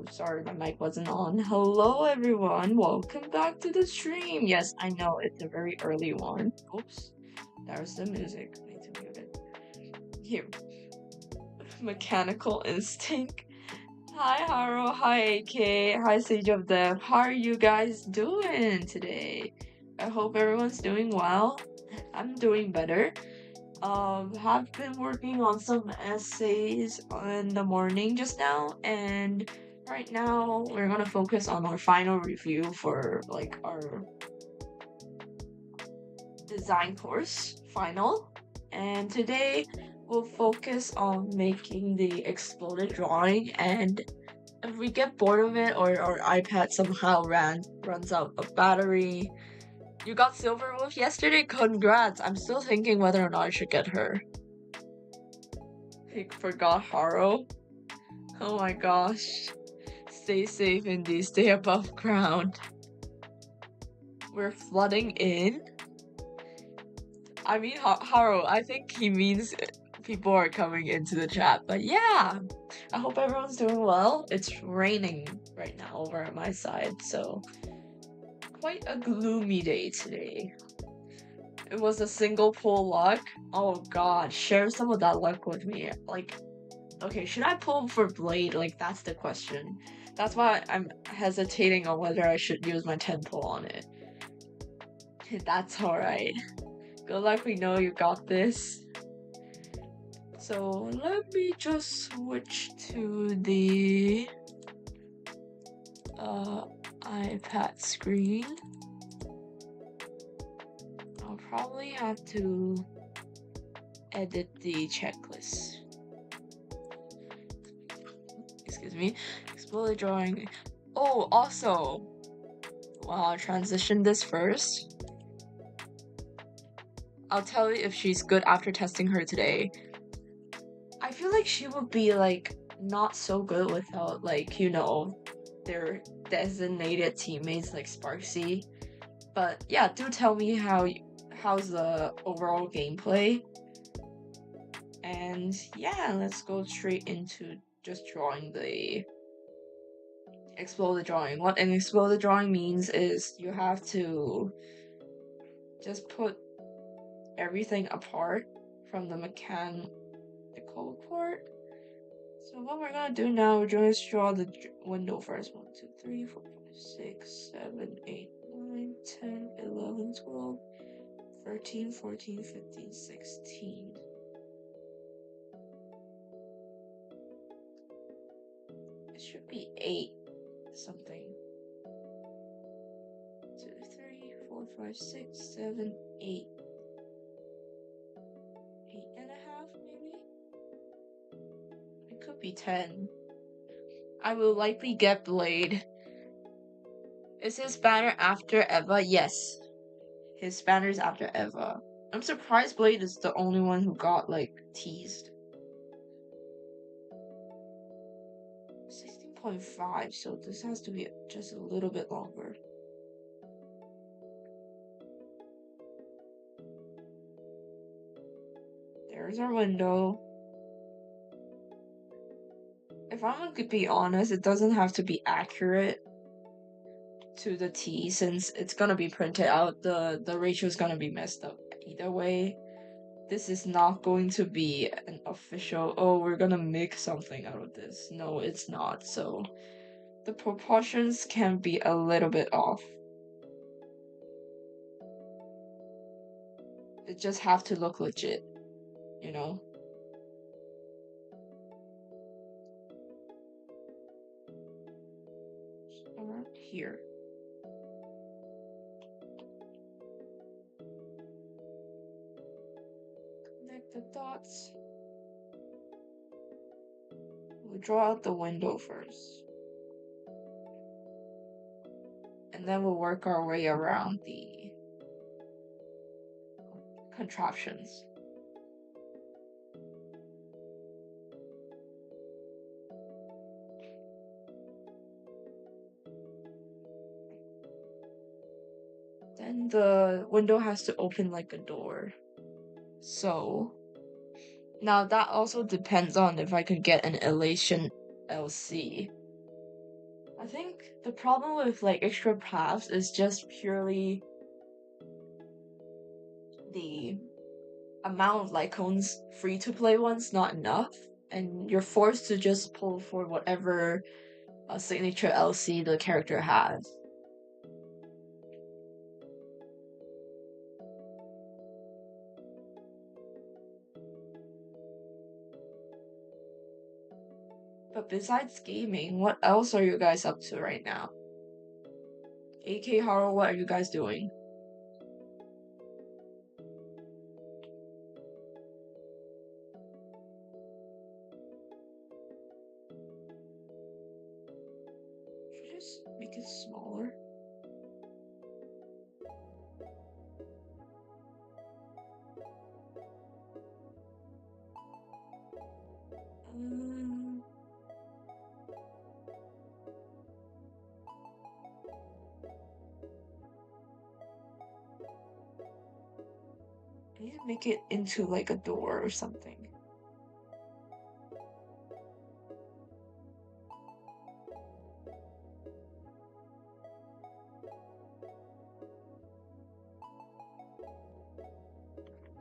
sorry, my mic wasn't on. Hello, everyone. Welcome back to the stream. Yes, I know it's a very early one. Oops, there's the music. I need to mute it. Here. Mechanical Instinct. Hi, Haro. Hi, AK. Hi, Sage of Death. How are you guys doing today? I hope everyone's doing well. I'm doing better. Have been working on some essays in the morning just now, and right now we're gonna focus on our final review for like our design course final. And today we'll focus on making the exploded drawing, and if we get bored of it or our iPad somehow runs out of battery. You got Silver Wolf yesterday? Congrats! I'm still thinking whether or not I should get her. I forgot Haro. Oh my gosh. Stay safe, Indy. Stay above ground. We're flooding in? I mean, Haro, I think he means people are coming into the chat. But yeah, I hope everyone's doing well. It's raining right now over at my side, so quite a gloomy day today. It was a single pull luck. Oh god, share some of that luck with me. Like, okay, should I pull for Blade? Like, that's the question. That's why I'm hesitating on whether I should use my 10 pull on it. That's alright. Good luck, we know you got this. So, let me just switch to the iPad screen. I'll probably have to edit the checklist. Excuse me. Explore the drawing. Oh, also, well, I'll transition this first. I'll tell you if she's good after testing her today. I feel like she would be like not so good without, like, you know, their designated teammates like Sparksy. But yeah, do tell me how's the overall gameplay. And yeah, let's go straight into just drawing the explode the drawing. What an explode the drawing means is you have to just put everything apart from the mechanical part. So what we're gonna do now, we're going to draw the window first. 1, 2, 3, 4, 5, 6, 7, 8, 9, 10, 11, 12, 13, 14, 15, 16. It should be 8 something. 2, 3, 4, 5, 6, 7, 8. 8.5 maybe? It could be 10. I will likely get Blade. Is his banner after Eva? Yes. His banner's after Eva. I'm surprised Blade is the only one who got, like, teased. 16.5, so this has to be just a little bit longer. There's our window. If I'm gonna be honest, it doesn't have to be accurate to the T, since it's gonna be printed out. The ratio is gonna be messed up either way. This is not going to be an official, oh, we're gonna make something out of this. No, it's not. So the proportions can be a little bit off. It just have to look legit, you know? Around here. Connect the dots. We'll draw out the window first. And then we'll work our way around the contraptions. Then the window has to open like a door. So now that also depends on if I can get an Elation LC. I think the problem with like extra paths is just purely the amount of Lycones free to play ones not enough, and you're forced to just pull for whatever signature LC the character has. But besides gaming, what else are you guys up to right now? AK Haro, what are you guys doing? Should I just make it smaller? Um, I need to make it into like a door or something.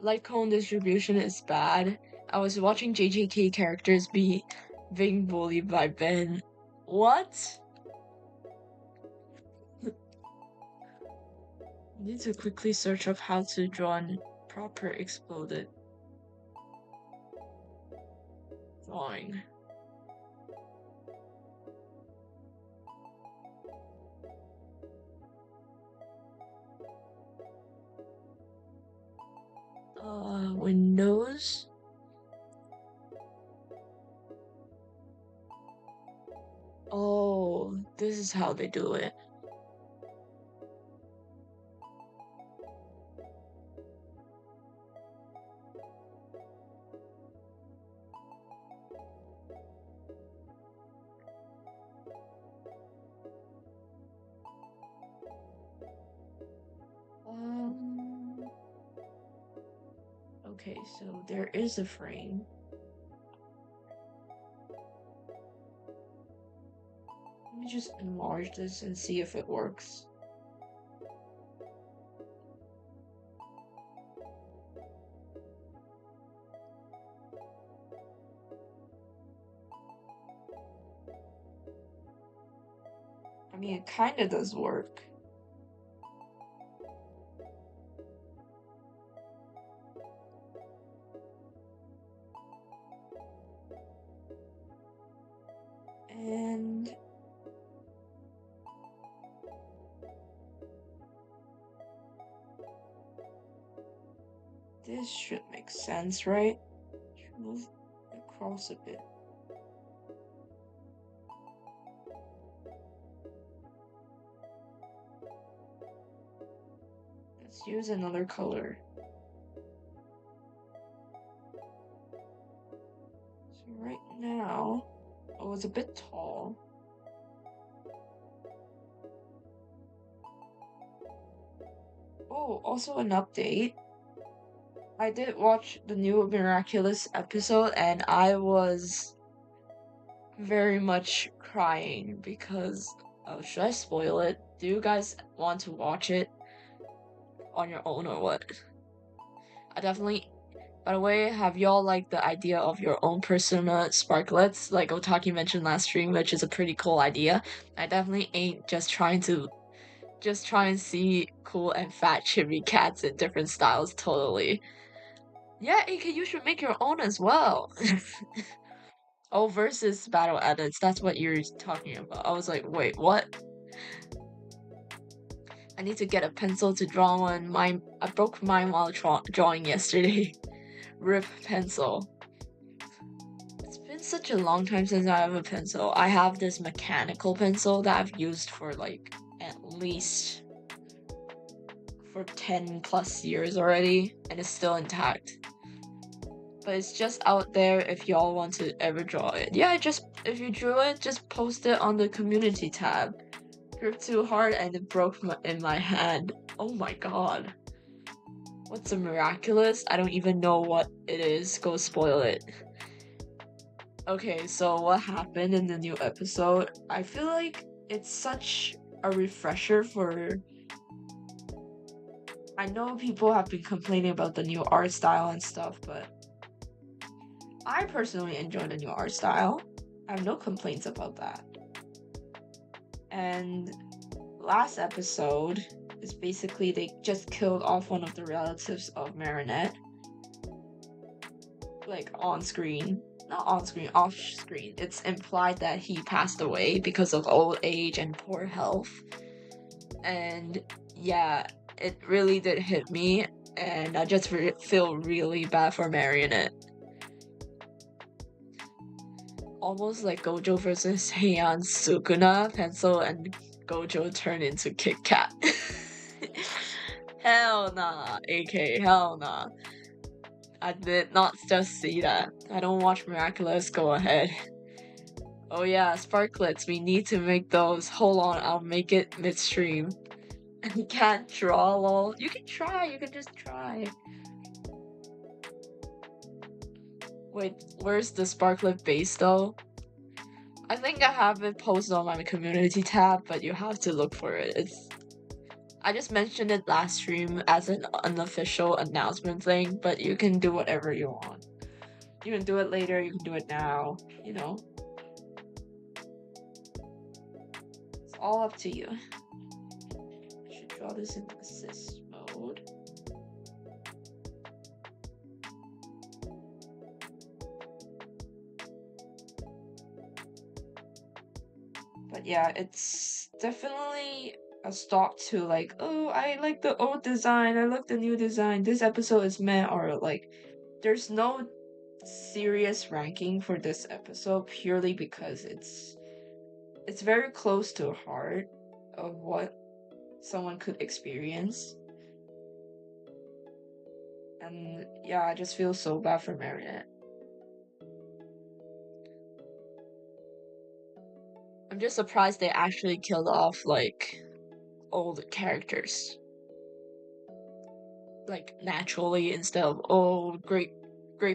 Light cone distribution is bad. I was watching JJK characters being bullied by Ben. What? I need to quickly search up how to draw a proper exploded drawing. Windows. Oh, this is how they do it. Okay, so there is a frame. Let me just enlarge this and see if it works. I mean, it kinda does work. And this should make sense, right? Should move across a bit. Let's use another color. So right now, oh, it's a bit tall. Oh, also an update. I did watch the new Miraculous episode and I was very much crying because, oh, should I spoil it? Do you guys want to watch it on your own or what? I definitely, by the way, have y'all like the idea of your own persona sparklets like Otaki mentioned last stream, which is a pretty cool idea. I definitely ain't just trying to try and see cool and fat chibi cats in different styles totally. Yeah, AK, you should make your own as well. Oh, versus battle edits, that's what you're talking about. I was like, wait, what? I need to get a pencil to draw one. I broke mine while drawing yesterday. Rip pencil. It's been such a long time since I have a pencil. I have this mechanical pencil that I've used for like at least for 10 plus years already, and it's still intact. But it's just out there if y'all want to ever draw it. Yeah, if you drew it, just post it on the community tab. Gripped too hard and it broke in my hand. Oh my god. What's a miraculous? I don't even know what it is. Go spoil it. Okay, so what happened in the new episode? I feel like it's such a refresher for. I know people have been complaining about the new art style and stuff, but I personally enjoy the new art style. I have no complaints about that. And last episode is basically they just killed off one of the relatives of Marinette. Like on screen. Not on screen, off screen. It's implied that he passed away because of old age and poor health. And yeah, it really did hit me. And I just feel really bad for Marionette. Almost like Gojo versus Heian Sukuna, Pencil and Gojo turn into Kit Kat. Hell nah, AK, hell nah. I did not just see that. I don't watch Miraculous, go ahead. Oh yeah, Sparklets, we need to make those. Hold on, I'll make it midstream. You can't draw, lol. You can try, you can just try. Wait, where's the Sparklet base though? I think I have it posted on my community tab, but you have to look for it. I just mentioned it last stream as an unofficial announcement thing, but you can do whatever you want. You can do it later, you can do it now, you know? It's all up to you. I should draw this in assist mode. But yeah, it's definitely a stop to like, oh, I like the old design, I like the new design, this episode is meh, or like, there's no serious ranking for this episode purely because it's very close to heart of what someone could experience. And yeah, I just feel so bad for Marinette. I'm just surprised they actually killed off like old characters. Like naturally instead of great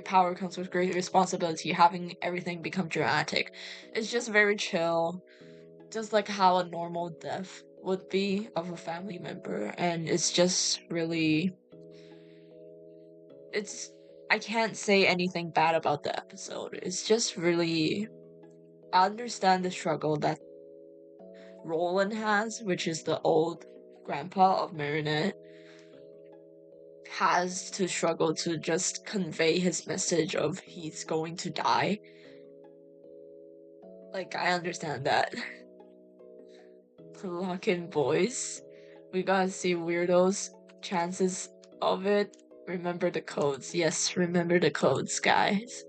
power comes with great responsibility, having everything become dramatic. It's just very chill. Just like how a normal death would be of a family member, and it's just really I can't say anything bad about the episode. It's just really I understand the struggle that Roland has, which is the old grandpa of Marinette, has to struggle to just convey his message of he's going to die. Like, I understand that. Lock-in boys. We gotta see weirdos. Chances of it. Remember the codes. Yes, remember the codes, guys.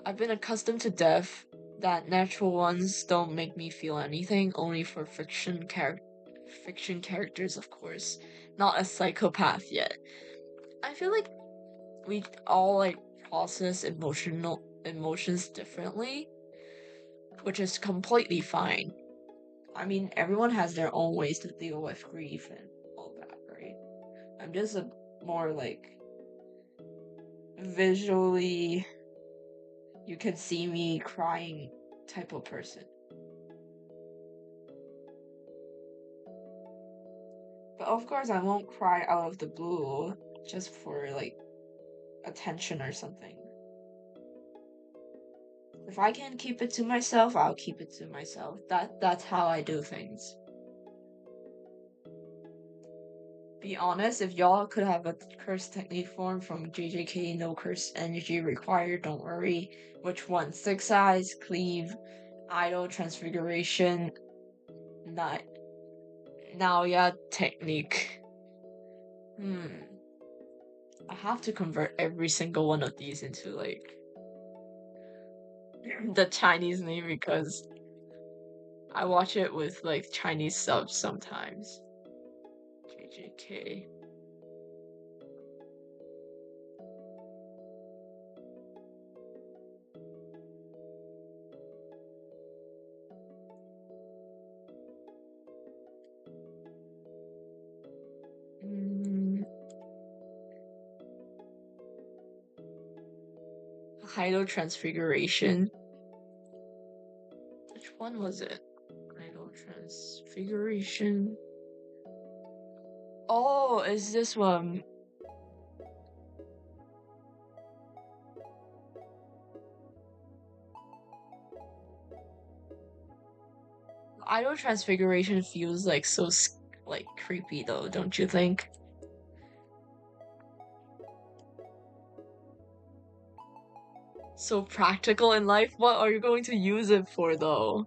I've been accustomed to death. That natural ones don't make me feel anything, only for fiction characters, of course. Not a psychopath yet. I feel like we all like process emotions differently, which is completely fine. I mean, everyone has their own ways to deal with grief and all that, right? I'm just a more like visually you can see me crying type of person. But of course I won't cry out of the blue just for like attention or something. If I can keep it to myself, I'll keep it to myself. That's how I do things. Be honest, if y'all could have a curse technique form from JJK, no curse energy required, don't worry. Which one? Six Eyes, Cleave, Idol, Transfiguration, not now yeah technique. I have to convert every single one of these into like the Chinese name because I watch it with like Chinese subs sometimes. JJK. Hydro Transfiguration. Which one one was it? Idol transfiguration. Oh, is this one? Idol transfiguration feels like so like creepy though, don't you think? So practical in life. What are you going to use it for though?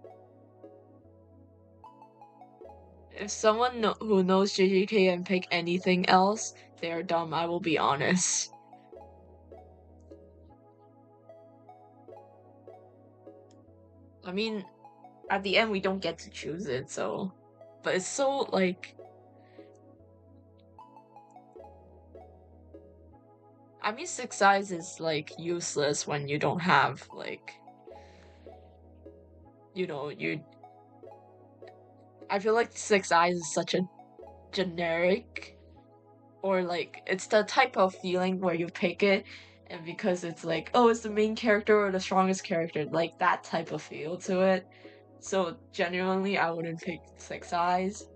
If someone who knows JJK and pick anything else, they are dumb. I will be honest. I mean, at the end we don't get to choose it, so, but it's so like, I mean, Six Eyes is like useless when you don't have like, you. I feel like Six Eyes is such a generic, or like it's the type of feeling where you pick it, and because it's like, oh, it's the main character or the strongest character, like that type of feel to it. So genuinely, I wouldn't pick Six Eyes.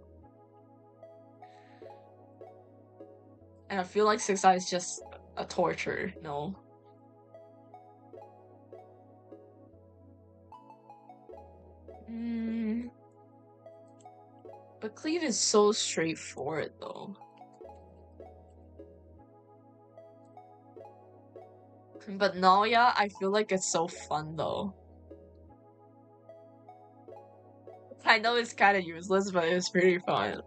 And I feel like Six Eyes is just a torture, no? But Cleve is so straightforward though. But Naoya, I feel like it's so fun though. I know it's kind of useless, but it's pretty fun.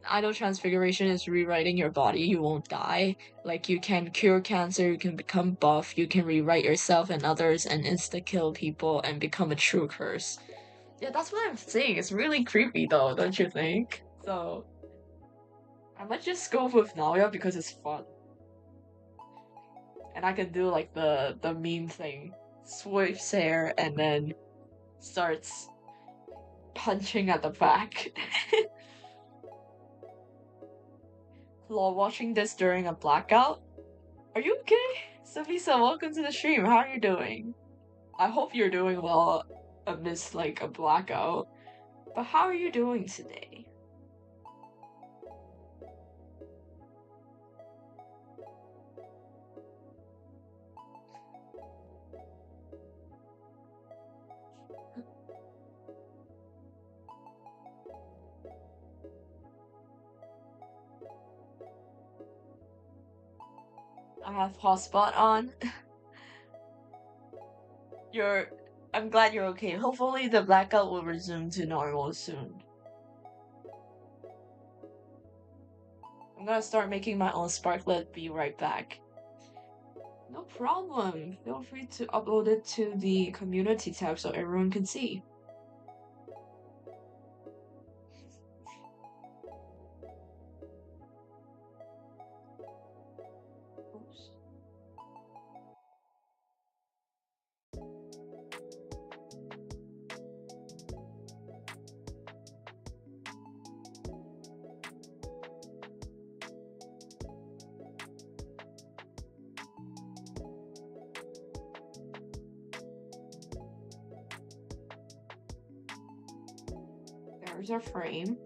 Idol transfiguration is rewriting your body, you won't die. Like, you can cure cancer, you can become buff, you can rewrite yourself and others and insta-kill people and become a true curse. Yeah, that's what I'm saying. It's really creepy though, don't you think? So, I might just go with Naoya because it's fun. And I can do like the meme thing. Swipes hair and then starts punching at the back. While watching this during a blackout? Are you okay? Savisa, welcome to the stream. How are you doing? I hope you're doing well amidst like a blackout. But how are you doing today? I have hotspot on. I'm glad you're okay. Hopefully the blackout will resume to normal soon. I'm gonna start making my own sparklet. Be right back. No problem. Feel free to upload it to the community tab so everyone can see. Oops. There's our frame.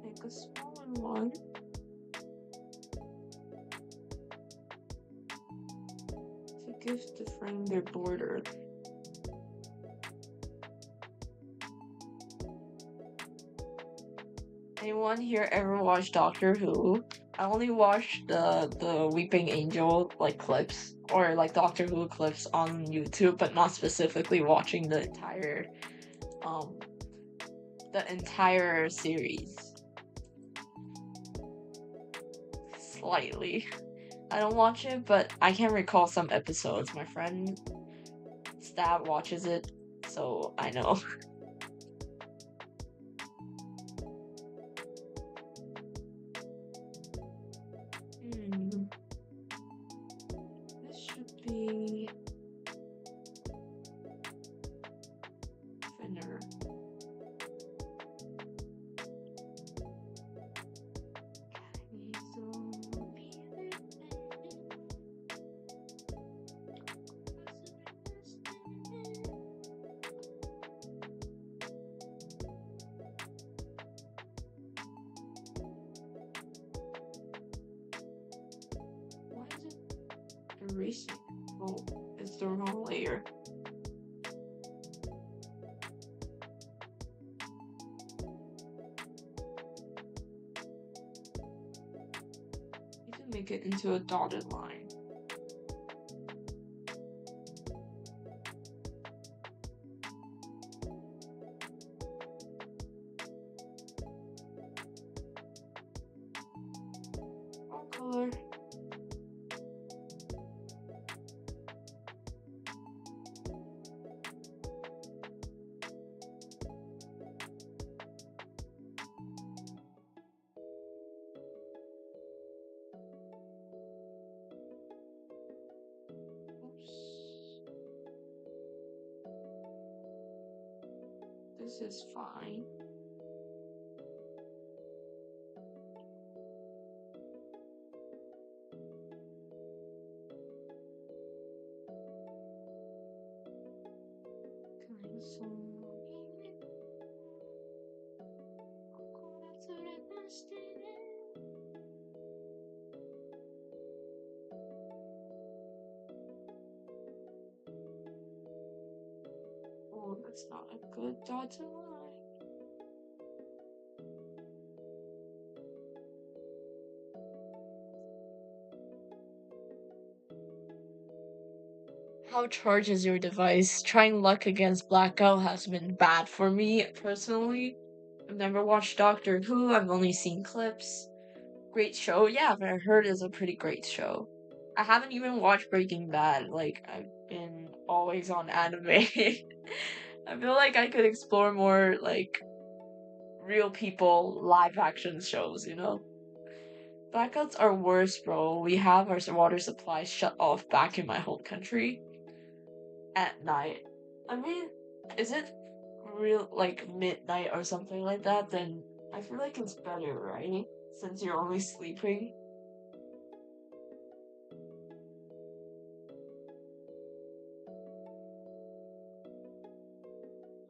Make a smaller one. To give the frame their border. Anyone here ever watch Doctor Who? I only watched the Weeping Angel like clips or like Doctor Who clips on YouTube, but not specifically watching the entire series. Slightly. I don't watch it, but I can recall some episodes. My friend Stab watches it, so I know. This should be thinner. Erasing. Oh, it's the wrong layer. You can make it into a dotted line. What color? This is fine. Oh, that's not a good dotted line. How charges your device? Trying luck against blackout has been bad for me personally. I've never watched Doctor Who, I've only seen clips. Great show, yeah, but I heard it's a pretty great show. I haven't even watched Breaking Bad, like, I've been always on anime. I feel like I could explore more, like, real people live action shows, you know? Blackouts are worse, bro. We have our water supply shut off back in my home country at night. I mean, is it real like midnight or something like that? Then I feel like it's better, right? Since you're only sleeping.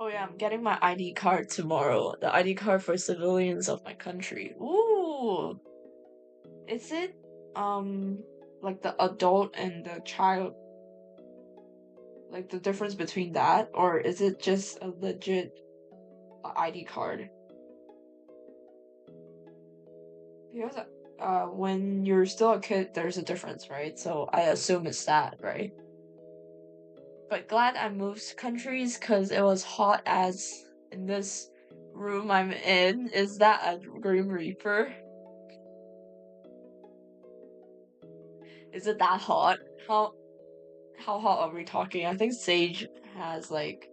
Oh yeah, I'm getting my ID card tomorrow. The ID card for civilians of my country. Ooh, is it like the adult and the child, like the difference between that, or is it just a legit ID card? Because when you're still a kid, there's a difference, right? So I assume it's that, right? But glad I moved countries because it was hot as in this room I'm in. Is that a Grim Reaper? Is it that hot? How hot are we talking? I think Sage has like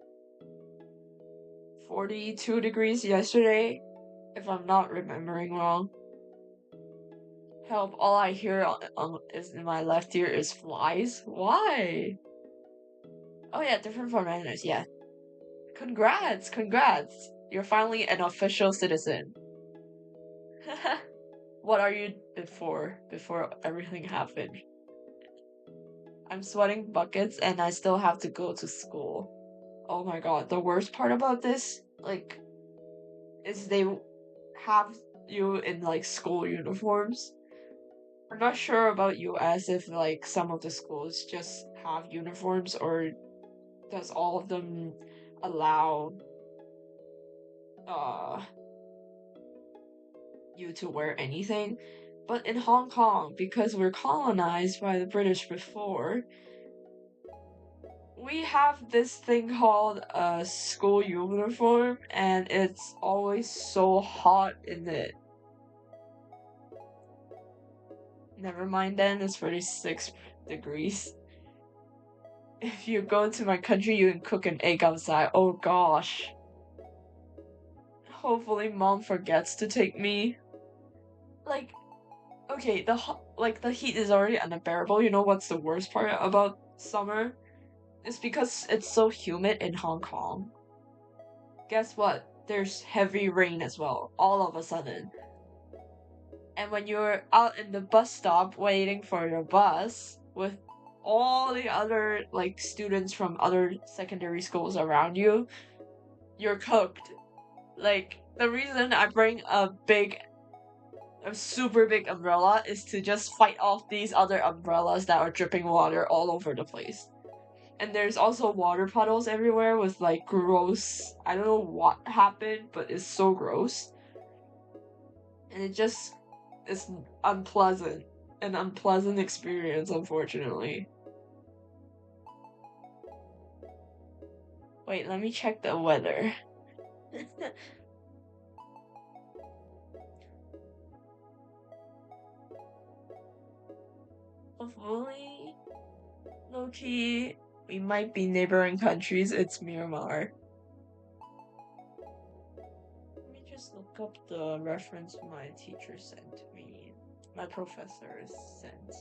42 degrees yesterday, if I'm not remembering wrong. Help, all I hear is in my left ear is flies. Why? Oh yeah, different from manners, yeah. Congrats, congrats. You're finally an official citizen. What are you before everything happened? I'm sweating buckets and I still have to go to school. Oh my god, the worst part about this, like, is they have you in like school uniforms. I'm not sure about US if like some of the schools just have uniforms or does all of them allow uh you to wear anything. But in Hong Kong, because we're colonized by the British before, we have this thing called a school uniform, and it's always so hot in it. Never mind then, it's 36 degrees. If you go to my country, you can cook an egg outside. Oh gosh. Hopefully mom forgets to take me. Like, okay, the heat is already unbearable. You know what's the worst part about summer? It's because it's so humid in Hong Kong. Guess what? There's heavy rain as well, all of a sudden. And when you're out in the bus stop waiting for your bus with all the other like students from other secondary schools around you, you're cooked. Like the reason I bring a big a super big umbrella is to just fight off these other umbrellas that are dripping water all over the place. And there's also water puddles everywhere with like gross. I don't know what happened, but it's so gross. And it just is unpleasant. An unpleasant experience, unfortunately. Wait, let me check the weather. Hopefully, low-key, we might be neighboring countries. It's Myanmar. Let me just look up the reference my teacher sent me. My professor sent.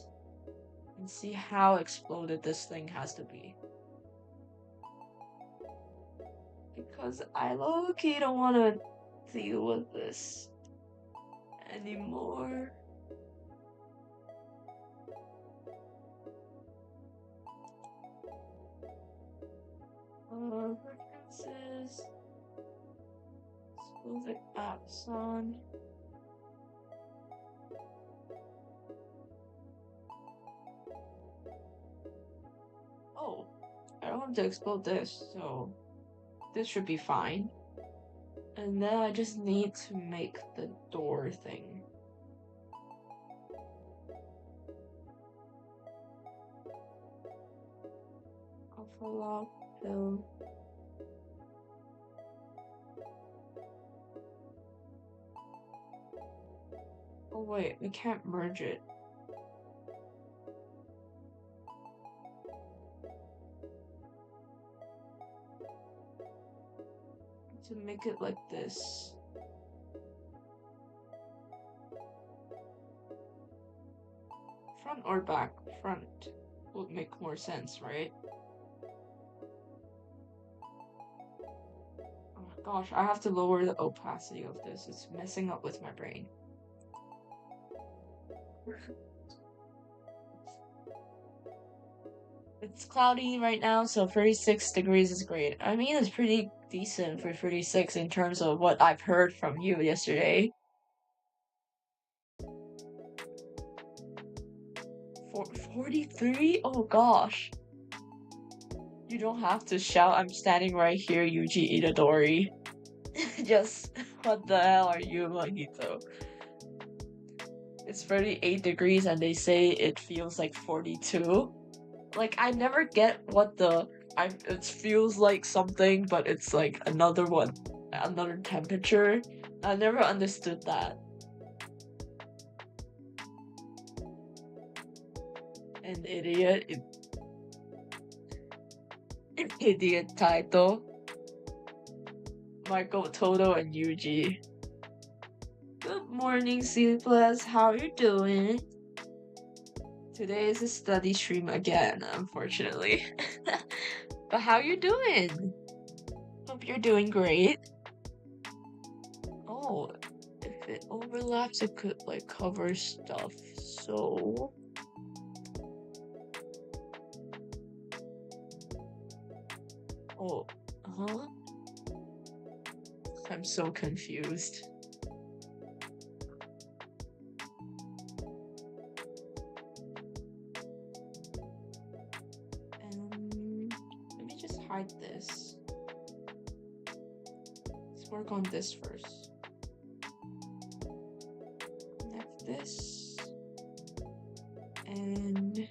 And see how exploded this thing has to be. Because I low-key don't want to deal with this anymore. References. Schools like Abson. Oh, I don't want to explode this, so this should be fine. And then I just need to make the door thing. Alpha lock pill. Oh wait, we can't merge it. To make it like this. Front or back? Front would make more sense, right? Oh gosh, I have to lower the opacity of this. It's messing up with my brain. It's cloudy right now, so 36 degrees is great. I mean, it's pretty decent for 36 in terms of what I've heard from you yesterday. 43? Oh gosh. You don't have to shout, I'm standing right here, Yuji Itadori. Just, what the hell are you, Mahito? It's 38 degrees and they say it feels like 42. Like, I never get what it feels like something, but it's like another temperature. I never understood that. An idiot. Idiot Taito. Marco, Toto, and Yuji. Good morning, Sleepless. How you doing? Today is a study stream again, unfortunately. But how you doing? Hope you're doing great. Oh, if it overlaps, it could like cover stuff. So oh, huh? I'm so confused. Let me just hide this. Let's work on this first. Connect this. And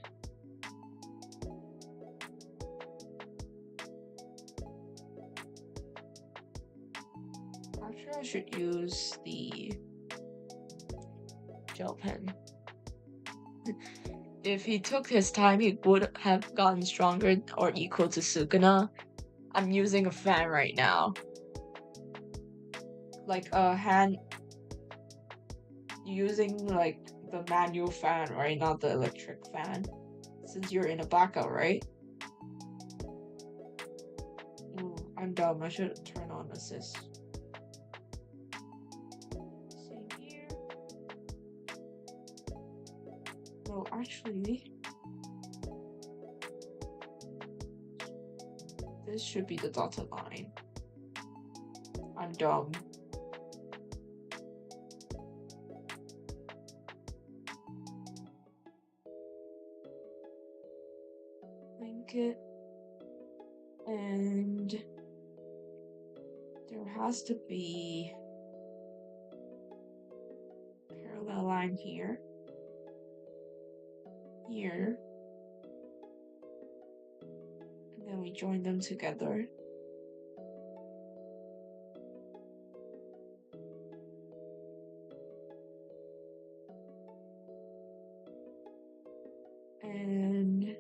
actually I should use the gel pen. If he took his time, he would have gotten stronger or equal to Sukuna. I'm using a fan right now. Like a hand... Using like the manual fan, right? Not the electric fan. Since you're in a blackout, right? Ooh, I'm dumb. I should turn on assist. Same here. No, actually... This should be the dotted line. I'm dumb. it. And there has to be a parallel line here. Here. And then we join them together. And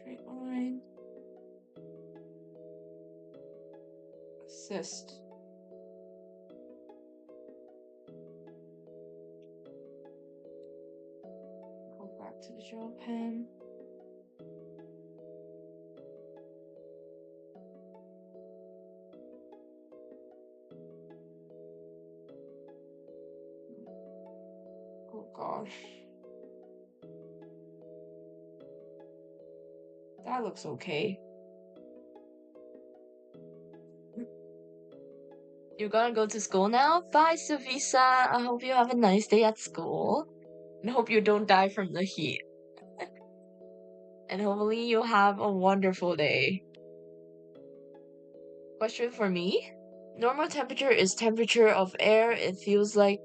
straight line. Assist. Go back to the gel pen. Oh gosh. That looks okay. You're gonna go to school now? Bye, Savisa. I hope you have a nice day at school. And hope you don't die from the heat. And hopefully you have a wonderful day. Question for me? Normal temperature is temperature of air. It feels like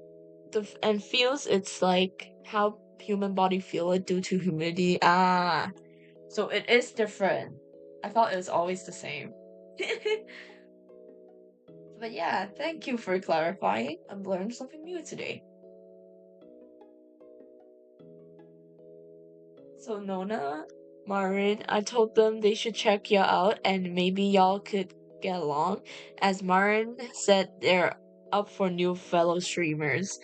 feels it's like how human body feel it due to humidity. Ah, so it is different. I thought it was always the same. But yeah, thank you for clarifying. I've learned something new today. So Nona, Marin, I told them they should check you out and maybe y'all could get along. As Marin said, they're up for new fellow streamers.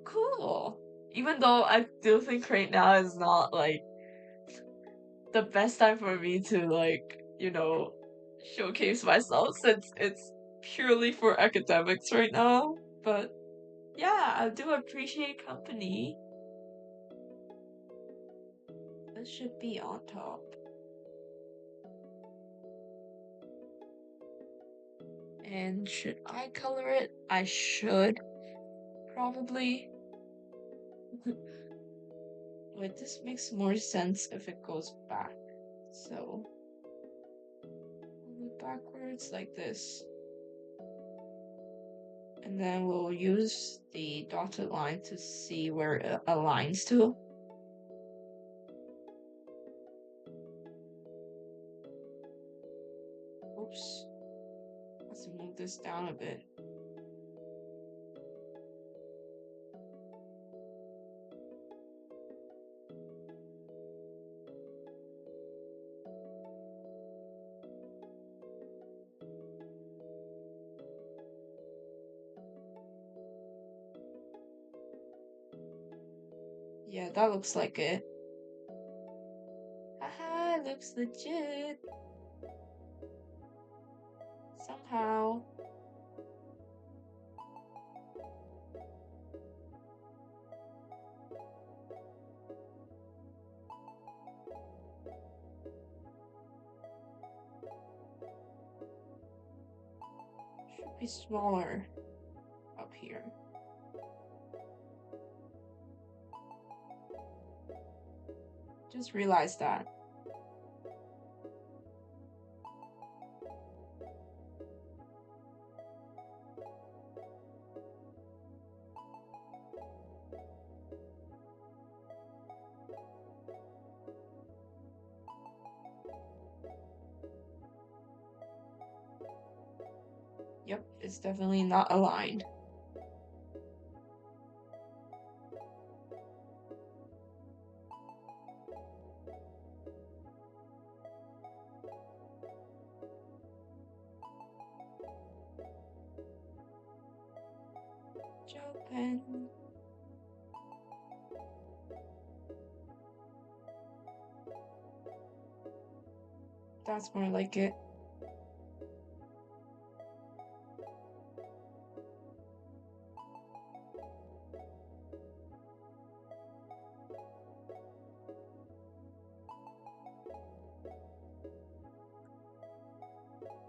Cool. Even though I do think right now is not like the best time for me to like, showcase myself since it's purely for academics right now. But yeah, I do appreciate company. This should be on top. And should I color it? I should. Probably. Wait, this makes more sense if it goes back. So, backwards like this. And then we'll use the dotted line to see where it aligns to. Oops. Let's move this down a bit. Yeah, that looks like it. Haha, looks legit. Somehow. Should be smaller up here. Just realized that. Yep, it's definitely not aligned. Gel pen. That's more like it.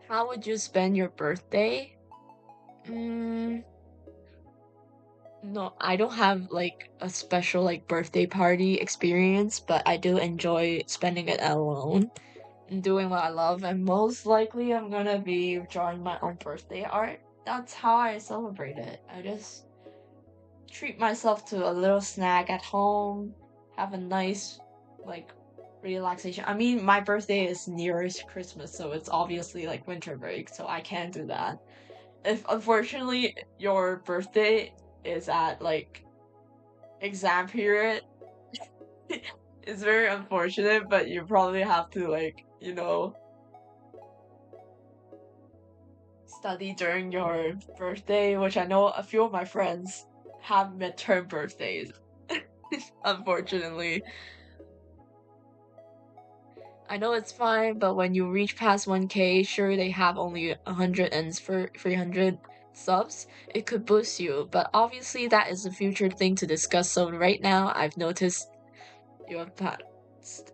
How would you spend your birthday? No, I don't have like a special like birthday party experience, but I do enjoy spending it alone and doing what I love, and most likely I'm gonna be drawing my own birthday art. That's how I celebrate it. I just treat myself to a little snack at home, have a nice like relaxation. I mean, my birthday is nearest Christmas, so it's obviously like winter break, so I can't do that. If unfortunately your birthday is at like exam period, it's very unfortunate, but you probably have to like, study during your birthday, which I know a few of my friends have midterm birthdays, unfortunately. I know it's fine, but when you reach past 1K, sure they have only 100 ends for 300 subs, it could boost you, but obviously that is a future thing to discuss, so right now I've noticed you have passed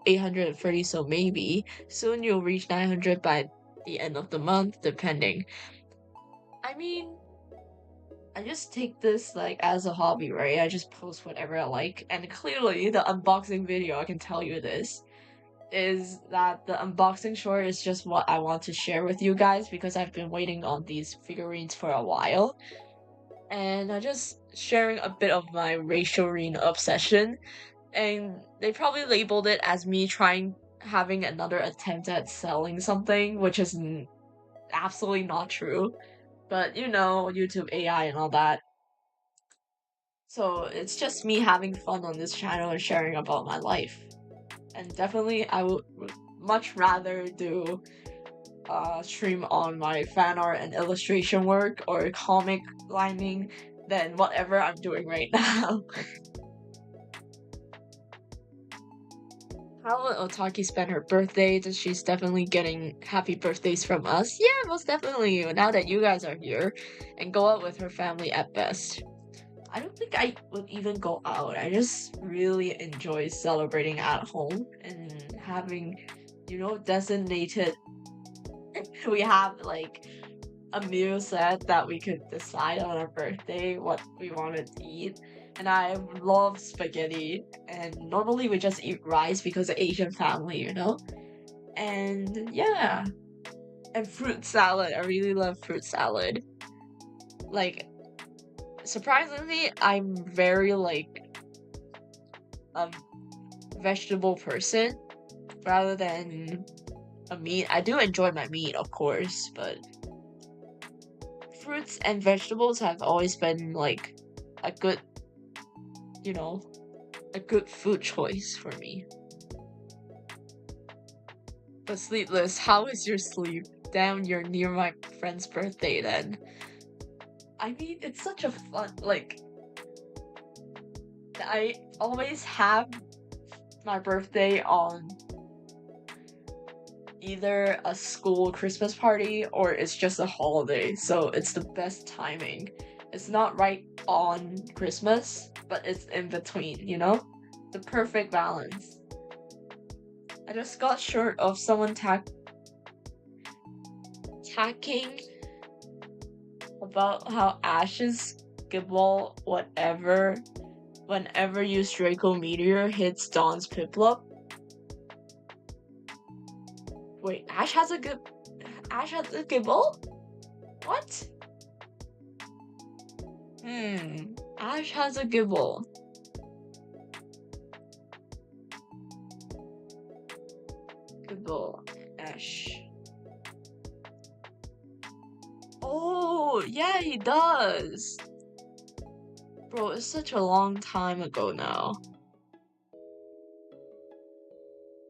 830, so maybe soon you'll reach 900 by the end of the month, depending. I mean, I just take this like as a hobby, right? I just post whatever I like, and clearly the unboxing video, I can tell you this, is that the unboxing short is just what I want to share with you guys because I've been waiting on these figurines for a while. And I'm just sharing a bit of my Rachel obsession. And they probably labeled it as me having another attempt at selling something, which is absolutely not true. But YouTube AI and all that. So it's just me having fun on this channel and sharing about my life. And definitely I would much rather do stream on my fan art and illustration work or comic lining than whatever I'm doing right now. How will Otaki spend her birthday? She's definitely getting happy birthdays from us. Yeah, most definitely. Now that you guys are here, and go out with her family at best. I don't think I would even go out. I just really enjoy celebrating at home and having, designated. We have like a meal set that we could decide on our birthday what we wanted to eat. And I love spaghetti. And normally we just eat rice because of Asian family. And yeah. And fruit salad. I really love fruit salad. Like, surprisingly, I'm very like a vegetable person rather than a meat. I do enjoy my meat, of course, but fruits and vegetables have always been like a good, you know, a good food choice for me. But sleepless, how is your sleep? Damn, you're near my friend's birthday then. I mean, it's such a fun, like, I always have my birthday on either a school Christmas party or it's just a holiday, so it's the best timing. It's not right on Christmas, but it's in between. The perfect balance. I just got short of someone tacking about how Ash's Gibble whenever you Draco Meteor hits Dawn's Piplup. Wait, Ash has a Gibble? What? Ash has a Gibble. Gibble, Ash. Oh, yeah, he does. Bro, it's such a long time ago now.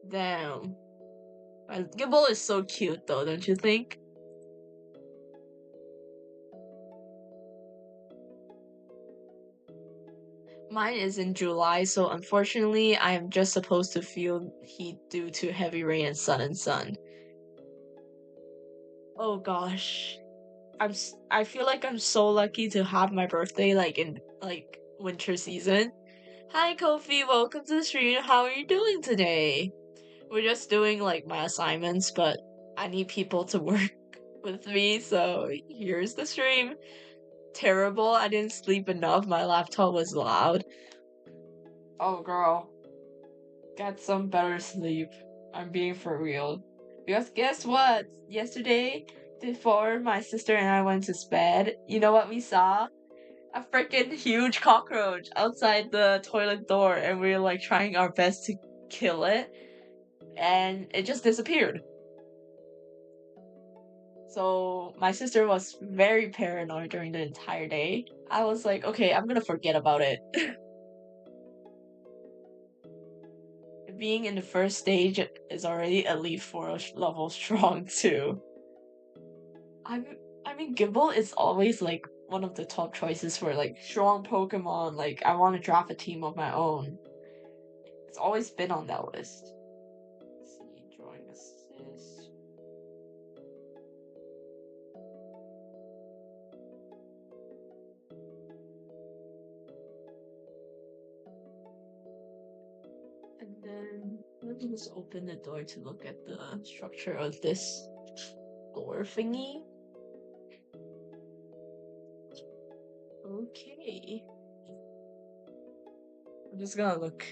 Damn. Gibble is so cute though, don't you think? Mine is in July, so unfortunately I am just supposed to feel heat due to heavy rain and sun. Oh gosh. I feel like I'm so lucky to have my birthday like in like winter season. Hi Kofi, welcome to the stream. How are you doing today? We're just doing like my assignments, but I need people to work with me, so here's the stream. terrible. I didn't sleep enough. My laptop was loud. Oh, girl, get some better sleep. I'm being for real. Because guess what? Yesterday, before my sister and I went to bed, you know what we saw? A freaking huge cockroach outside the toilet door, and we were like trying our best to kill it, and it just disappeared. So my sister was very paranoid during the entire day. I was like, okay, I'm gonna forget about it. Being in the first stage is already Elite Four level strong too. I'm, I mean, Gimbal is always like one of the top choices for like strong Pokemon. Like I want to draft a team of my own. It's always been on that list. Let's see, drawing assist. And then let me just open the door to look at the structure of this door thingy. Okay. I'm just gonna look.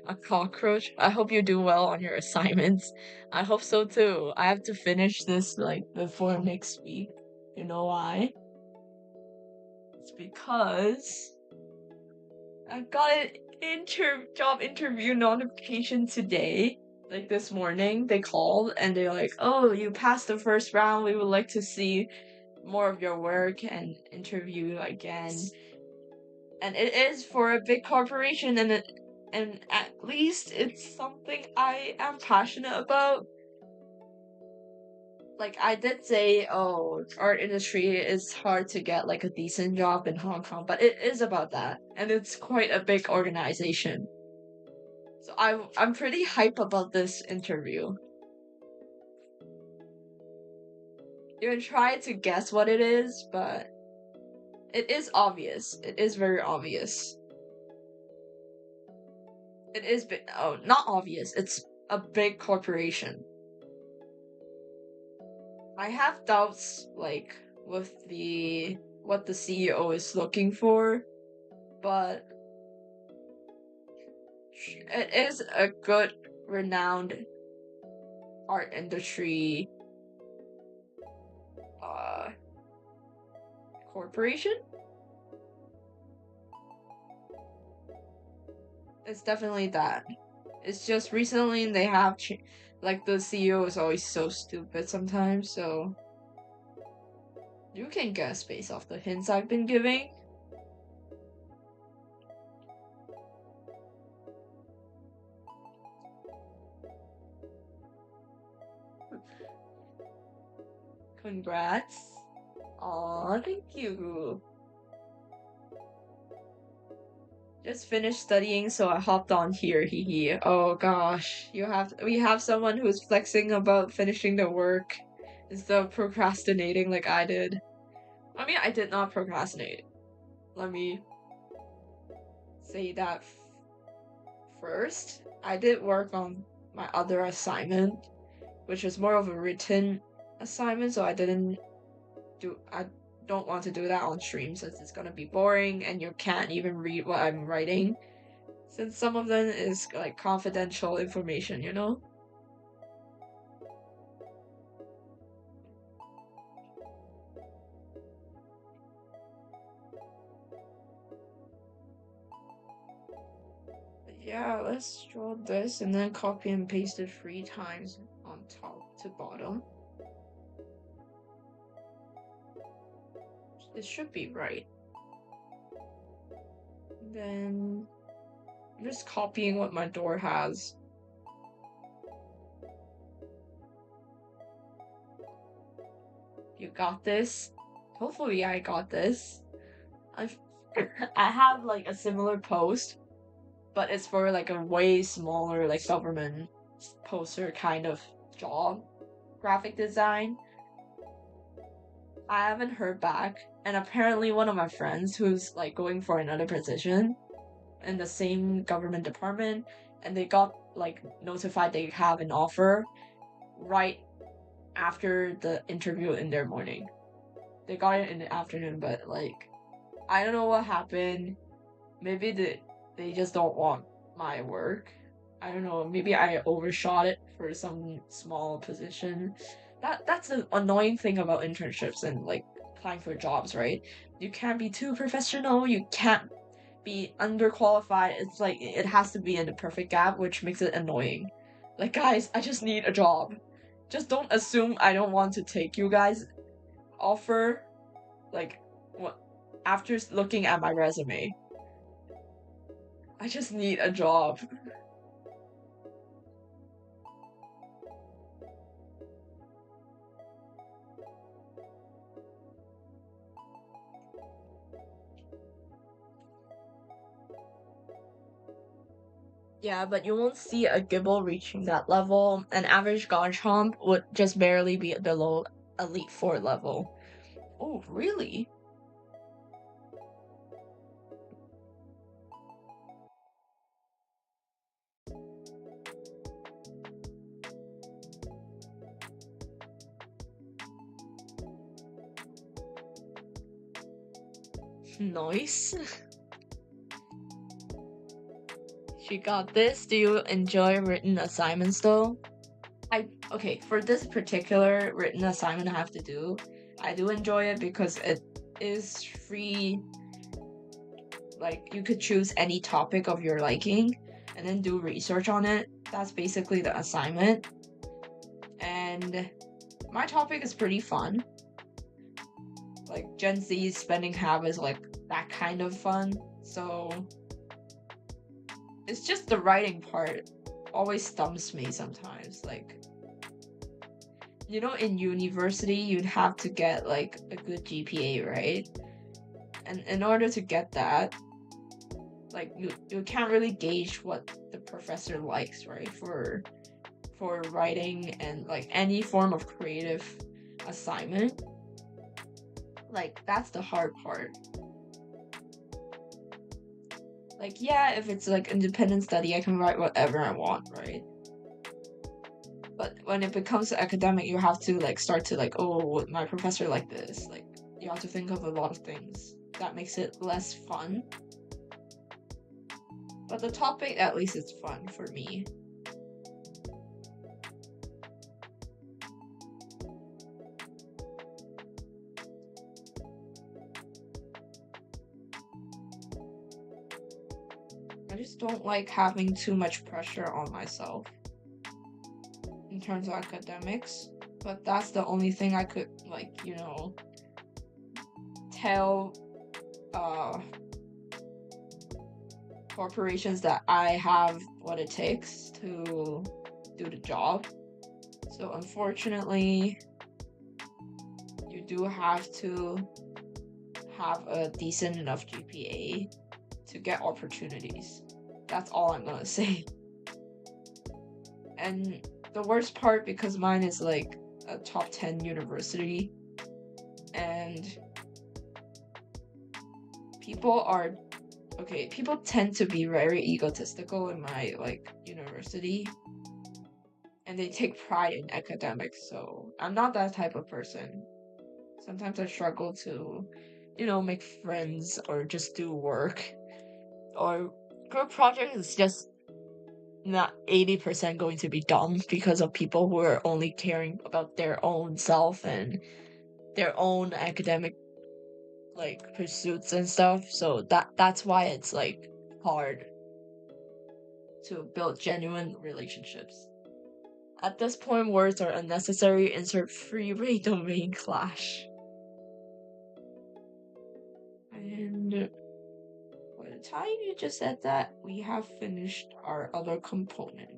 A cockroach? I hope you do well on your assignments. I hope so too. I have to finish this like before next week. You know why? It's because I got an job interview notification today. Like this morning, they called and they're like, "Oh, you passed the first round. We would like to see more of your work and interview you again." And it is for a big corporation, and at least it's something I am passionate about. Like I did say, oh, art industry is hard to get like a decent job in Hong Kong, but it is about that, and it's quite a big organization. So I'm pretty hype about this interview. You can try to guess what it is, but it is obvious. It is very obvious. It is not obvious. It's a big corporation. I have doubts like with the what the CEO is looking for, but it is a good renowned art industry uh corporation. It's definitely that. It's just recently they have like the CEO is always so stupid sometimes, so you can guess based off the hints I've been giving. Congrats. Aw, thank you. Just finished studying, so I hopped on here. Hee hee. Oh gosh, we have someone who's flexing about finishing the work instead of procrastinating like I did. I mean, I did not procrastinate. Let me say that first. I did work on my other assignment, which was more of a written assignment, so I don't want to do that on stream since it's gonna be boring and you can't even read what I'm writing. Since some of them is like confidential information, you know? But yeah, let's draw this and then copy and paste it 3 times on top to bottom. This should be right. Then I'm just copying what my door has. You got this? Hopefully I got this. I've I have like a similar post, but it's for like a way smaller like government poster kind of job, graphic design. I haven't heard back, and apparently one of my friends who's like going for another position in the same government department, and they got like notified they have an offer right after the interview in their morning. They got it in the afternoon, but like I don't know what happened. Maybe they just don't want my work. I don't know. Maybe I overshot it for some small position. That's the annoying thing about internships and like applying for jobs, right? You can't be too professional. You can't be underqualified. It's like it has to be in the perfect gap, which makes it annoying. Like guys, I just need a job. Just don't assume I don't want to take you guys offer. Like what after looking at my resume. I just need a job. Yeah, but you won't see a Gibble reaching that level. An average Garchomp would just barely be below Elite Four level. Oh, really? Nice. She got this. Do you enjoy written assignments though? Okay, for this particular written assignment I have to do, I do enjoy it because it is free. Like you could choose any topic of your liking and then do research on it. That's basically the assignment. And my topic is pretty fun. Like Gen Z's spending habits, like that kind of fun. So it's just the writing part always stumps me sometimes. Like, you know, in university, you'd have to get like a good GPA, right? And in order to get that, like you can't really gauge what the professor likes, right? For writing and like any form of creative assignment. Like that's the hard part. Like yeah, if it's like independent study, I can write whatever I want, right? But when it becomes academic, you have to like start to like, oh, my professor like this. Like you have to think of a lot of things. That makes it less fun. But the topic at least is fun for me. I just don't like having too much pressure on myself in terms of academics. But that's the only thing I could like, you know, tell corporations that I have what it takes to do the job. So unfortunately, you do have to have a decent enough GPA to get opportunities. That's all I'm gonna say. And the worst part, because mine is like a top 10 university, and people tend to be very egotistical in my like university, and they take pride in academics. So I'm not that type of person. Sometimes I struggle to, you know, make friends or just do work. Or group project is just not 80% going to be dumb because of people who are only caring about their own self and their own academic like pursuits and stuff. So that's why it's like hard to build genuine relationships. At this point, words are unnecessary. Insert freeway domain clash. And by the time you just said that, we have finished our other component.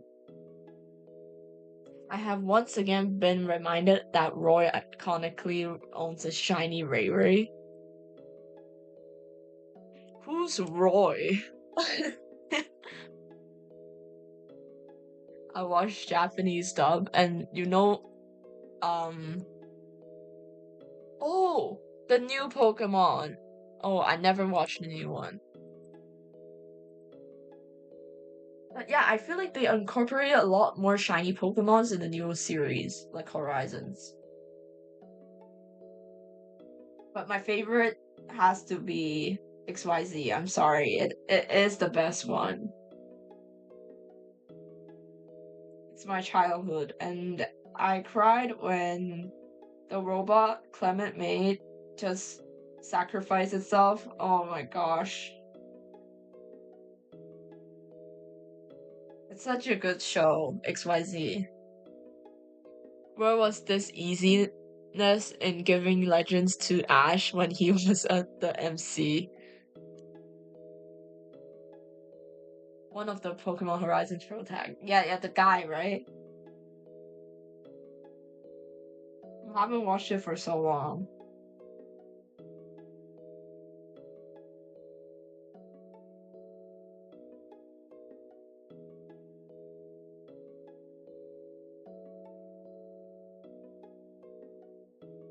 I have once again been reminded that Roy iconically owns a shiny Ray Ray. Who's Roy? I watched Japanese dub, and you know, oh, the new Pokemon. Oh, I never watched the new one. But yeah, I feel like they incorporated a lot more shiny Pokemons in the new series, like Horizons. But my favorite has to be XYZ. I'm sorry. It is the best one. It's my childhood, and I cried when the robot Clement made just sacrificed itself. Oh my gosh. It's such a good show, XYZ. Where was this easiness in giving legends to Ash when he was at the MC? One of the Pokemon Horizons pro tag. Yeah, the guy, right? I haven't watched it for so long.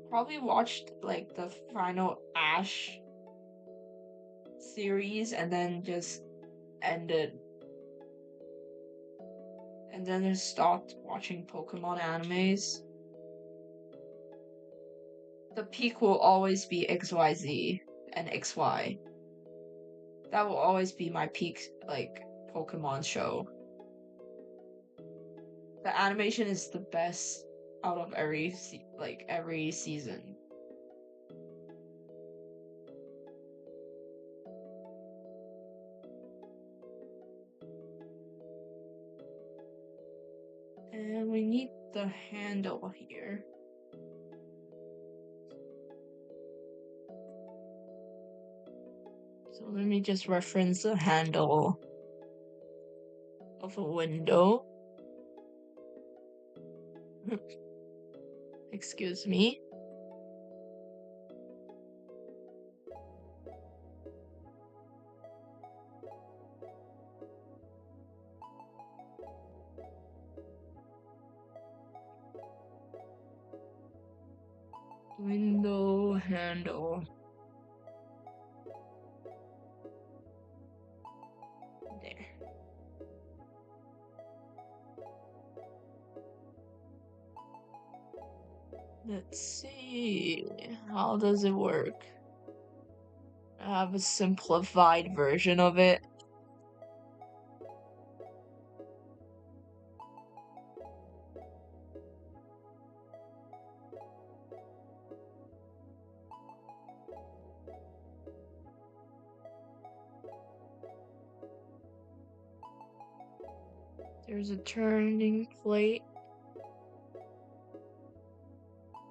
Probably watched like the final Ash series and then just ended. And then just stopped watching Pokemon animes. The peak will always be XYZ and XY. That will always be my peak, like, Pokemon show. The animation is the best out of every season. And we need the handle here. So let me just reference the handle of a window. Excuse me. Window handle. There. Let's see. How does it work? I have a simplified version of it. There's a turning plate.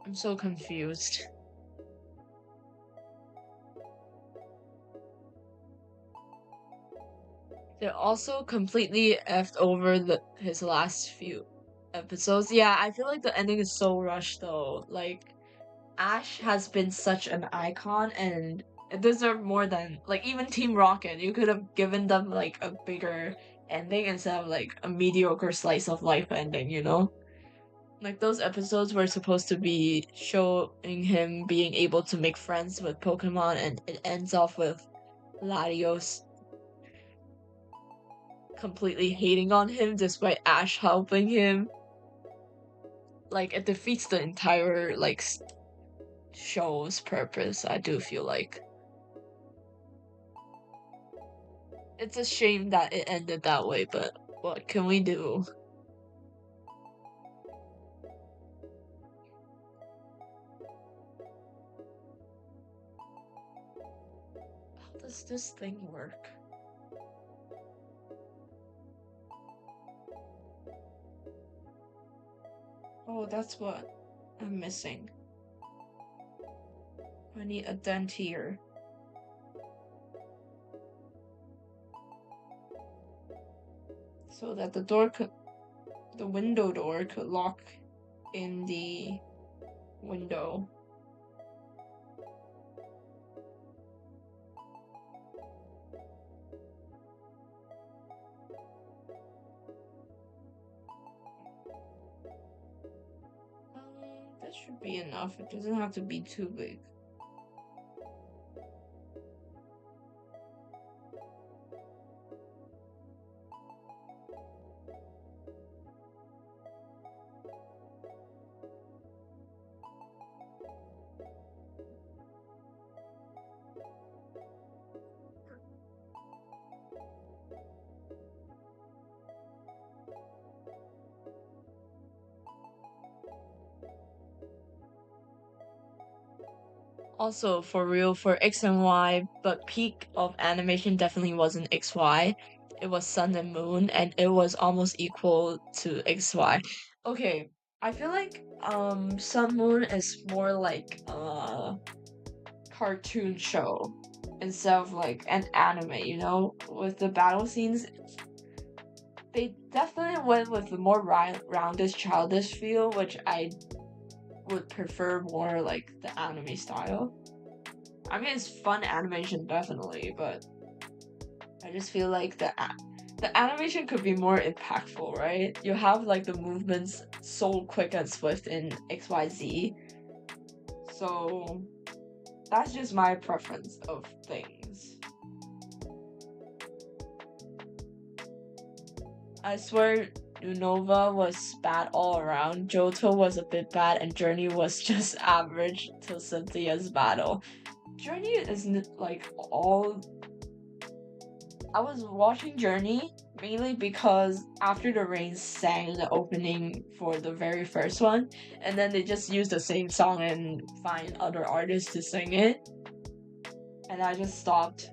I'm so confused. They also completely effed over his last few episodes. Yeah, I feel like the ending is so rushed though. Like, Ash has been such an icon and it deserved more than, like, even Team Rocket. You could have given them like a bigger ending instead of like a mediocre slice of life ending, you know? Like, those episodes were supposed to be showing him being able to make friends with Pokemon, and it ends off with Latios completely hating on him despite Ash helping him. Like, it defeats the entire like show's purpose, I do feel like. It's a shame that it ended that way, but what can we do? How does this thing work? Oh, that's what I'm missing. I need a dent here. So that the window door could lock in the window. That should be enough. It doesn't have to be too big. Also, for real, for X and Y, but peak of animation definitely wasn't XY. It was Sun and Moon, and it was almost equal to XY. Okay, I feel like Sun Moon is more like a cartoon show instead of like an anime, you know? With the battle scenes, they definitely went with the more rounded, childish feel, which I would prefer more like the anime style. I mean, it's fun animation, definitely, but I just feel like the animation could be more impactful, right? You have like the movements so quick and swift in XYZ, so that's just my preference of things. I swear, Unova was bad all around. Johto was a bit bad, and Journey was just average till Cynthia's battle. Journey isn't like all. I was watching Journey mainly because After the Rain sang the opening for the very first one, and then they just used the same song and find other artists to sing it. And I just stopped.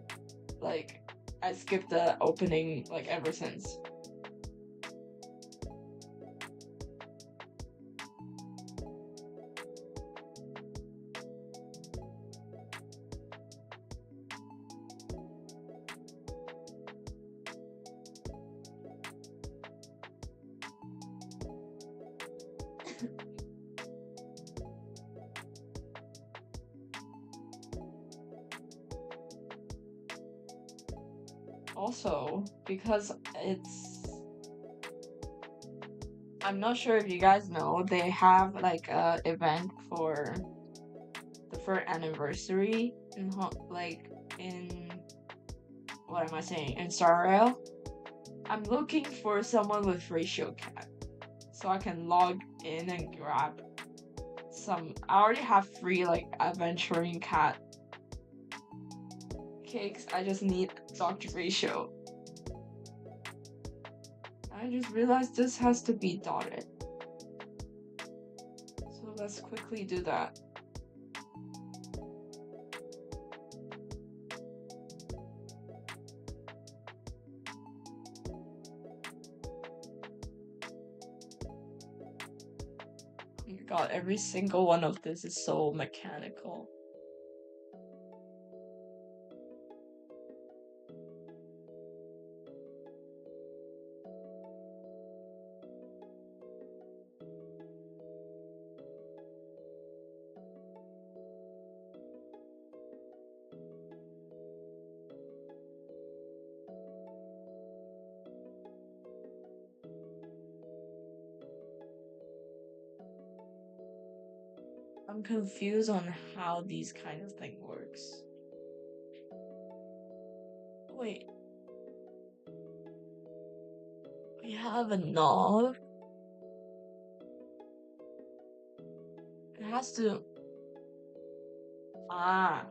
Like, I skipped the opening like ever since. Also, because I'm not sure if you guys know, they have like a event for the first anniversary in like in what am I saying, in Star. I'm looking for someone with ratio cat so I can log in and grab some. I already have free like adventuring cat cakes. I just need Dr. Ratio. I just realized this has to be dotted. So let's quickly do that. Oh my god, every single one of this is so mechanical. I'm confused on how these kind of thing works. Wait. We have a knob. It has to. Ah.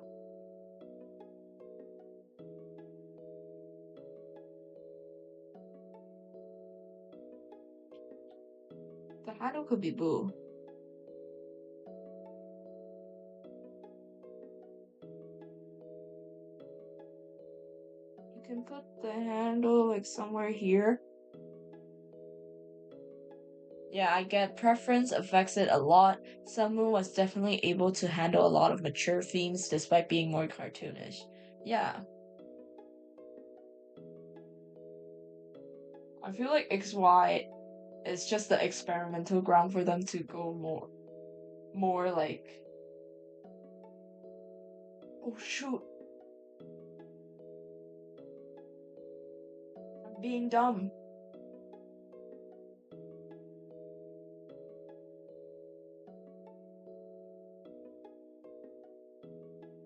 The handle could be blue. You can put the handle like somewhere here. Yeah, I get preference affects it a lot. Sunmoon was definitely able to handle a lot of mature themes despite being more cartoonish. Yeah. I feel like XY is just the experimental ground for them to go more like. Oh shoot. I'm being dumb.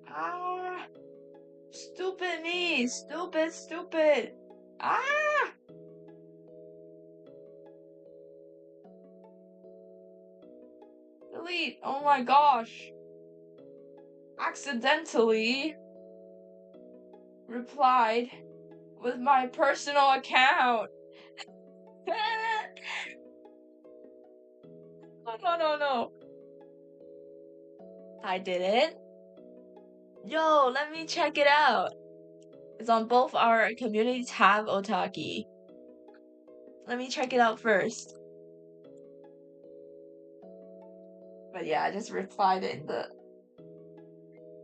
Ah! Stupid me! Stupid! Ah! Delete! Oh my gosh! Accidentally replied with my personal account! No. I did it. Yo, let me check it out. It's on both our community tab Otaki. Let me check it out first. But yeah, I just replied in the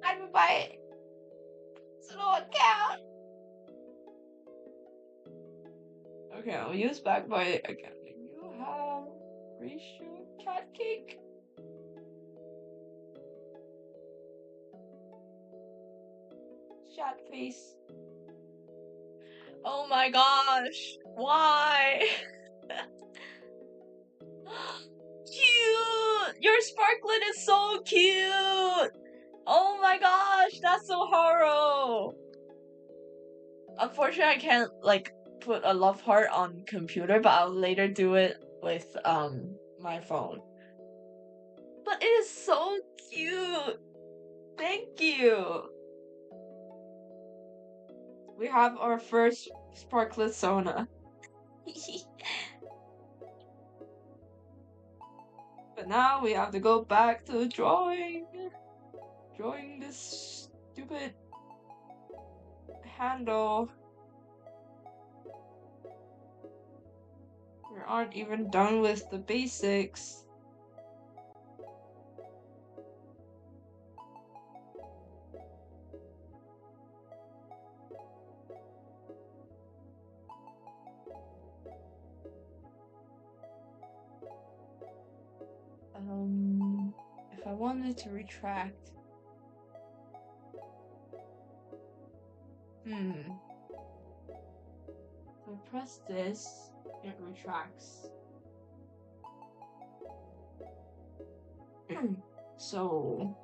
I would buy it. Slow account. Okay, I'll use back by again. You have ratio cat cake. Chat face. Oh my gosh. Why? Cute! Your sparklet is so cute! Oh my gosh, that's so horror! Unfortunately, I can't, like, put a love heart on computer, but I'll later do it with, my phone. But it is so cute! Thank you! We have our first sparklet Sona. But now we have to go back to drawing this stupid handle. We aren't even done with the basics. If I wanted to retract. So press this, it retracts. So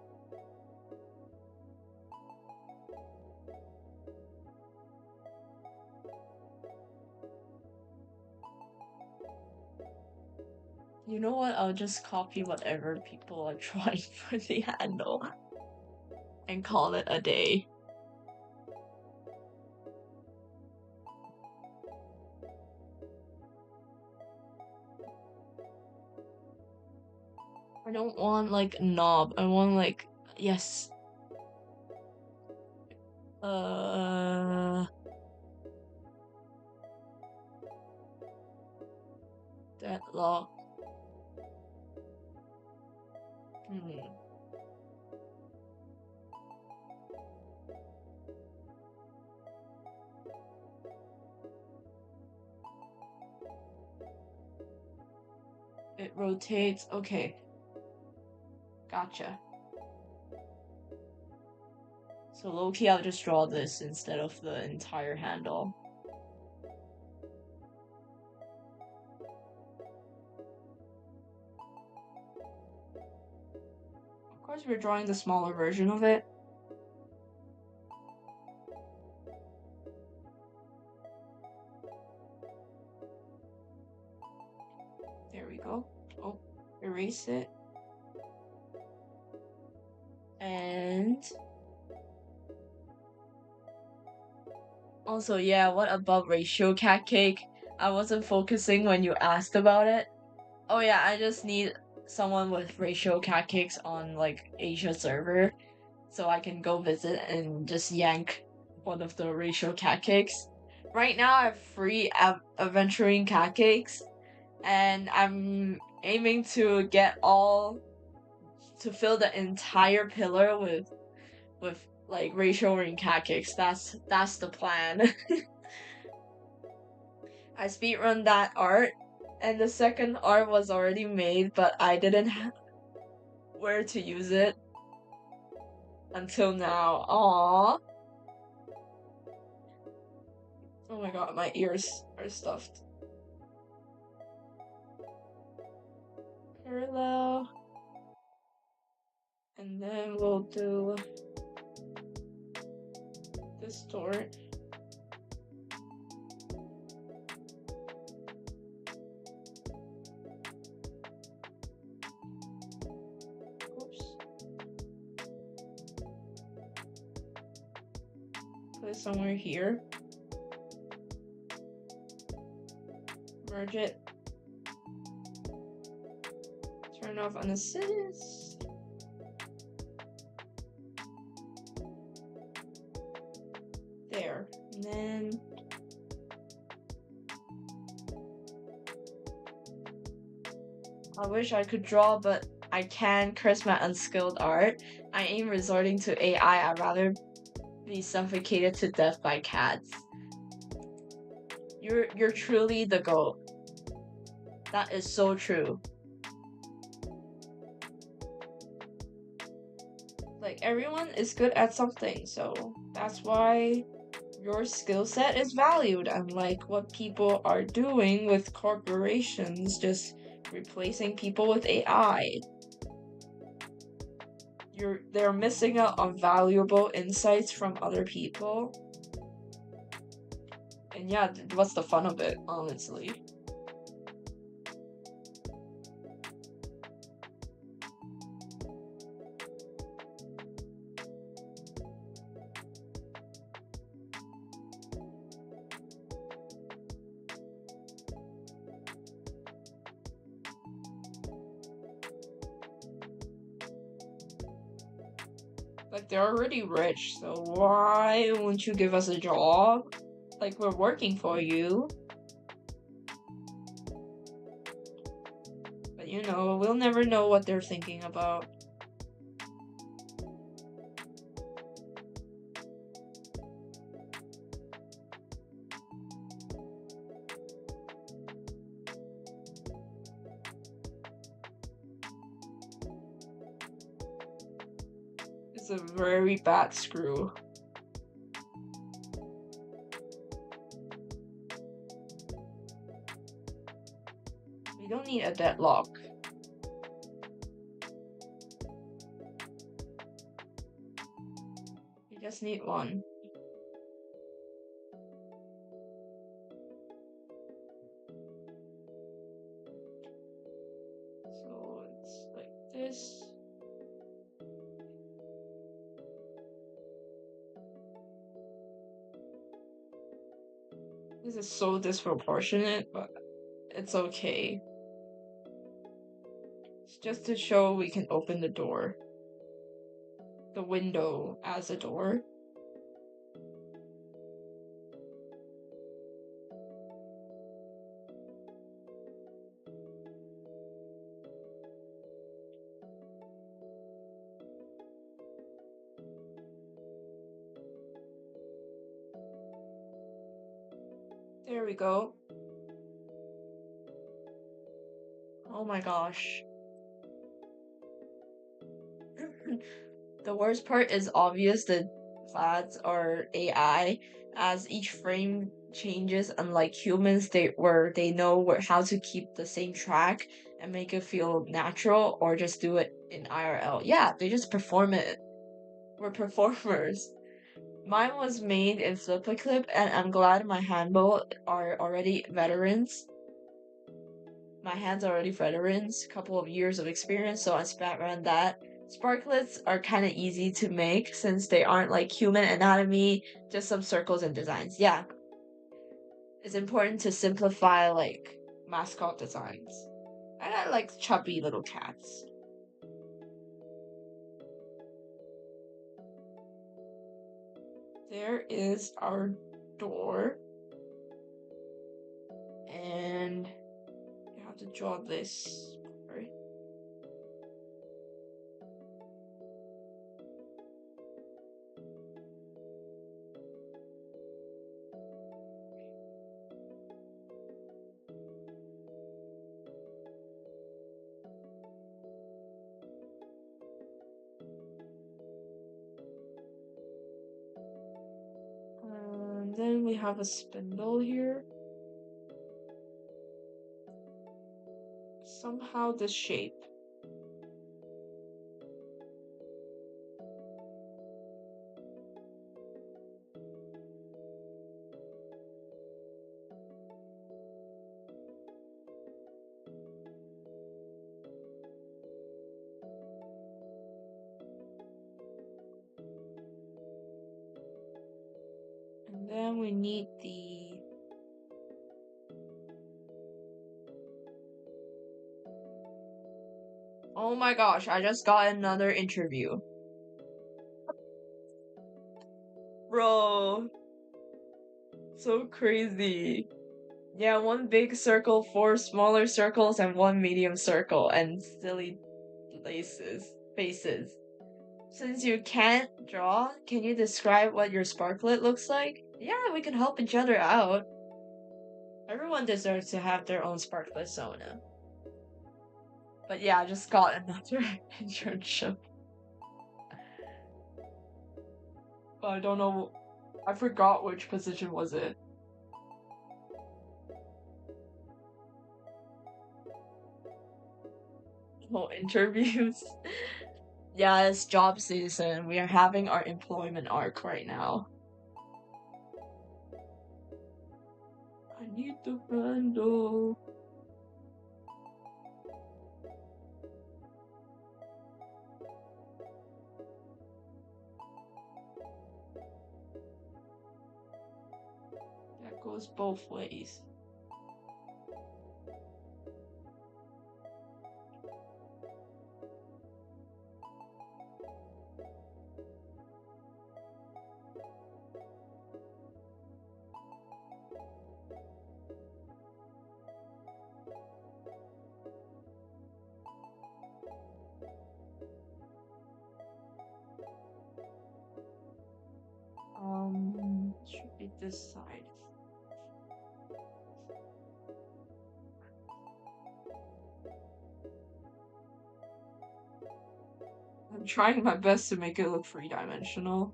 you know what? I'll just copy whatever people are trying for the handle and call it a day. I don't want like knob. I want like yes. Deadlock. It rotates. Okay. Gotcha. So low-key, I'll just draw this instead of the entire handle. Of course, we're drawing the smaller version of it. There we go. Oh, erase it. And also, yeah, what about ratio cat cake? I wasn't focusing when you asked about it. Oh yeah, I just need someone with ratio cat cakes on like Asia server so I can go visit and just yank one of the ratio cat cakes. Right now I have free adventuring cat cakes and I'm aiming to get all to fill the entire pillar with like ratio ring cat cakes. That's the plan. I speedrun that art and the second art was already made, but I didn't have where to use it until now. Aww. Oh my god, my ears are stuffed. Parallel. And then we'll do distort. Oops. Put it somewhere here. Merge it. Turn off on assist. There. And then I wish I could draw, but I can't curse my unskilled art. I ain't resorting to AI. I'd rather be suffocated to death by cats. You're truly the GOAT. That is so true. Like, everyone is good at something, so that's why your skill set is valued, unlike what people are doing with corporations just replacing people with AI. They're missing out on valuable insights from other people. And yeah, what's the fun of it, honestly? Like, they're already rich, so why won't you give us a job? Like, we're working for you. But you know, we'll never know what they're thinking about. It's a very bad screw. We don't need a deadlock. We just need one. So it's like this. This is so disproportionate, but it's okay. It's just to show we can open the door. The window as a door. There we go. Oh my gosh. The worst part is obvious the plaids are AI, as each frame changes, unlike humans they know how to keep the same track and make it feel natural or just do it in IRL. Yeah, they just perform it. We're performers. Mine was made in Flip and I'm glad my handle are already veterans. My hands are already veterans, couple of years of experience, so I spat around that. Sparklets are kind of easy to make since they aren't like human anatomy, just some circles and designs. Yeah, it's important to simplify like mascot designs. I got like chubby little cats. There is our door. And you have to draw this part. And then we have a spindle here. Somehow this shape. And then we need the oh my gosh, I just got another interview. Bro. So crazy. Yeah, one big circle, four smaller circles, and one medium circle, and silly faces. Since you can't draw, can you describe what your sparklet looks like? Yeah, we can help each other out. Everyone deserves to have their own sparklet Sona. But yeah, I just got another internship. But I don't know. I forgot which position was it. Oh, interviews. Yeah, it's job season. We are having our employment arc right now. I need the handle. That goes both ways. Should be this side. I'm trying my best to make it look three-dimensional.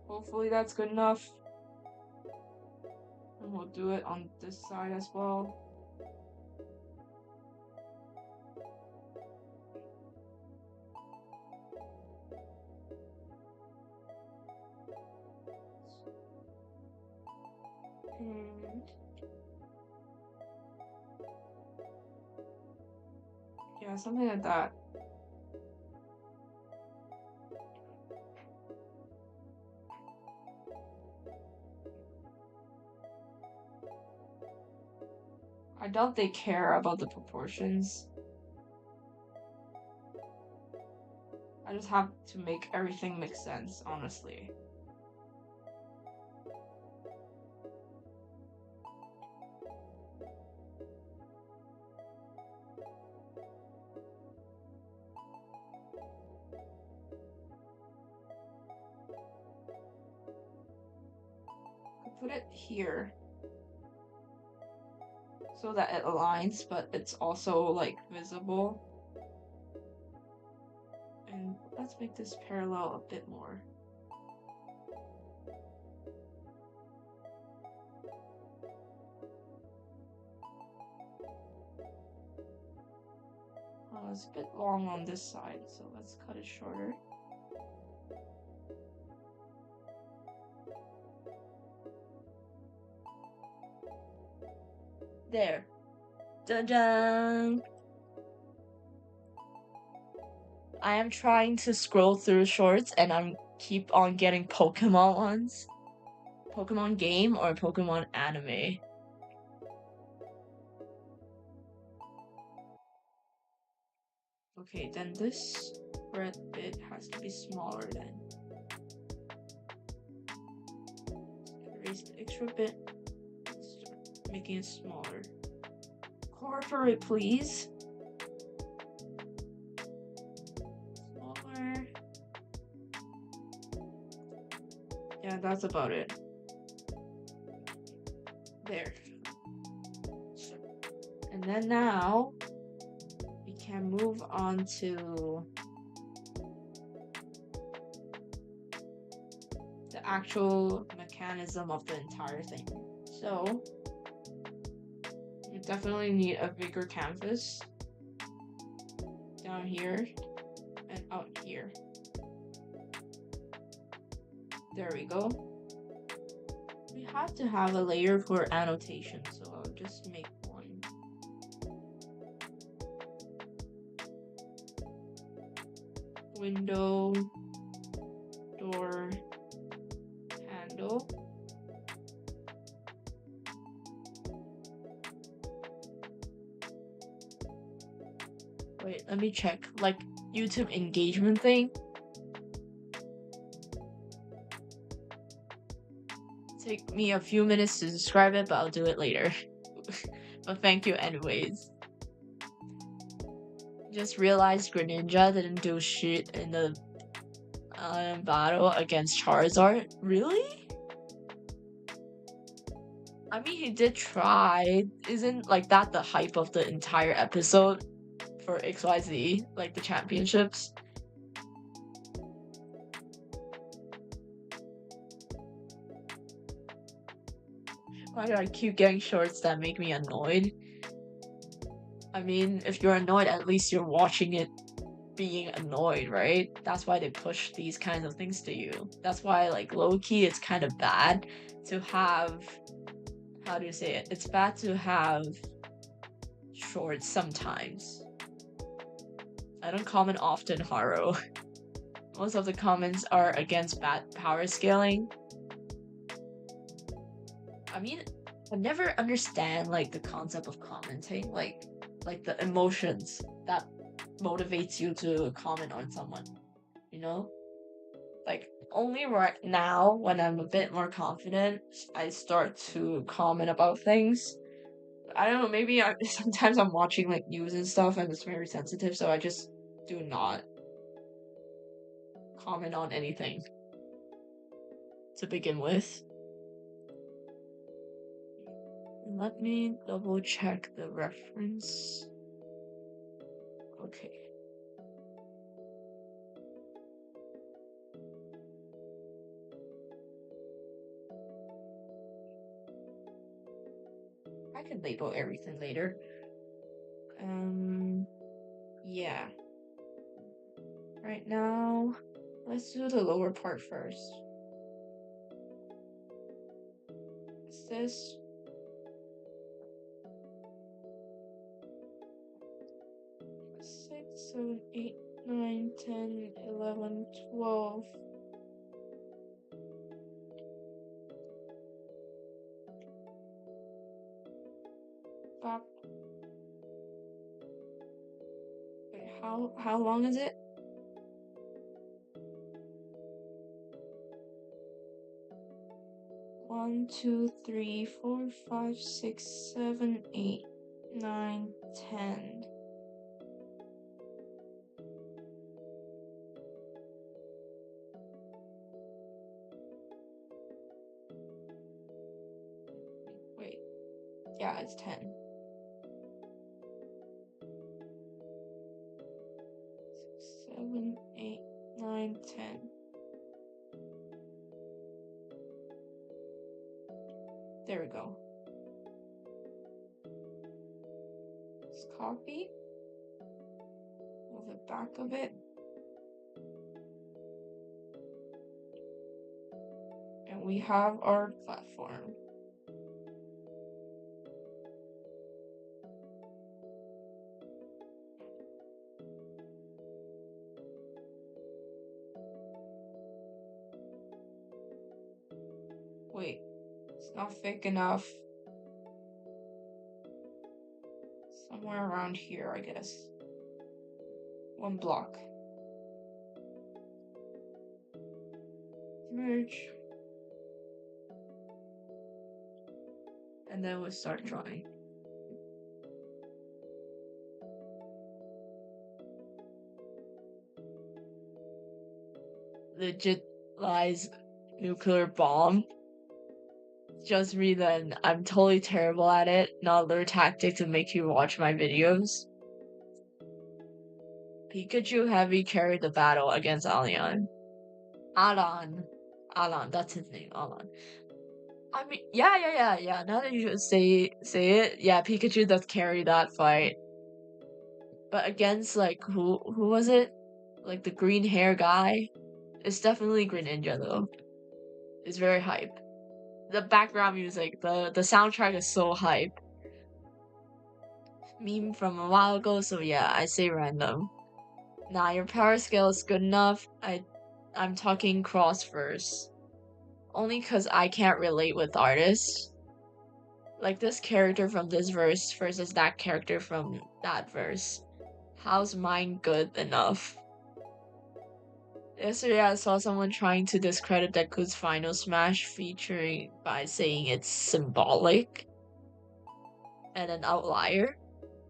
Hopefully that's good enough. And we'll do it on this side as well. And yeah, something like that. I doubt they care about the proportions. I just have to make everything make sense, honestly. Could put it here so that it aligns, but it's also like visible. And let's make this parallel a bit more. Oh, it's a bit long on this side, so let's cut it shorter. There. Dun-dun! I am trying to scroll through shorts and I'm keep on getting Pokemon ones. Pokemon game or Pokemon anime. Okay, then this red bit has to be smaller then. Erase the extra bit. Start making it smaller. Incorporate, please. Smaller. Yeah, that's about it. There. And then now we can move on to the actual mechanism of the entire thing. So you definitely need a bigger canvas down here and out here. There we go. We have to have a layer for annotation, so I'll just make one. Window, door, handle. Wait, let me check. Like YouTube engagement thing. Take me a few minutes to describe it, but I'll do it later. But thank you anyways. Just realized Greninja didn't do shit in the battle against Charizard. Really? I mean, he did try. Isn't like that the hype of the entire episode for XYZ, like the championships? Why do I keep getting shorts that make me annoyed? I mean, if you're annoyed, at least you're watching it being annoyed, right? That's why they push these kinds of things to you. That's why, like, low-key, it's kind of bad to have... How do you say it? It's bad to have shorts sometimes. I don't comment often, Haro. Most of the comments are against bad power scaling. I mean, I never understand, like, the concept of commenting. Like the emotions that motivates you to comment on someone, you know? Like, only right now, when I'm a bit more confident, I start to comment about things. I don't know, maybe sometimes I'm watching, like, news and stuff, and it's very sensitive, so I just do not comment on anything to begin with. Let me double check the reference. Okay. I can label everything later. Yeah. Right now, let's do the lower part first. Is this? Six, 7, 8, 9, 10, 11, 12. Bop. Wait, how long is it? One, 2, 3, 4, 5, 6, 7, 8, 9, 10. Wait. Yeah, it's 10. 6, 7, 8, 9, 10. There we go. Let's copy. Move it back a bit. And we have our platform. Wait, it's not thick enough. Somewhere around here, I guess. One block. Merge. And then we'll start drawing. Legit lies nuclear bomb. Just me then. I'm totally terrible at it. Not a little tactic to make you watch my videos. Pikachu heavy carried the battle against Allion. Alan, that's his name, Alan. I mean, yeah. Now that you say it, yeah, Pikachu does carry that fight. But against, like, who was it? Like, the green hair guy? It's definitely Greninja, though. It's very hype. The background music, the soundtrack is so hype. Meme from a while ago, so yeah, I say random. Nah, your power scale is good enough. I'm talking cross-verse. Only cause I can't relate with artists. Like, this character from this verse versus that character from that verse. How's mine good enough? Yesterday I saw someone trying to discredit Deku's final smash featuring by saying it's symbolic and an outlier.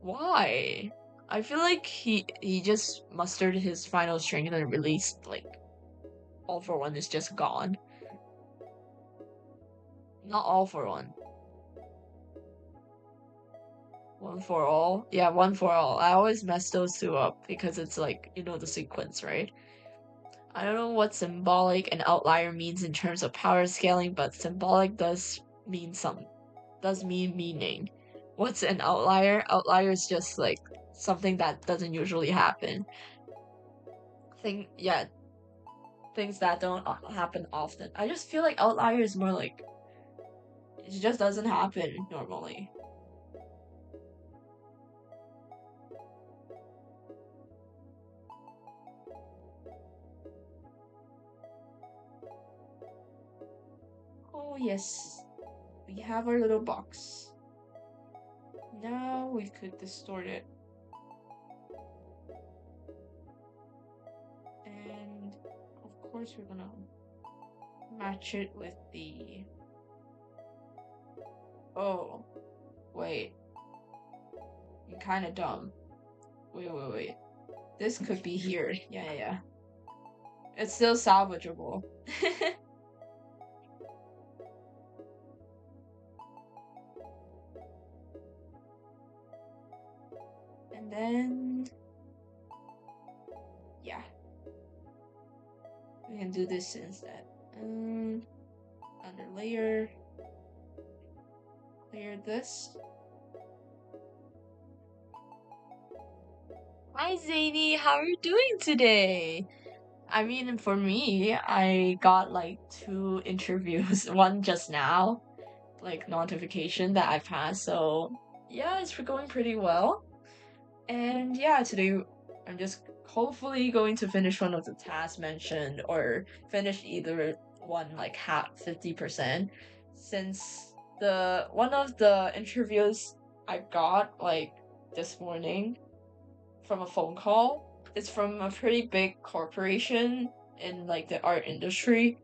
Why? I feel like he just mustered his final strength and released like All for One is just gone. Not All for One. One for All? Yeah, One for All. I always mess those two up because it's like, you know the sequence, right? I don't know what symbolic and outlier means in terms of power scaling, but symbolic does mean meaning. What's an outlier? Outlier is just like something that doesn't usually happen. Yeah, things that don't happen often. I just feel like outlier is more like it just doesn't happen normally. Oh yes, we have our little box. Now we could distort it. And of course we're gonna match it with the... Oh, wait. I'm kinda dumb. Wait. This could be here. Yeah. It's still salvageable. And then... yeah. We can do this instead. Under layer. Clear this. Hi Zany, how are you doing today? I mean, for me, I got like 2 interviews, one just now, like notification that I passed, so yeah, it's going pretty well. And yeah, today I'm just hopefully going to finish one of the tasks mentioned or finish either one like half 50%, since the one of the interviews I got like this morning from a phone call is from a pretty big corporation in like the art industry,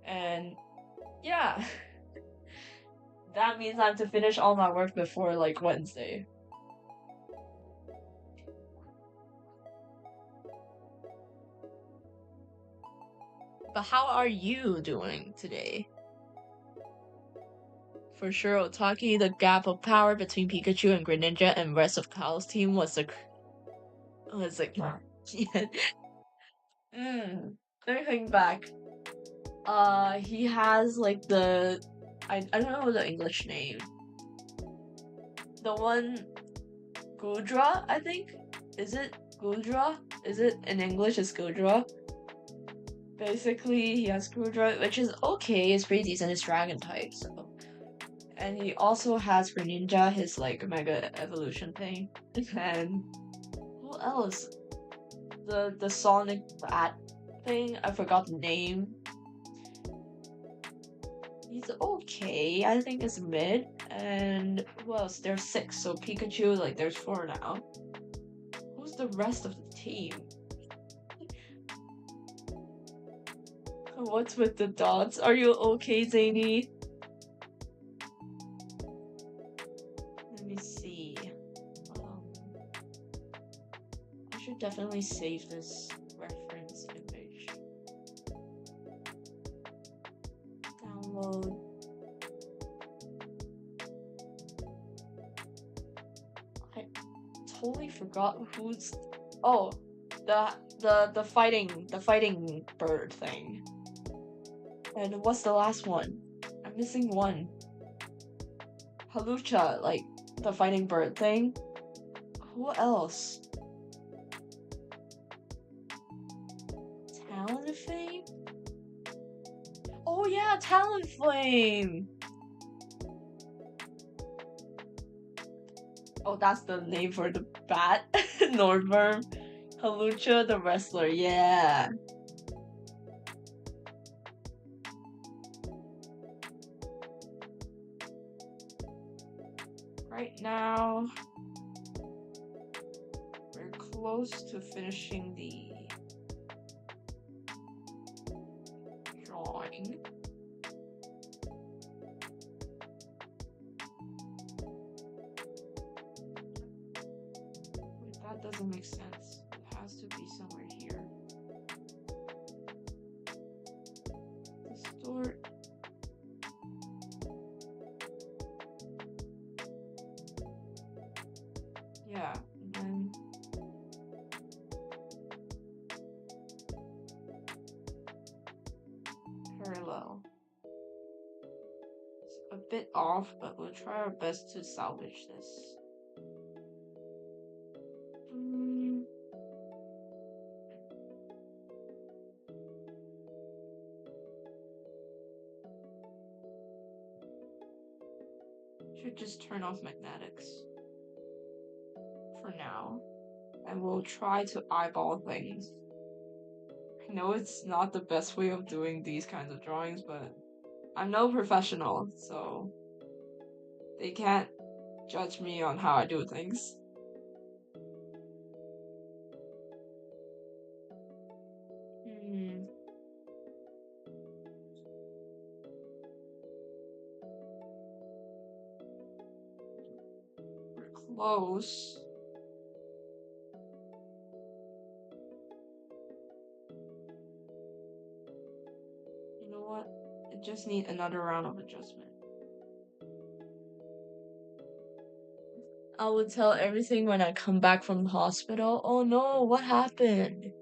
and yeah. That means I have to finish all my work before like Wednesday. But how are you doing today? For sure, Otaki, the gap of power between Pikachu and Greninja and rest of Kyle's team was like... yeah. Let me think back. He has like the... I don't know the English name. The one... Gudra, I think? Is it Gudra? Is it in English it's Gudra? Basically, he has Gudra, which is okay, it's pretty decent, it's dragon type, so... And he also has Greninja, his like mega evolution thing. And who else? The Sonic Bat thing, I forgot the name. He's okay, I think it's mid. And who else? There's 6, so Pikachu, like there's 4 now. Who's the rest of the team? What's with the dots? Are you okay, Zany? Let me see. I should definitely save this reference image. Download. I totally forgot who's... Oh, the fighting bird thing. And what's the last one? I'm missing one. Halucha, like the fighting bird thing. Who else? Talonflame? Oh yeah, Talonflame! Oh, that's the name for the bat. Nordworm. Halucha the wrestler, yeah. Right now, we're close to finishing the drawing. Wait, that doesn't make sense. It has to be somewhere here. Distort. Yeah, and then parallel. It's a bit off, but we'll try our best to salvage this. Should just turn off magnetics for now, and we'll try to eyeball things. I know it's not the best way of doing these kinds of drawings, but I'm no professional, so they can't judge me on how I do things. We're close. You know what? I just need another round of adjustment. I will tell everything when I come back from the hospital. Oh no, what happened?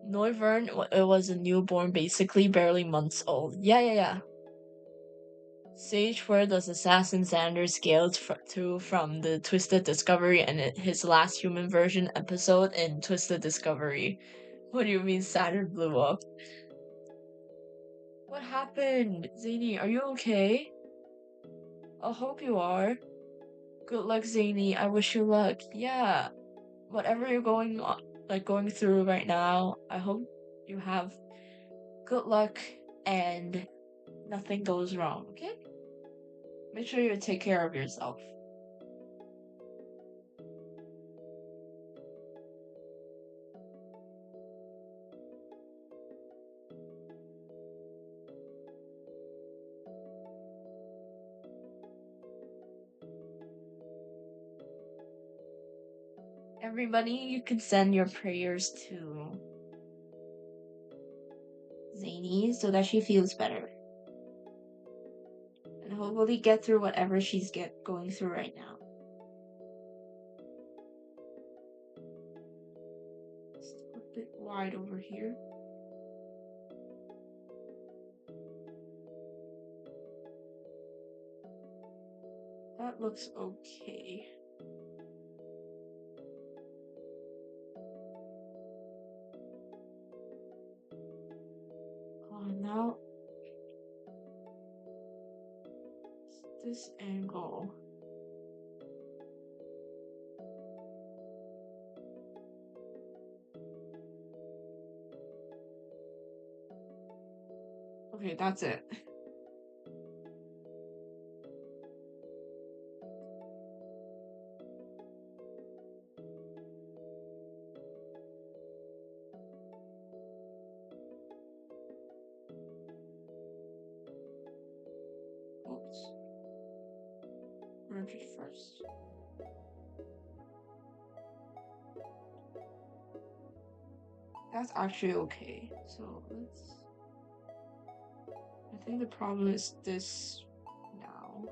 Noivern, it was a newborn, basically barely months old. Yeah. Sage, where does Assassin Xander scaled to from the Twisted Discovery and his last human version episode in Twisted Discovery? What do you mean Saturn blew up? What happened? Zany, are you okay? I hope you are. Good luck, Zany. I wish you luck. Yeah. Whatever you're going through right now, I hope you have good luck and nothing goes wrong, okay? Make sure you take care of yourself. Everybody, you can send your prayers to Zany so that she feels better. And hopefully get through whatever she's going through right now. It's a bit wide over here. That looks okay. Now this angle. Okay, that's it. Oops. Merge it first. That's actually okay. So let's. I think the problem is this now.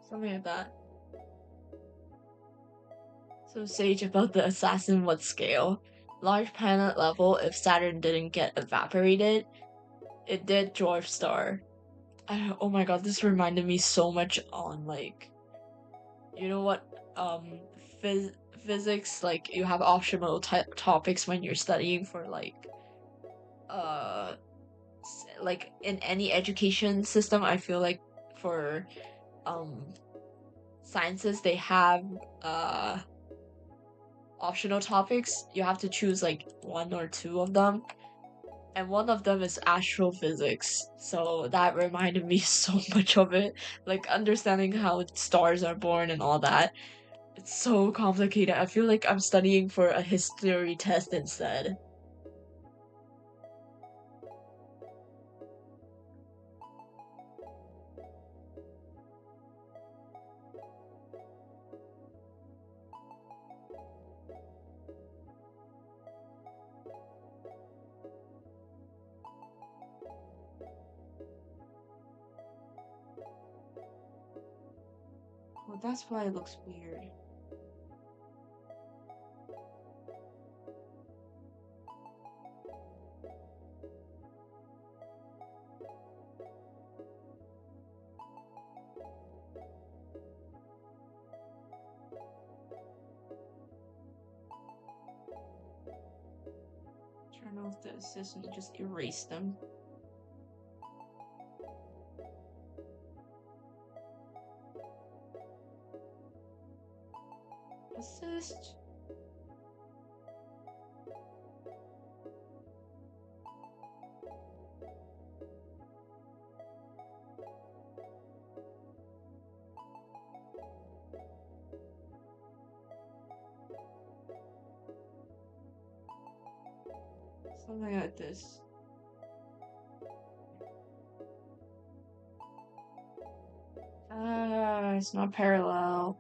Something like that. So Sage, about the assassin, what scale? Large planet level. If Saturn didn't get evaporated, it did dwarf star. Oh my god, this reminded me so much on like, you know what, physics, like you have optional topics when you're studying for like in any education system. I feel like for sciences they have optional topics. You have to choose like one or two of them. And one of them is astrophysics. So that reminded me so much of it. Like understanding how stars are born and all that. It's so complicated. I feel like I'm studying for a history test instead. Well, that's why it looks weird. Turn off the assist and just erase them. Assist. Something like this. Ah, it's not parallel.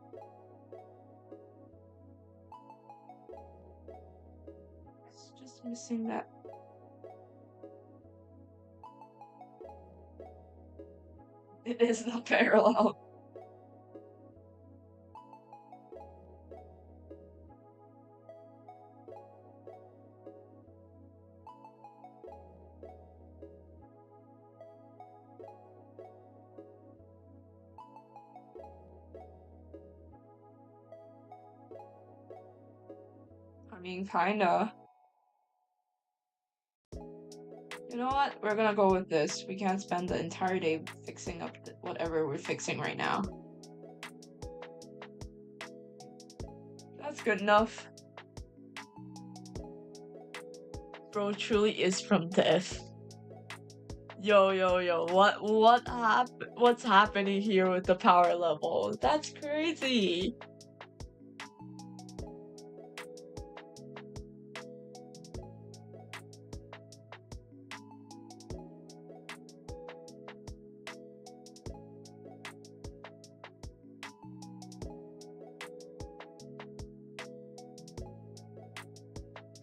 It's just missing that. It is not parallel. I mean, kinda. You know what? We're gonna go with this. We can't spend the entire day fixing up whatever we're fixing right now. That's good enough. Bro truly is from death. Yo, what's happening here with the power level? That's crazy.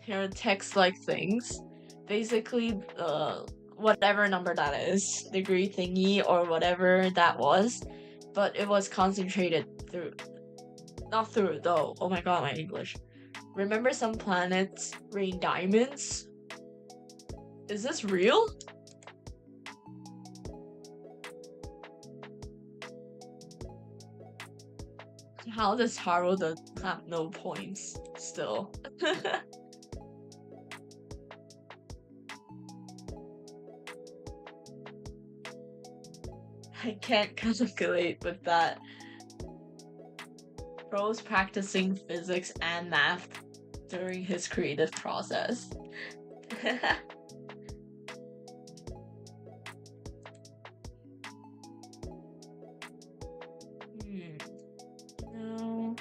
Here are text-like things. Basically, whatever number that is, degree thingy or whatever that was, but it was concentrated through, not through though. Oh my god, my English. Remember some planets rain diamonds? Is this real? How does Harold have no points still? I can't calculate with that. Bro's practicing physics and math during his creative process. No.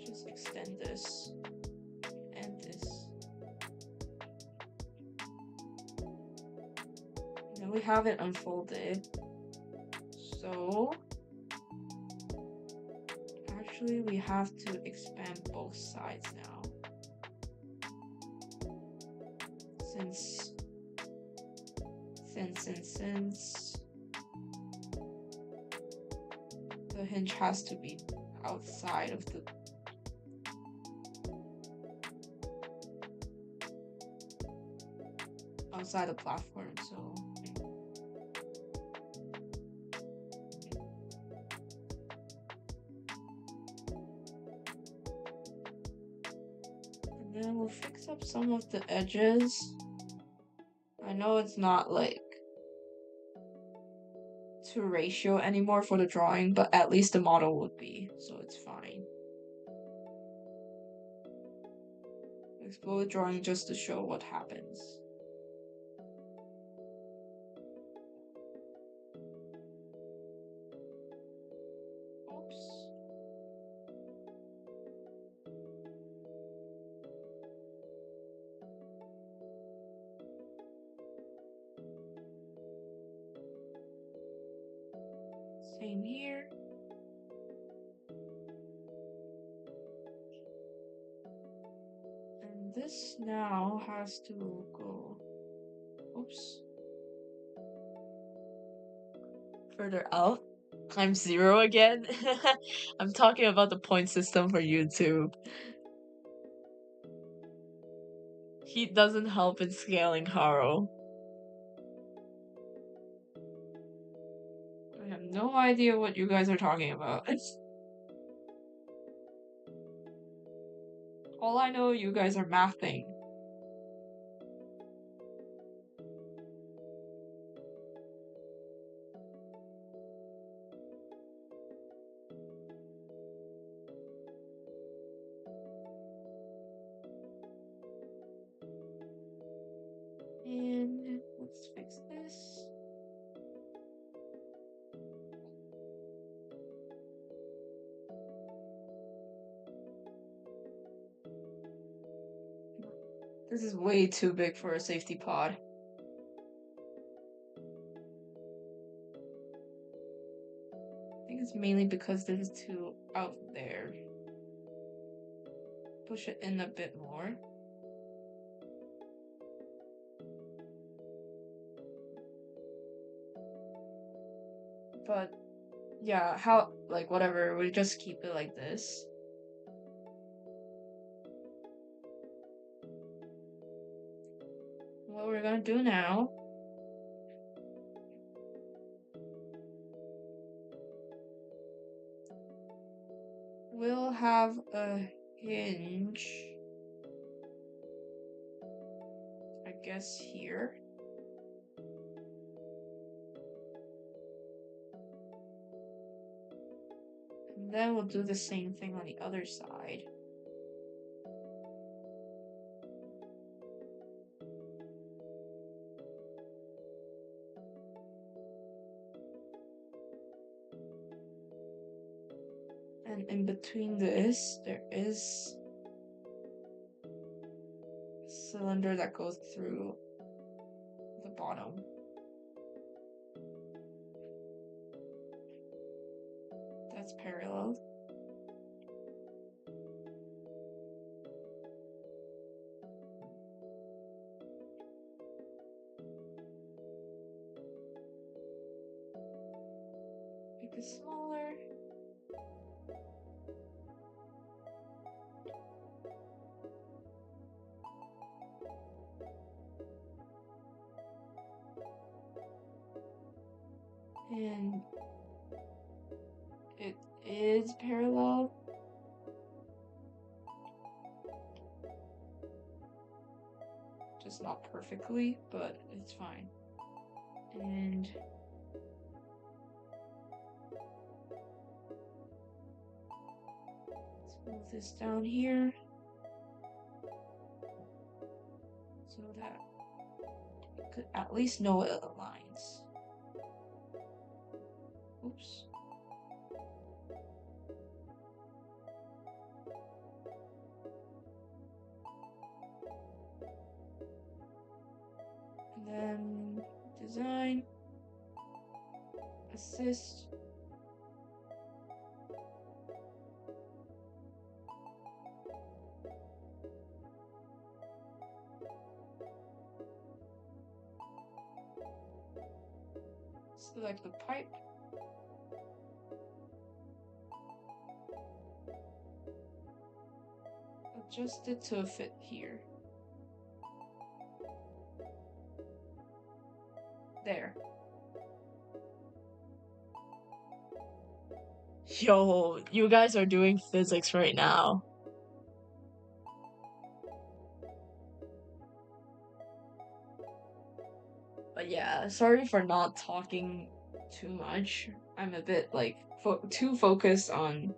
Just extend this and this. Now we have it unfolded. So actually we have to expand both sides now. Since the hinge has to be outside of the platform, so and then we'll fix up some of the edges. I know it's not like to ratio anymore for the drawing, but at least the model would be, so it's fine. Explode drawing just to show what happens. Oops. Same here. And this now has to go. Oops. Further out. Times 0 again. I'm talking about the point system for YouTube. Heat doesn't help in scaling Haro. I have no idea what you guys are talking about. All I know, you guys are mathing. And let's fix this. This is way too big for a safety pod. I think it's mainly because this is too out there. Push it in a bit more. But yeah, whatever, we just keep it like this. What we're gonna do now we'll have a hinge, I guess, here. And then we'll do the same thing on the other side. And in between this, there is a cylinder that goes through the bottom. That's parallel. Make it smaller. And it is parallel. Just not perfectly, but it's fine. And let's move this down here so that you could at least know it aligns. Oops. And then design, assist. Select the pipe. Adjust it to fit here. There. Yo, you guys are doing physics right now. But yeah, sorry for not talking too much. I'm a bit like too focused on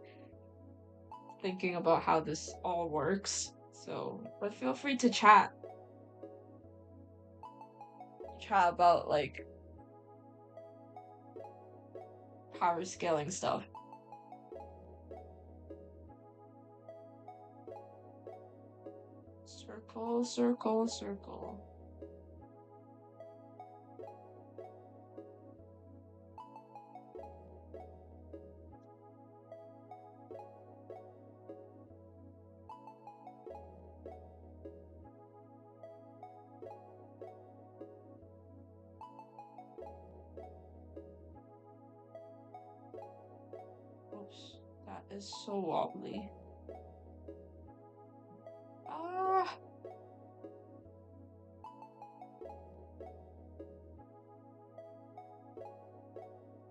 thinking about how this all works. So, but feel free to chat. Chat about like power scaling stuff. Circle, circle, circle. Oops, that is so wobbly. Ah.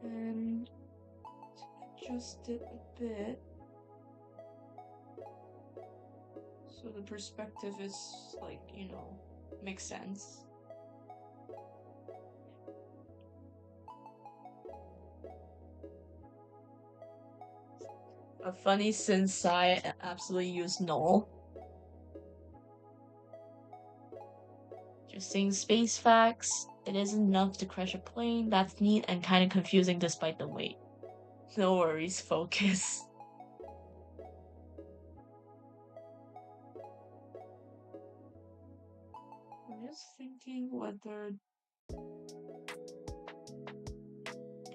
And adjust it a bit so the perspective is like, you know, makes sense. A funny since I absolutely use null. Just saying space facts. It isn't enough to crush a plane. That's neat and kind of confusing despite the weight. No worries, focus. I'm just thinking whether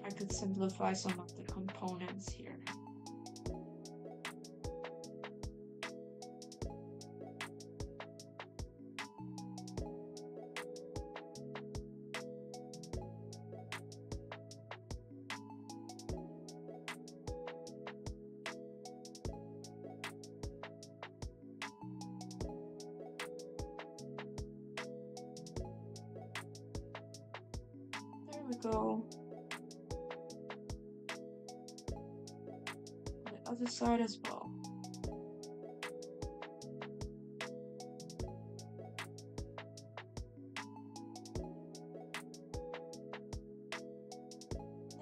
I could simplify some of the components here. There we go. On the other side as well.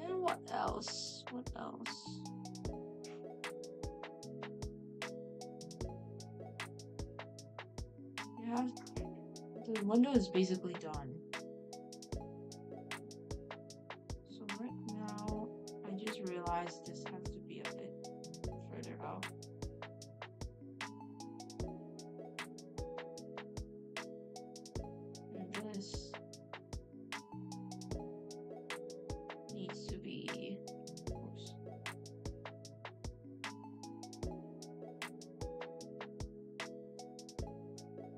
And what else? What else? Yeah, the window is basically done. So right now, I just realized this has to be a bit further out. And this needs to be, oops,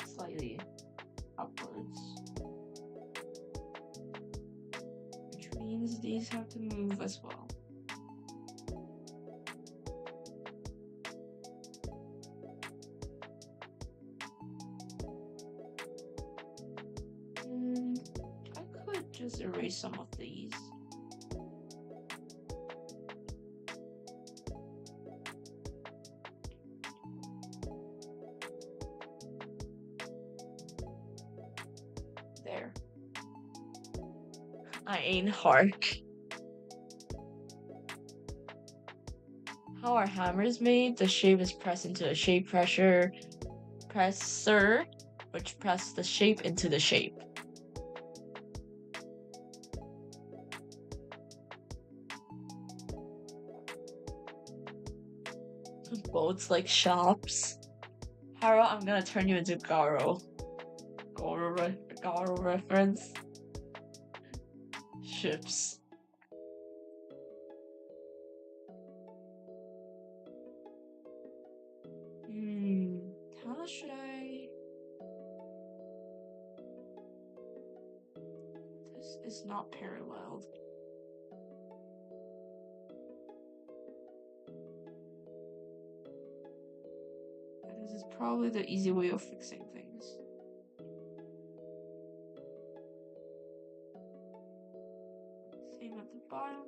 slightly upwards, which means these have to move as well. I could just erase some of these. There. I ain't hark. How are hammers made? The shape is pressed into a shape presser, which presses the shape into the shape. Boats like shops. Haro, I'm gonna turn you into Garo. Garo reference. Ships. How should I... This is not paralleled. This is probably the easy way of fixing things. Same at the bottom.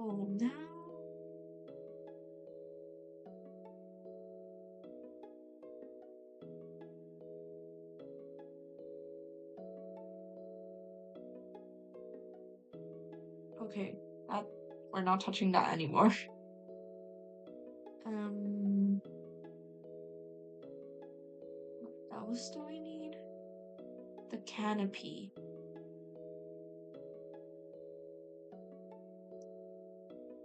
Oh, now. Okay, We're not touching that anymore. What else do I need? The canopy.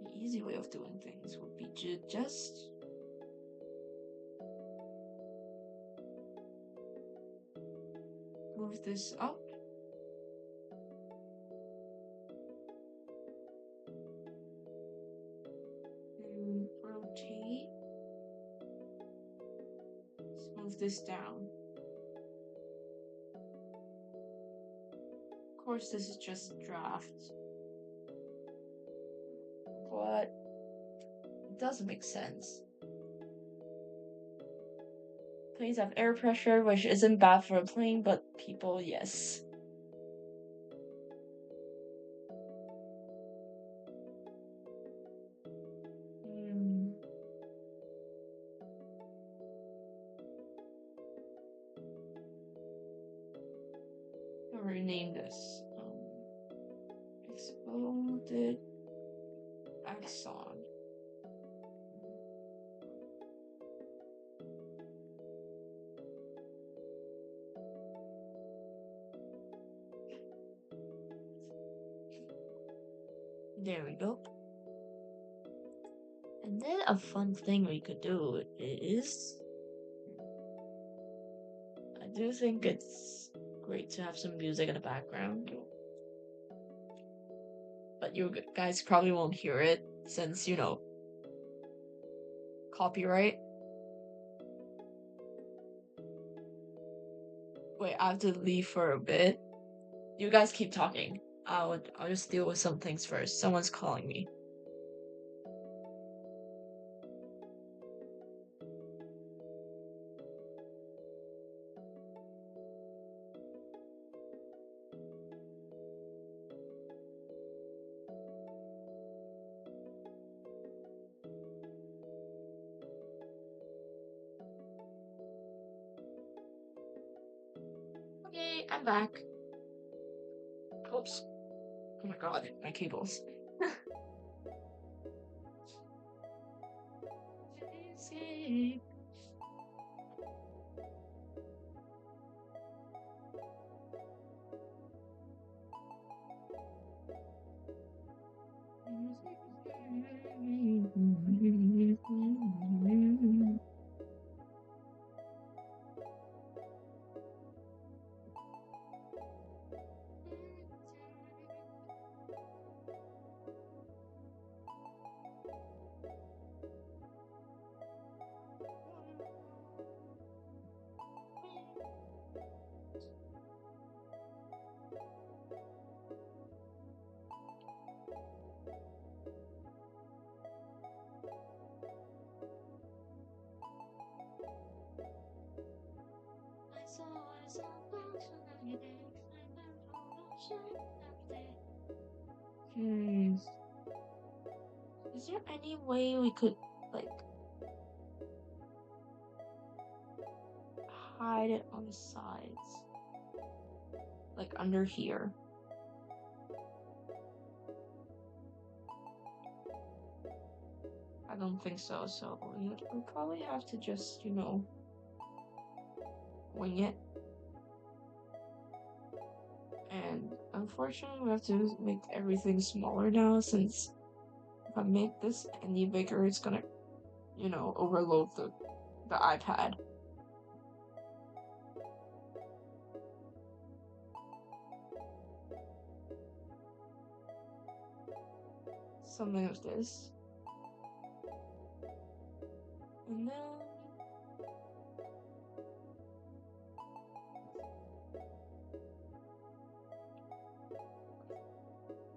The easy way of doing things would be to just move this up. And rotate. Let's move this down. Of course, this is just draft. But it does make sense. Planes have air pressure, which isn't bad for a plane, but people, yes. I'll rename this. Exploded axon. There we go. And then a fun thing we could do is, I do think it's great to have some music in the background. But you guys probably won't hear it since, you know, copyright. Wait, I have to leave for a bit. You guys keep talking. I'll just deal with some things first. Someone's calling me. Okay, I'm back. Oops. Oh my god, my cables. Is there any way we could, like, hide it on the sides? Like, under here? I don't think so, so we'll probably have to just, you know, wing it. And unfortunately, we have to make everything smaller now, since if I make this any bigger, it's gonna, you know, overload the iPad. Something of this. And then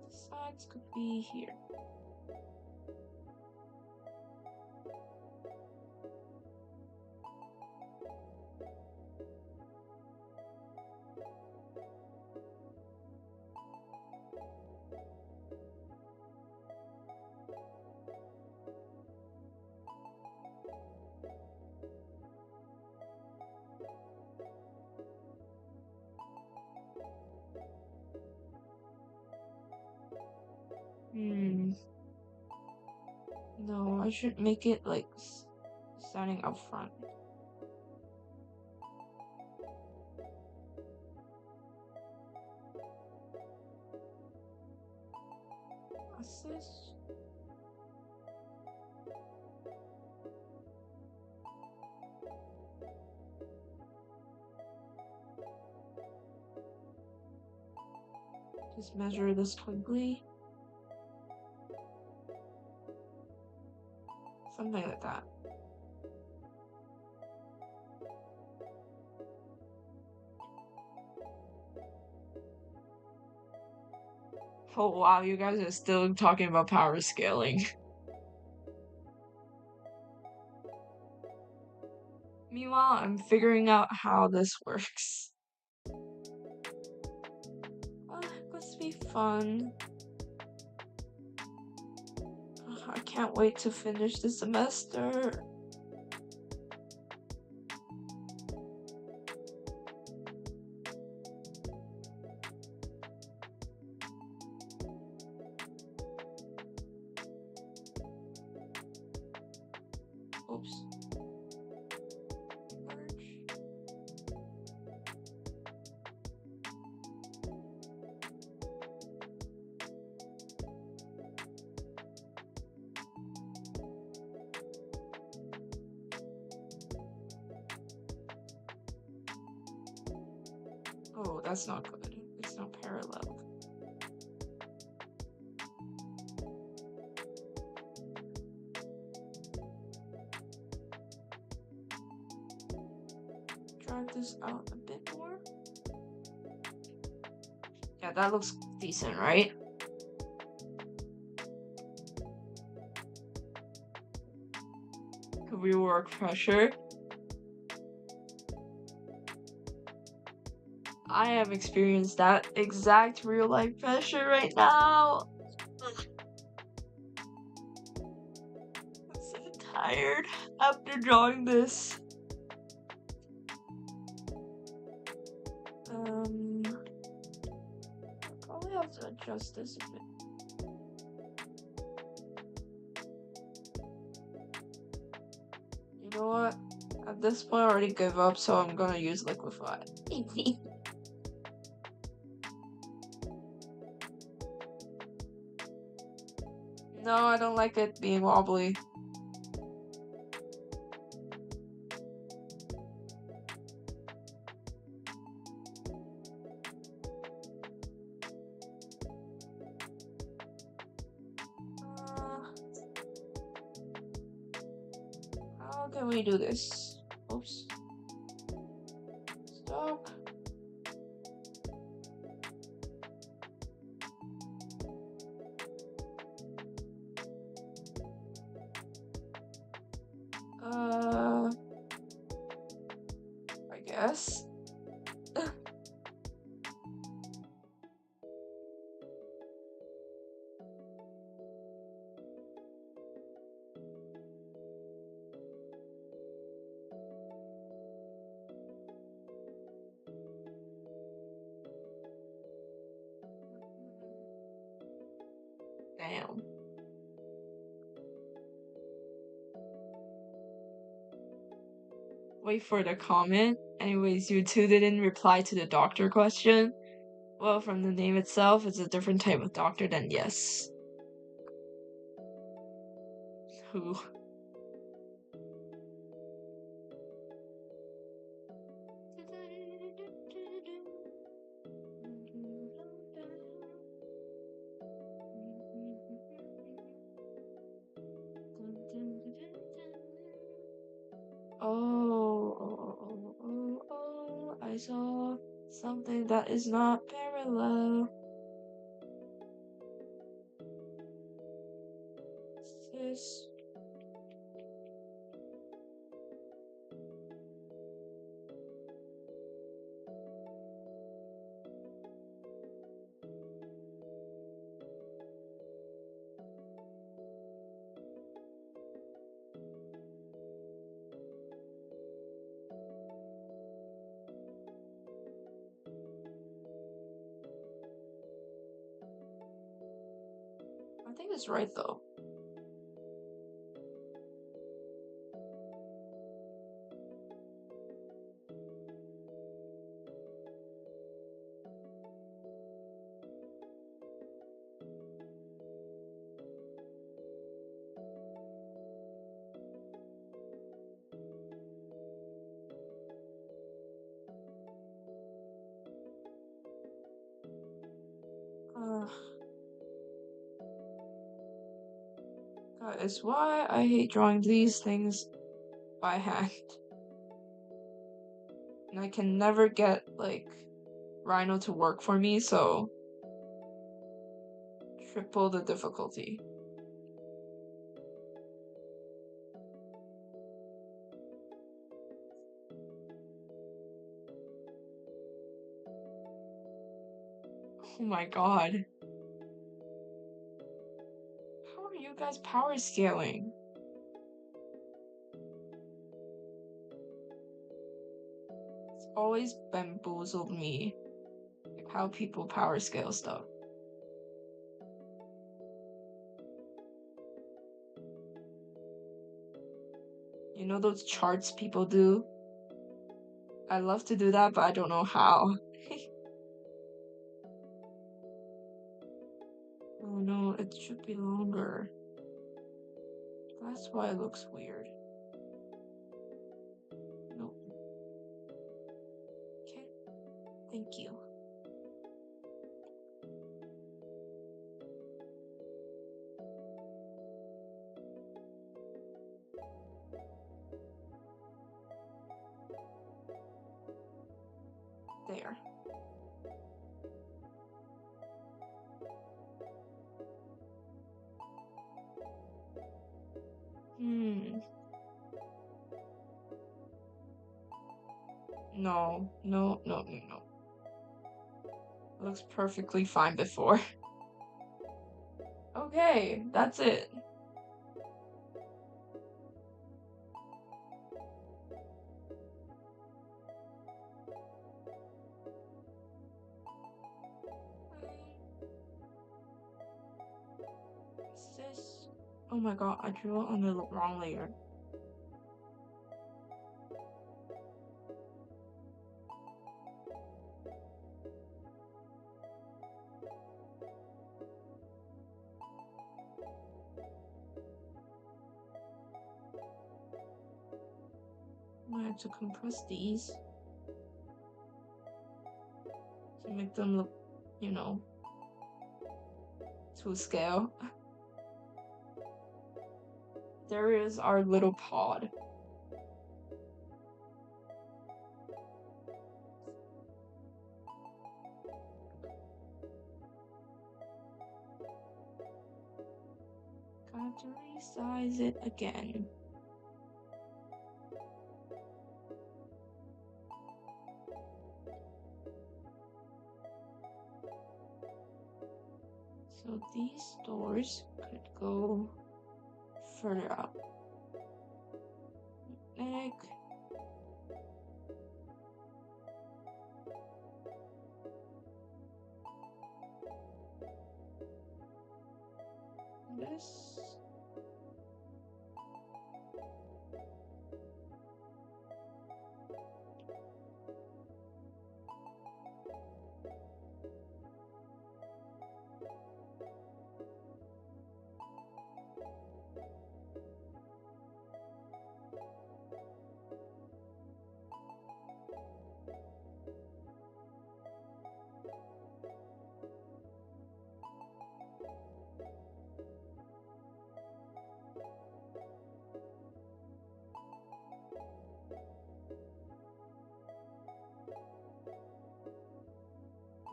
the sides could be here. No, I should make it like standing up front. What's this? Just measure this quickly. Something like that. Oh wow, you guys are still talking about power scaling. Meanwhile, I'm figuring out how this works. It must be fun. I can't wait to finish the semester. Oops. Oh, that's not good. It's not parallel. Drag this out a bit more. Yeah, that looks decent, right? Rework pressure. I have experienced that exact real life pressure right now. I'm so tired after drawing this. I probably have to adjust this a bit. You know what? At this point, I already give up, so I'm gonna use liquify. No, I don't like it being wobbly. How can we do this? Oops. Stop. I guess. Damn. Wait for the comment. Anyways, you two didn't reply to the doctor question. Well, from the name itself, it's a different type of doctor, then yes. Who? Oh, I saw something that is not parallel. What's this? I think it's right though. That is why I hate drawing these things by hand. And I can never get, like, Rhino to work for me, so triple the difficulty. Oh my god. How are you guys power scaling? It's always bamboozled me, like how people power scale stuff. You know those charts people do? I love to do that, but I don't know how. Oh no, it should be longer. That's why it looks weird. Nope. Okay. Thank you. There. No, no, no, no, no. It looks perfectly fine before. Okay, that's it. What's this? Oh my god, I drew it on the wrong layer. I have to compress these to make them look, you know, to scale. There is our little pod. Got to resize it again. So these doors could go further up. Neck. This.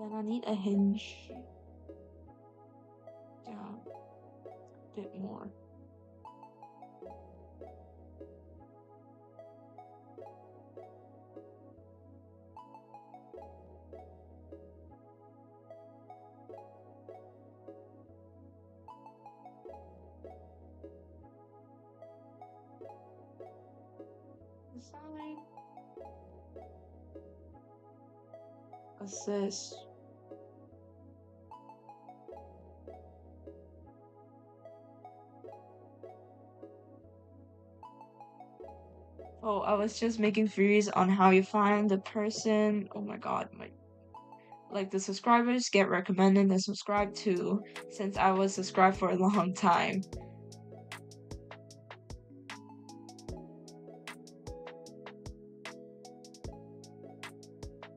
Then I need a hinge. Yeah, a bit more. Solid. Assist. Oh, I was just making theories on how you find the person. Oh my god, like the subscribers get recommended and subscribed to, since I was subscribed for a long time.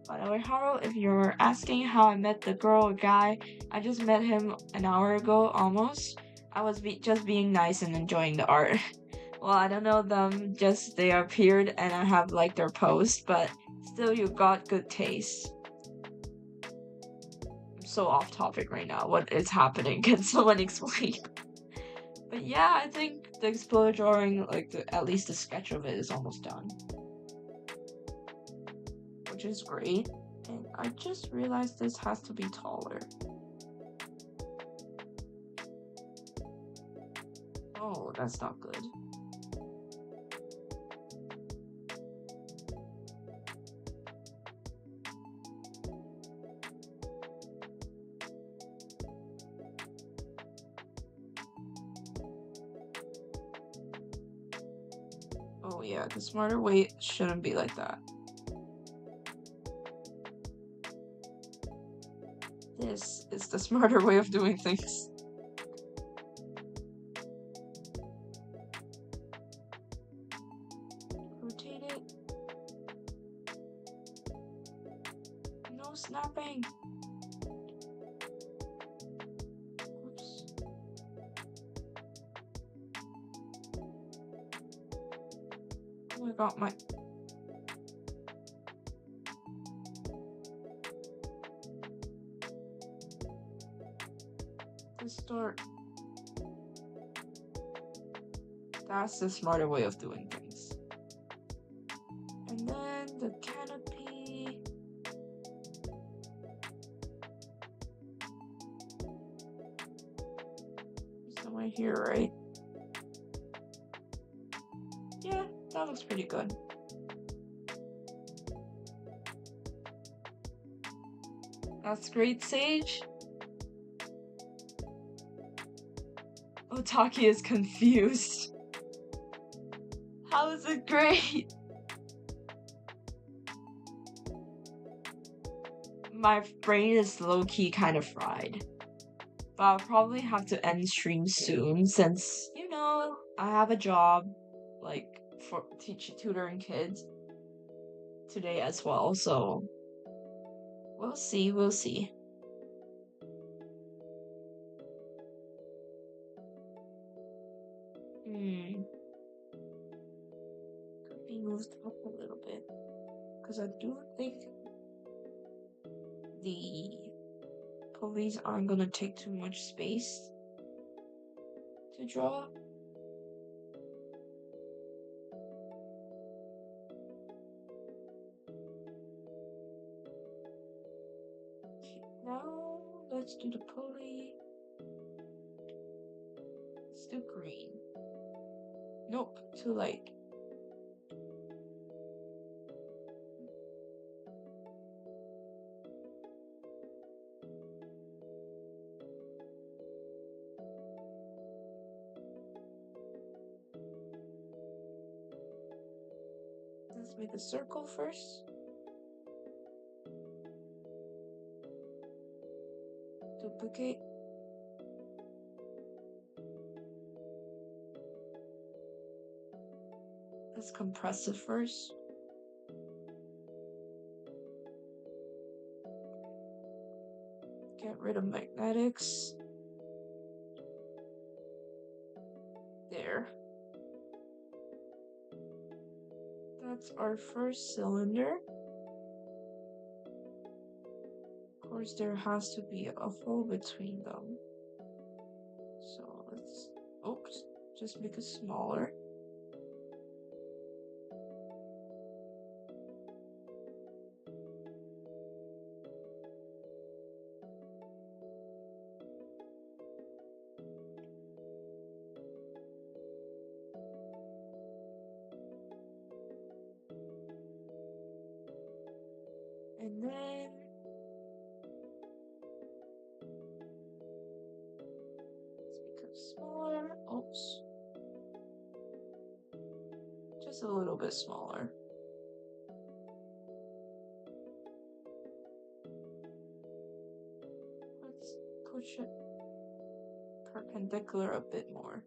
By the way, Haru, if you're asking how I met the girl or guy, I just met him an hour ago almost. I was just being nice and enjoying the art. Well, I don't know them, just they appeared and I have liked their post, but still you got good taste. I'm so off topic right now. What is happening? Can someone explain? But yeah, I think the explorer drawing, like at least the sketch of it is almost done. Which is great. And I just realized this has to be taller. Oh, that's not good. Oh yeah, the smarter way shouldn't be like that. This is the smarter way of doing things. Rotate it. No snapping. Oops. Oh, I got my... Distort. That's the smarter way of doing things. And then the canopy. Somewhere here, right? Yeah, that looks pretty good. That's great, Sage. Otaki is confused. How is it great? My brain is low-key kind of fried. But I'll probably have to end stream soon since, you know, I have a job, like, for tutoring kids today as well, so we'll see, we'll see. Could be moved up a little bit. Because I do think the pulleys aren't gonna take too much space to draw. Okay, now let's do the pulley. Let's do green. Nope, too light. Let's make a circle first. Duplicate. Let's compress it first. Get rid of magnetics. There. That's our first cylinder. Of course, there has to be a hole between them. So let's, oops, just make it smaller. And then let's make it smaller. Oops. Just a little bit smaller. Let's push it perpendicular a bit more.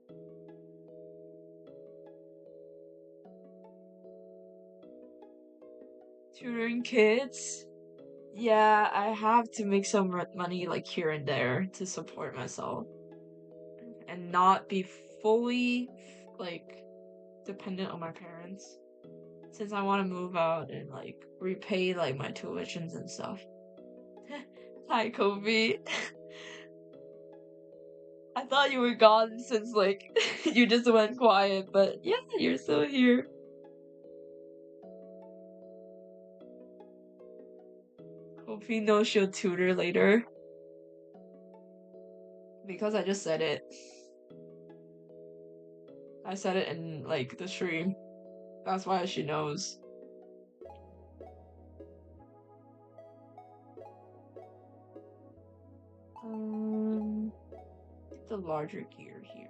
Tutoring kids? Yeah, I have to make some money like here and there to support myself. and not be fully like dependent on my parents. Since I want to move out and like repay like my tuitions and stuff. Hi, Kobe. I thought you were gone since like you just went quiet, but yeah, you're still here. Kobe knows she'll tutor later. Because I just said it. I said it in like the stream. That's why she knows. Get the larger gear here.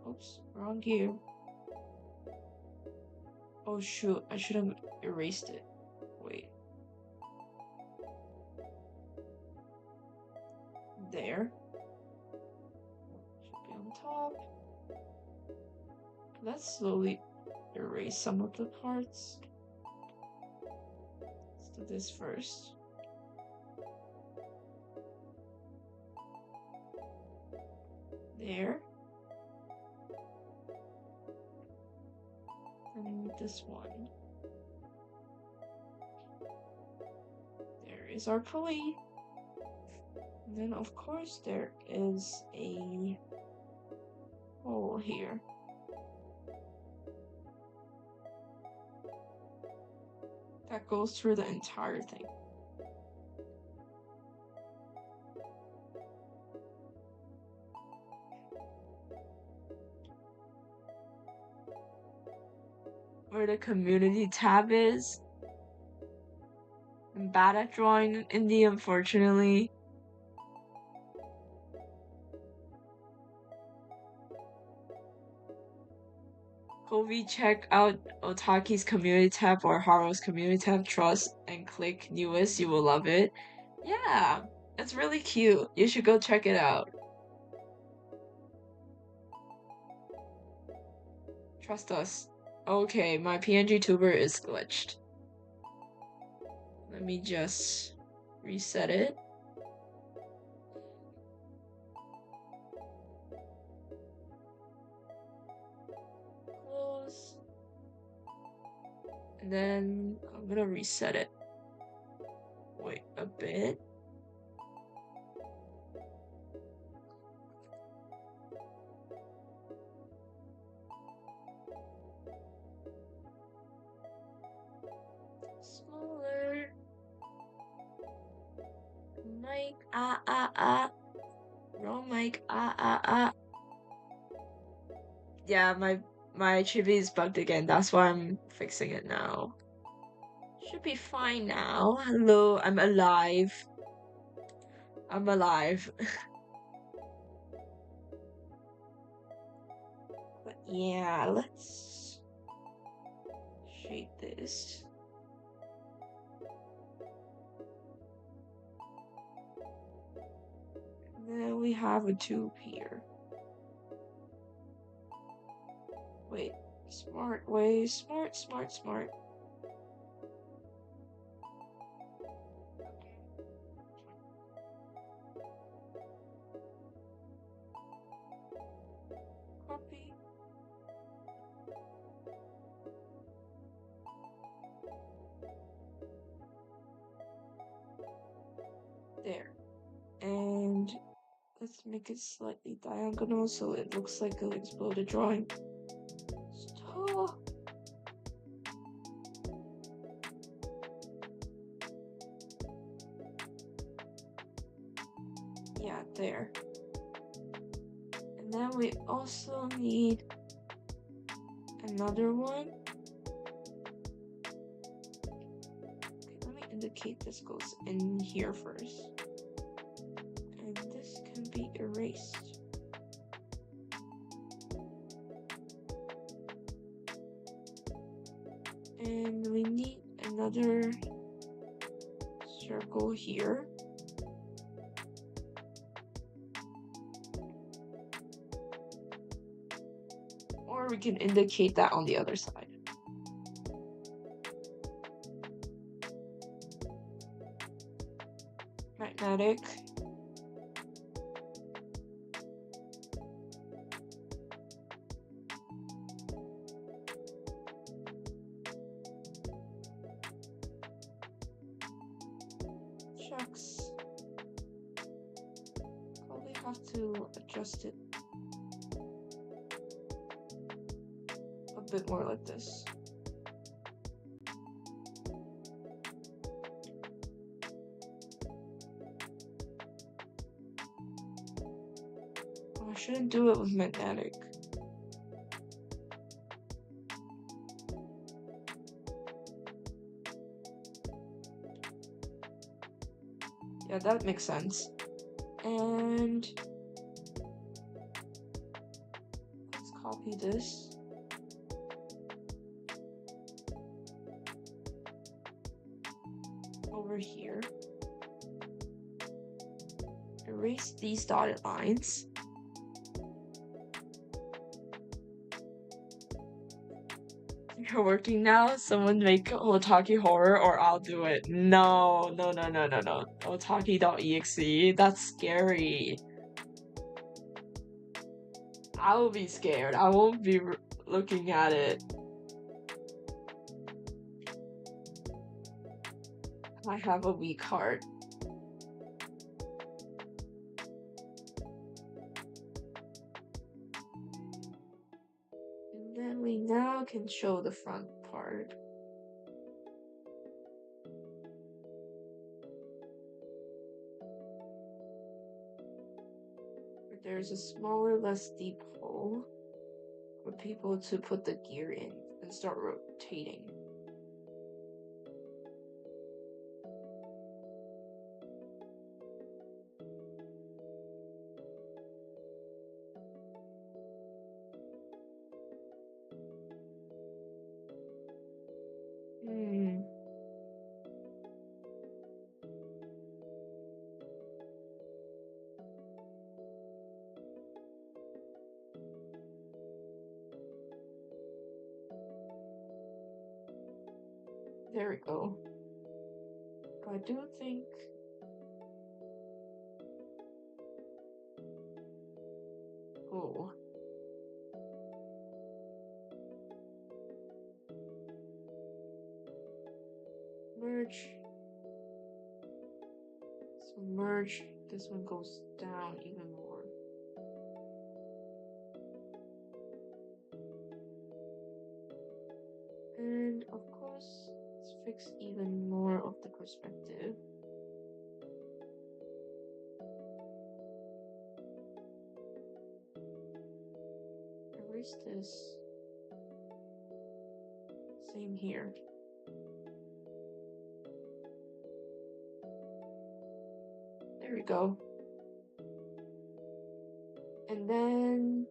Oops, wrong gear. Oh shoot, I should have erased it. Wait. There. Should be on top. Let's slowly erase some of the parts. Let's do this first. There. And this one. There is our pulley. And then of course there is a hole here. That goes through the entire thing. Where the community tab is. I'm bad at drawing indie, unfortunately. Kobe, check out Otaki's community tab or Haru's community tab, trust, and click newest. You will love it. Yeah, it's really cute. You should go check it out. Trust us. Okay, my PNG tuber is glitched. Let me just reset it. Close. And then I'm gonna reset it. Wait a bit. Smaller. Mic, wrong mic, Yeah, my chibi is bugged again. That's why I'm fixing it now. Should be fine now. Hello, I'm alive. I'm alive. But yeah, let's shape this. And then we have a tube here. Wait, smart way, smart. Copy. There. And let's make it slightly diagonal so it looks like an exploded drawing. Stop. Yeah, there. And then we also need another one. Okay, let me indicate this goes in here first. And this can be erased. And we need another circle here. Or we can indicate that on the other side. Magnetic. Shucks. Probably have to adjust it a bit more like this. Oh, I shouldn't do it with magnetic. Yeah, that makes sense. And let's copy this. Over here. Erase these dotted lines. You're working now? Someone make Otaki horror or I'll do it. No. Otaki.exe. That's scary. I will be scared. I won't be looking at it. I have a weak heart. And then we now can show the front part. There's a smaller, less deep hole for people to put the gear in and start rotating. There we go. I do think merge. So merge, this one goes down even more. And of course, let's fix even more of the perspective. Erase this. Same here. There we go. And then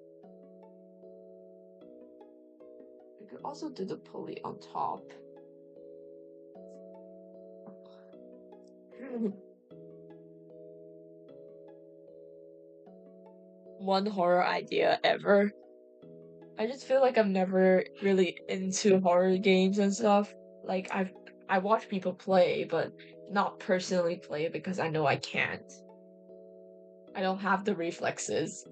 we could also do the pulley on top. One horror idea ever. I just feel like I'm never really into horror games and stuff. Like I watch people play, but not personally play because I know I can't. I don't have the reflexes.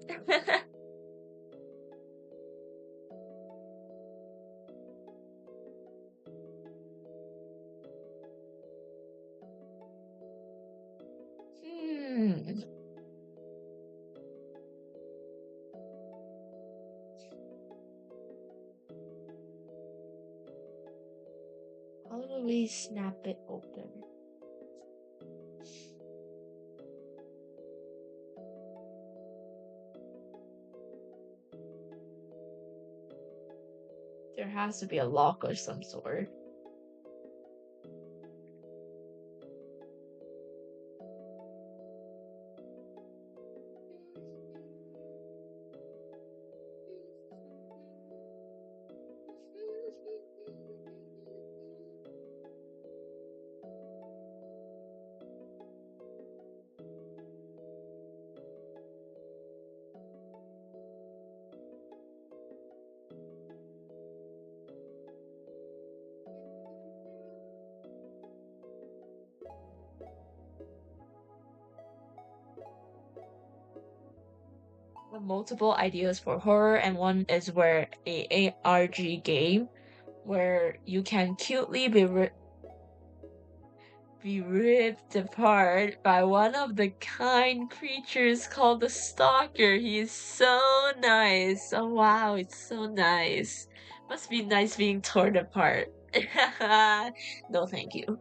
How do we snap it open? There has to be a lock of some sort. Multiple ideas for horror, and one is where a ARG game where you can cutely be be ripped apart by one of the kind creatures called the Stalker. He is so nice. Oh wow, it's so nice. Must be nice being torn apart. No, thank you.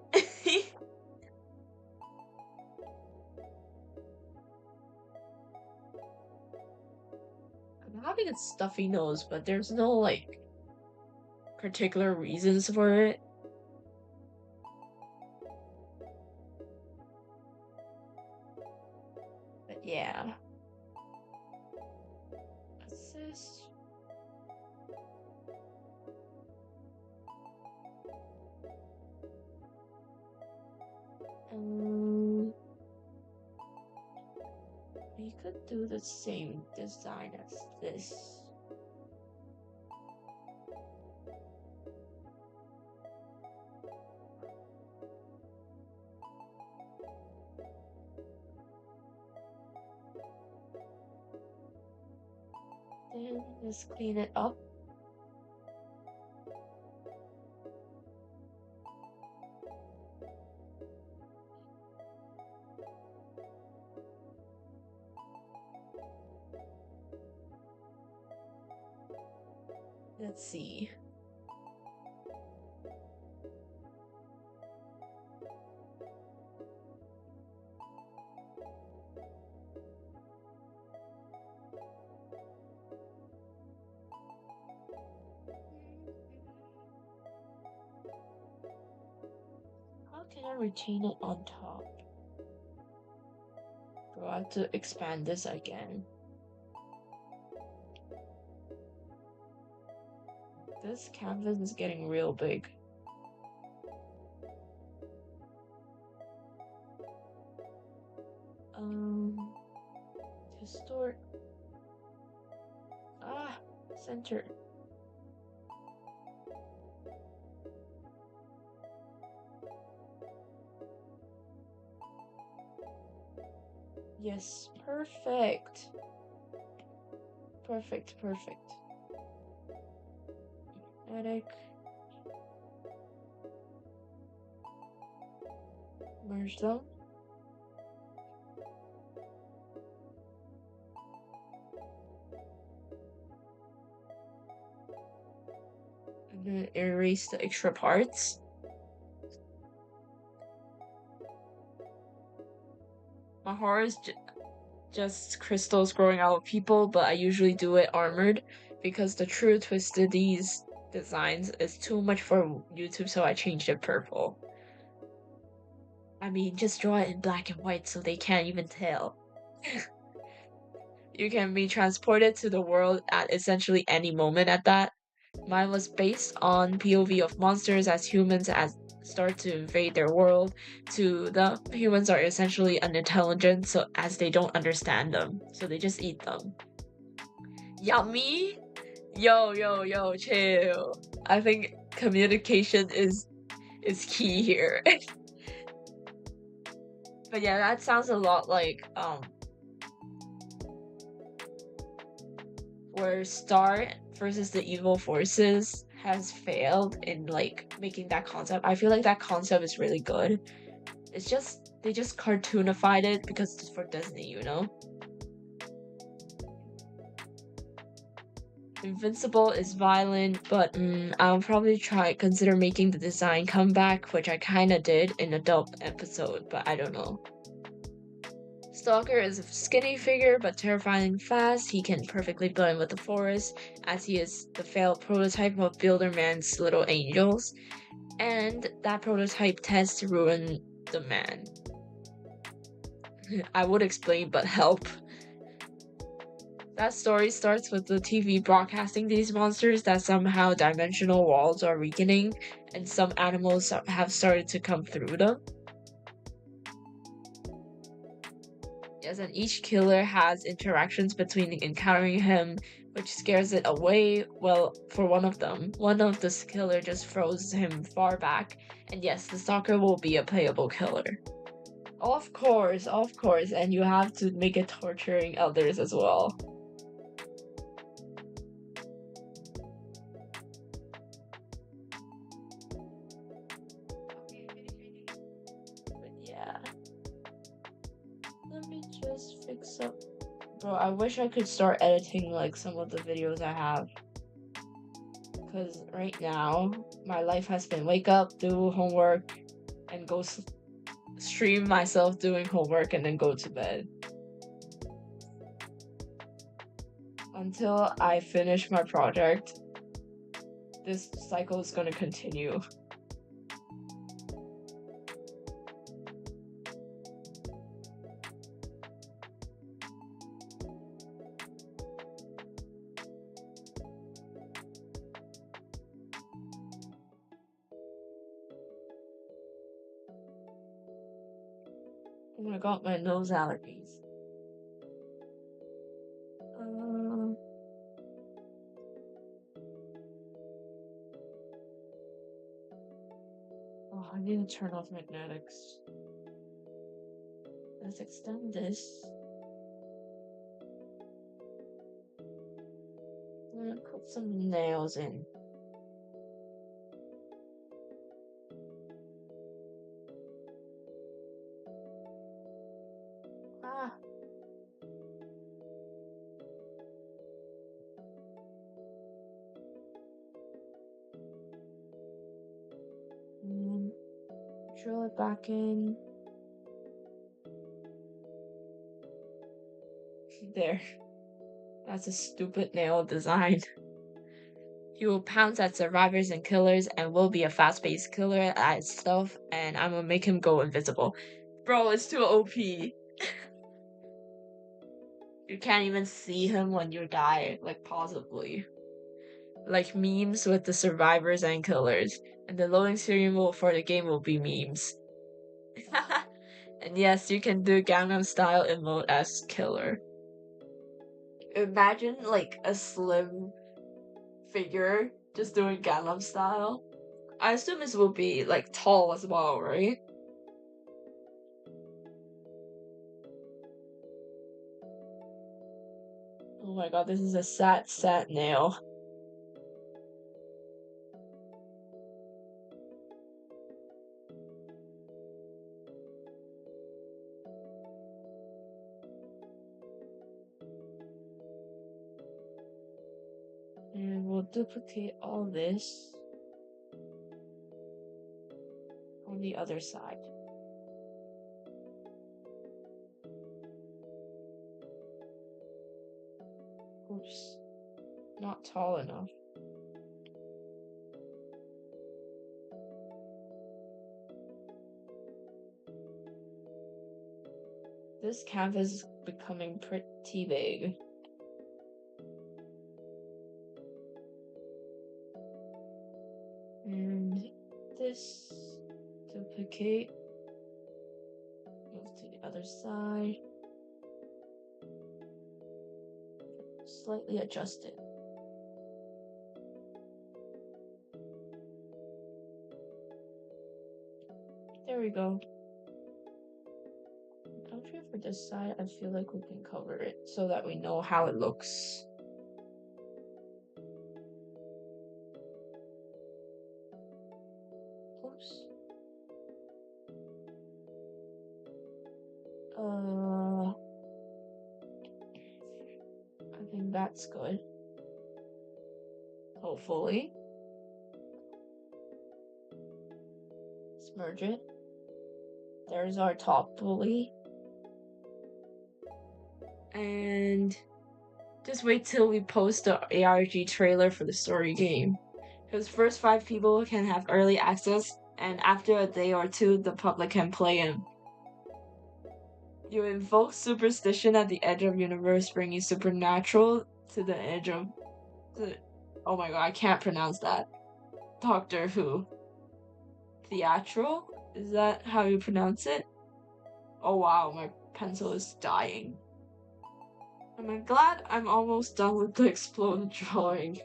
I'm having a stuffy nose, but there's no like particular reasons for it. But yeah. What's this? We could do the same design as this. Then let's clean it up. Let's see. How can I retain it on top? Bro, I have to expand this again. This canvas is getting real big. Distort. Center. Yes, perfect. Perfect. Edit. Merge them. And then erase the extra parts. My horror is just crystals growing out of people, but I usually do it armored because the true twist to these designs is too much for YouTube, so I changed it purple. I mean, just draw it in black and white so they can't even tell. You can be transported to the world at essentially any moment at that. Mine was based on POV of monsters as humans start to invade their world, to the humans are essentially unintelligent so as they don't understand them, so they just eat them. Yummy? Yo, chill. I think communication is key here. But yeah, that sounds a lot like where Star versus the evil forces has failed in like making that concept. I feel like that concept is really good. It's just they just cartoonified it because it's for Disney, you know? Invincible is violent, but I'll probably consider making the design come back, which I kinda did in adult episode, but I don't know. Stalker is a skinny figure, but terrifying fast. He can perfectly blend with the forest, as he is the failed prototype of Builderman's Little Angels, and that prototype test ruined the man. I would explain, but help. That story starts with the TV broadcasting these monsters that somehow dimensional walls are weakening, and some animals have started to come through them. Yes, and each killer has interactions between encountering him, which scares it away. Well, for one of them, one of this killer just throws him far back, and yes, the stalker will be a playable killer. Of course, and you have to make it torturing others as well. Let me just fix up. Bro, I wish I could start editing like some of the videos I have. Because right now, my life has been wake up, do homework, and go stream myself doing homework and then go to bed. Until I finish my project, this cycle is gonna continue. Oh my god, my nose allergies. Oh, I need to turn off magnetics. Let's extend this. I'm gonna put some nails in. Ah. Drill it back in. There. That's a stupid nail design. He will pounce at survivors and killers and will be a fast-paced killer at stealth, and I'm gonna make him go invisible. Bro, it's too OP. You can't even see him when you die, like, possibly. Like memes with the survivors and killers. And the loading screen for the game will be memes. And yes, you can do Gangnam Style emote as killer. Imagine like a slim figure just doing Gangnam Style. I assume this will be like tall as well, right? Oh my god, this is a sad nail. And we'll duplicate all this on the other side. Oops, not tall enough. This canvas is becoming pretty big. And this duplicate, move to the other side, slightly adjust it. There we go. Actually, for this side, I feel like we can cover it so that we know how it looks. Oops. I think that's good. Hopefully. Let's merge it. There's our top bully. And just wait till we post the ARG trailer for the story game. Because first 5 people can have early access, and after a day or 2, the public can play him. You invoke superstition at the edge of universe, bringing supernatural to the edge of oh my god, I can't pronounce that. Doctor Who. Theatral? Is that how you pronounce it? Oh wow, my pencil is dying. I'm glad I'm almost done with the exploded drawing.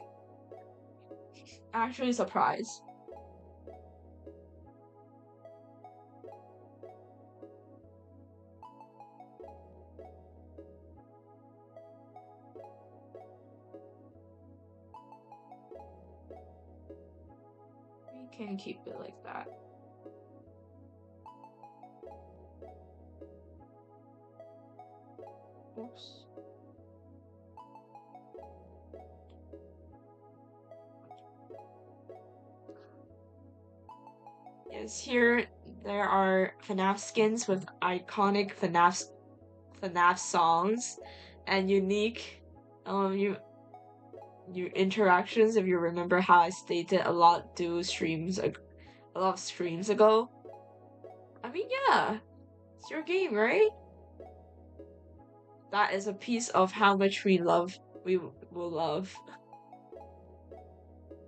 Actually surprised. We can keep it like that. Oops. Yes, here there are FNAF skins with iconic FNAF songs and unique you interactions. If you remember how I stated a lot a lot of streams ago. I mean, yeah, it's your game, right? That is a piece of how much we will love.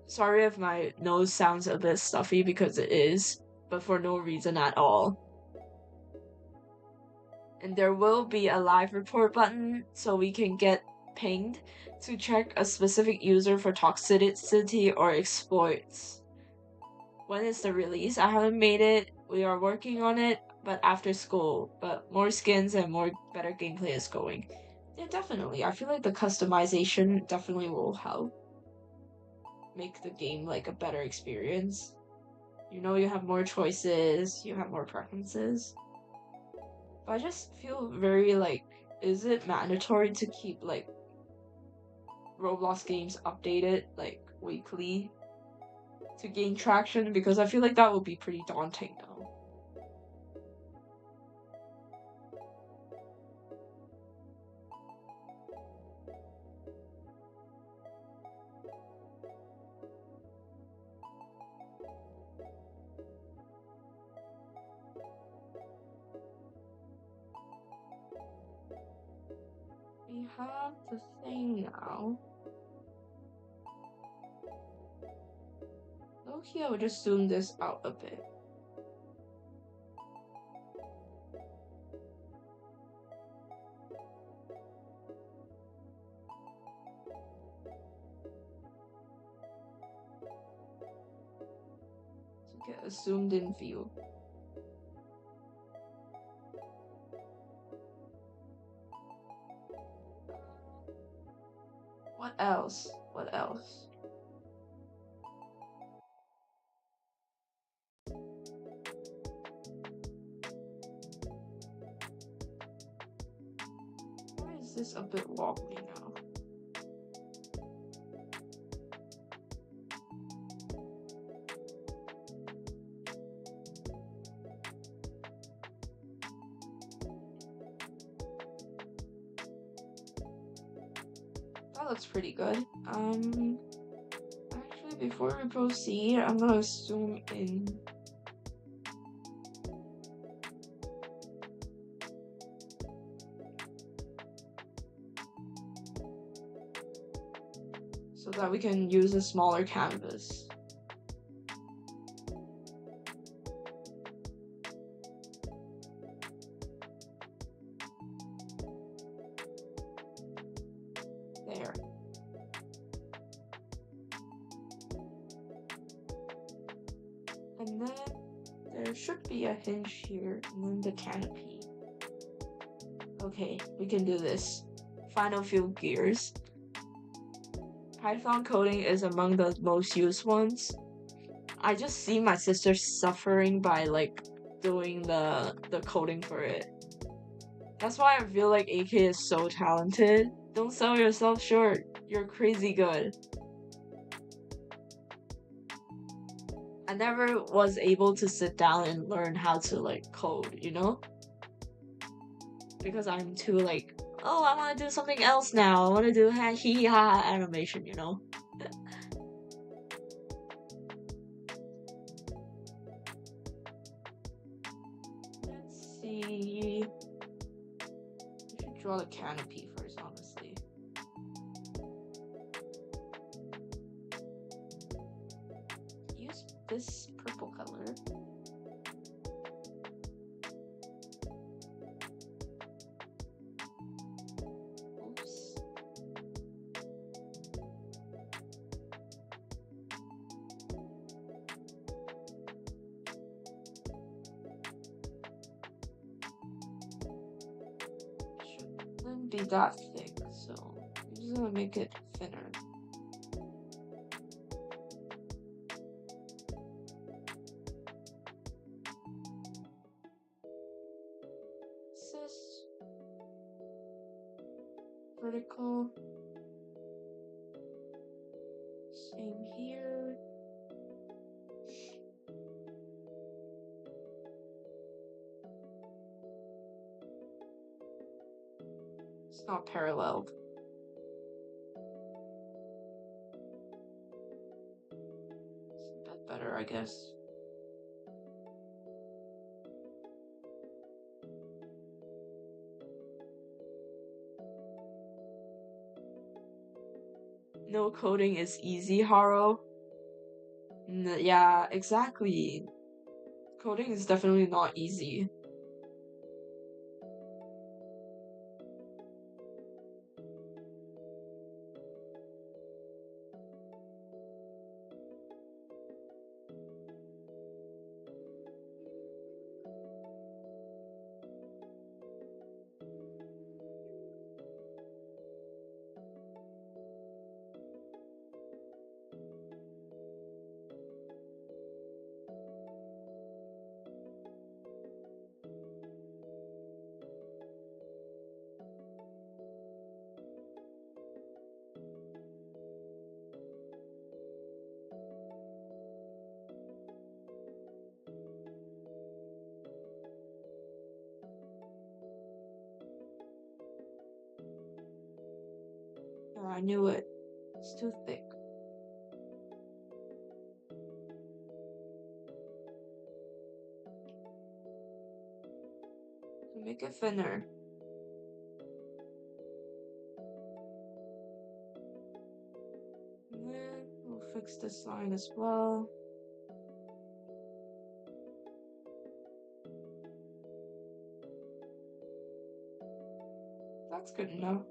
Sorry if my nose sounds a bit stuffy because it is, but for no reason at all. And there will be a live report button so we can get pinged to check a specific user for toxicity or exploits. When is the release? I haven't made it. We are working on it, but after school. But more skins and more better gameplay is going. Yeah, definitely. I feel like the customization definitely will help make the game like a better experience. You know, you have more choices, you have more preferences. But I just feel very like, is it mandatory to keep like Roblox games updated like weekly to gain traction? Because I feel like that would be pretty daunting now. We have the thing now. Okay, I will just zoom this out a bit. To get a zoomed in view. What else? What else? Why is this a bit wobbly now? That looks pretty good. Actually, before we proceed, I'm gonna zoom in. So that we can use a smaller canvas. There. And then there should be a hinge here, and then the canopy. Okay, we can do this. Final few gears. Python coding is among the most used ones. I just see my sister suffering by like doing the coding for it. That's why I feel like AK is so talented. Don't sell yourself short. You're crazy good. I never was able to sit down and learn how to like code, you know? Because I'm too like, oh, I want to do something else now. I want to do ha hee ha animation, you know? Let's see. We should draw the canopy first, honestly. Use this purple color. Oops. Shouldn't be that thick, so I'm just gonna make it thinner. vertical. Same here. It's not paralleled. It's a bit better, I guess. No coding is easy, Haro. Yeah, exactly. Coding is definitely not easy. Oh, I knew it. It's too thick. So make it thinner. And then we'll fix this line as well. That's good enough.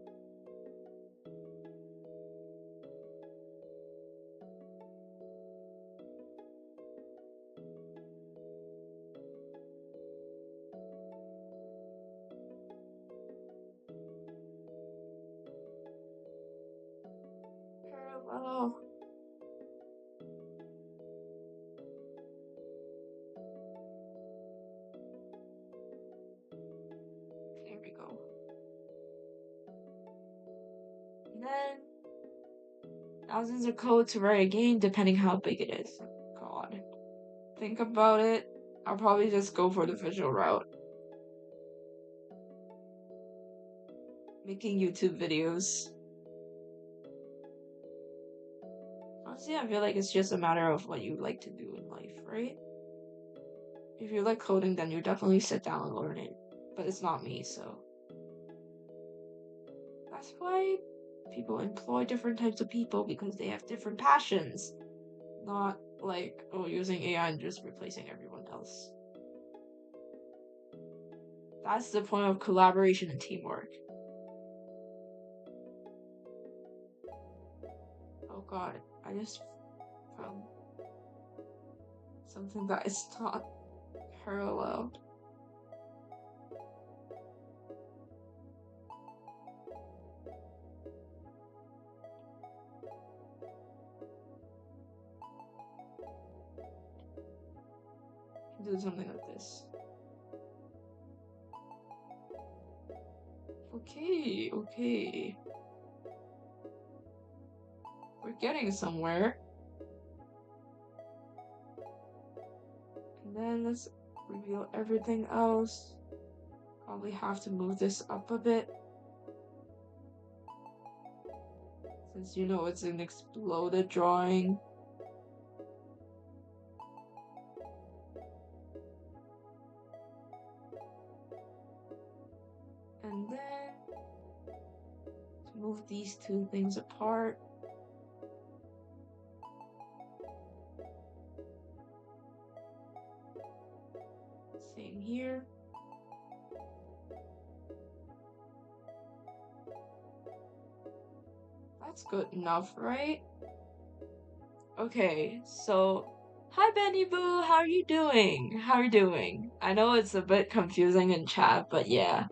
Parallel. There we go. And then thousands of code to write a game depending how big it is. God. Think about it. I'll probably just go for the visual route. Making YouTube videos. Honestly, I feel like it's just a matter of what you like to do in life, right? If you like coding, then you definitely sit down and learn it. But it's not me, so. That's why people employ different types of people, because they have different passions. Not like, oh, using AI and just replacing everyone else. That's the point of collaboration and teamwork. Oh god, I just found something that is not parallel. Do something like this. Okay. We're getting somewhere. And then let's reveal everything else. Probably have to move this up a bit. Since you know it's an exploded drawing. And then to move these two things apart. Same here. That's good enough, right? Okay, so hi Benny Boo, how are you doing? How are you doing? I know it's a bit confusing in chat, but yeah.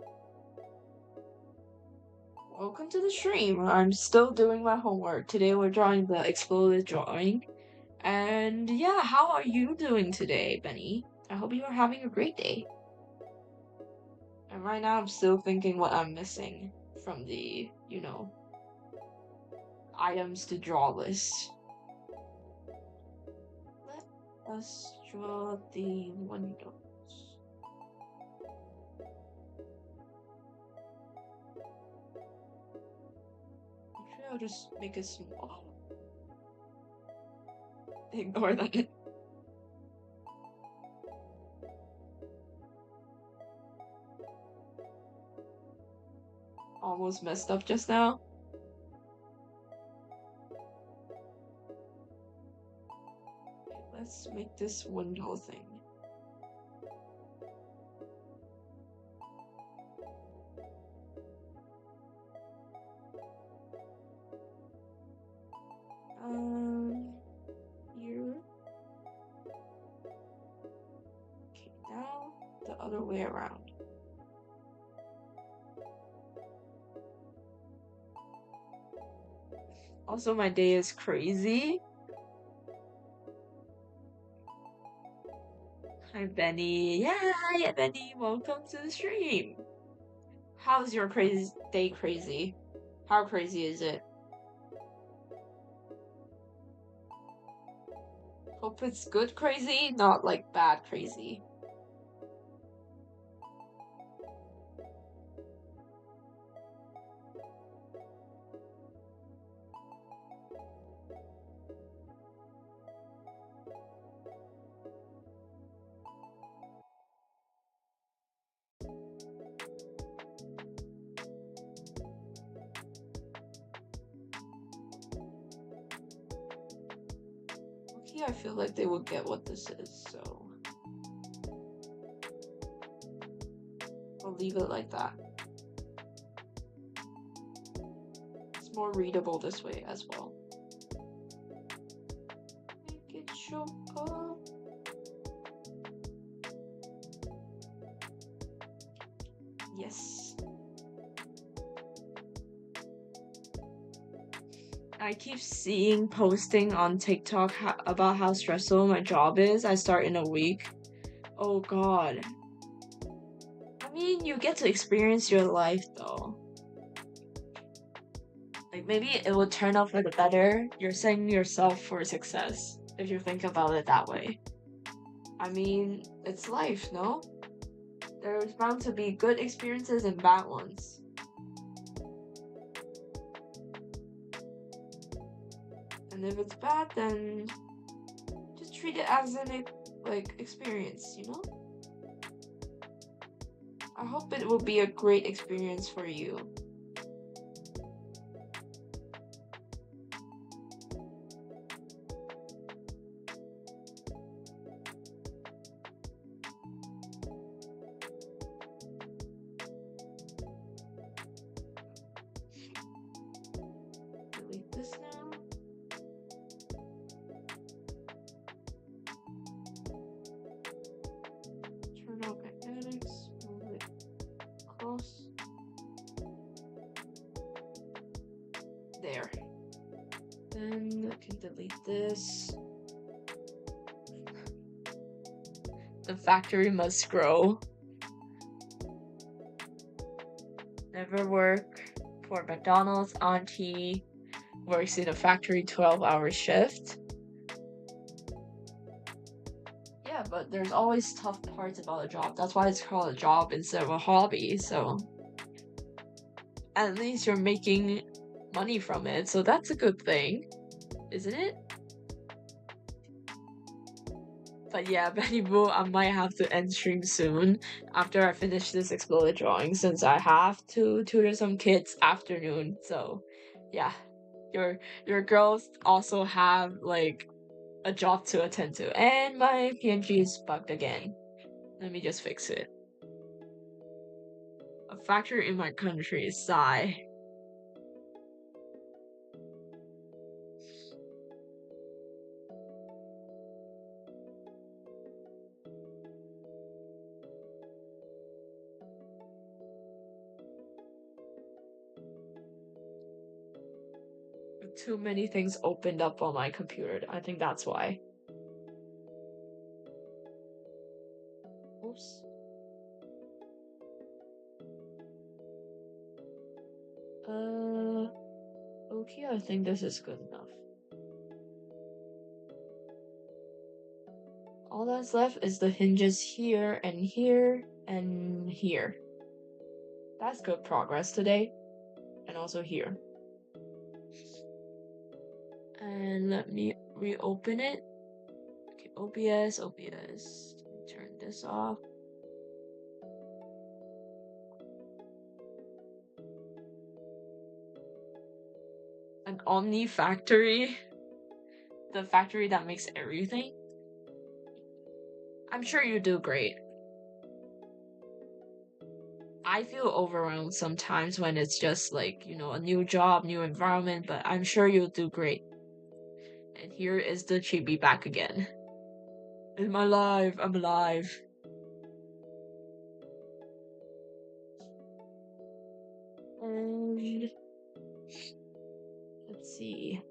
Welcome to the stream. I'm still doing my homework. Today we're drawing the exploded drawing. And yeah, how are you doing today, Benny? I hope you are having a great day. And right now I'm still thinking what I'm missing from the, items to draw list. Let us draw the windows. Actually, I'll just make it small. Ignore that. Almost messed up just now. Let's make this window thing. Here. Okay, now the other way around. Also, my day is crazy. Hi, Benny. Yeah, hi, Benny. Welcome to the stream. How's your day crazy? How crazy is it? Hope it's good crazy, not like bad crazy. Okay, I feel like they will get what this is, so I'll leave it like that. It's more readable this way as well. Make it show up. Yes. I keep seeing posting on TikTok about how stressful my job is. I start in a week. Oh god. I mean, you get to experience your life though. Like, maybe it will turn out for the better. You're setting yourself for success if you think about it that way. I mean, it's life, no? There's bound to be good experiences and bad ones. And if it's bad, then just treat it as an experience, you know? I hope it will be a great experience for you. Delete this now. Turn off magnetics, move it close. There. Then I can delete this. The factory must grow. Never work for McDonald's. Auntie works in a factory 12-hour shift. Yeah, but there's always tough parts about a job. That's why it's called a job instead of a hobby, so at least you're making money from it, so that's a good thing, isn't it? But yeah, Benny Boo, I might have to end stream soon after I finish this exploded drawing, since I have to tutor some kids afternoon. So yeah, your girls also have like a job to attend to, and my PNG is bugged again. Let me just fix it. A factory in my country, sigh. Too many things opened up on my computer. I think that's why. Oops. Okay, I think this is good enough. All that's left is the hinges here and here and here. That's good progress today. And also here. And let me reopen it. Okay, OBS. Turn this off. An Omni factory. The factory that makes everything. I'm sure you do great. I feel overwhelmed sometimes when it's just like, a new job, new environment, but I'm sure you'll do great. And here is the chibi back again. I'm alive. And let's see.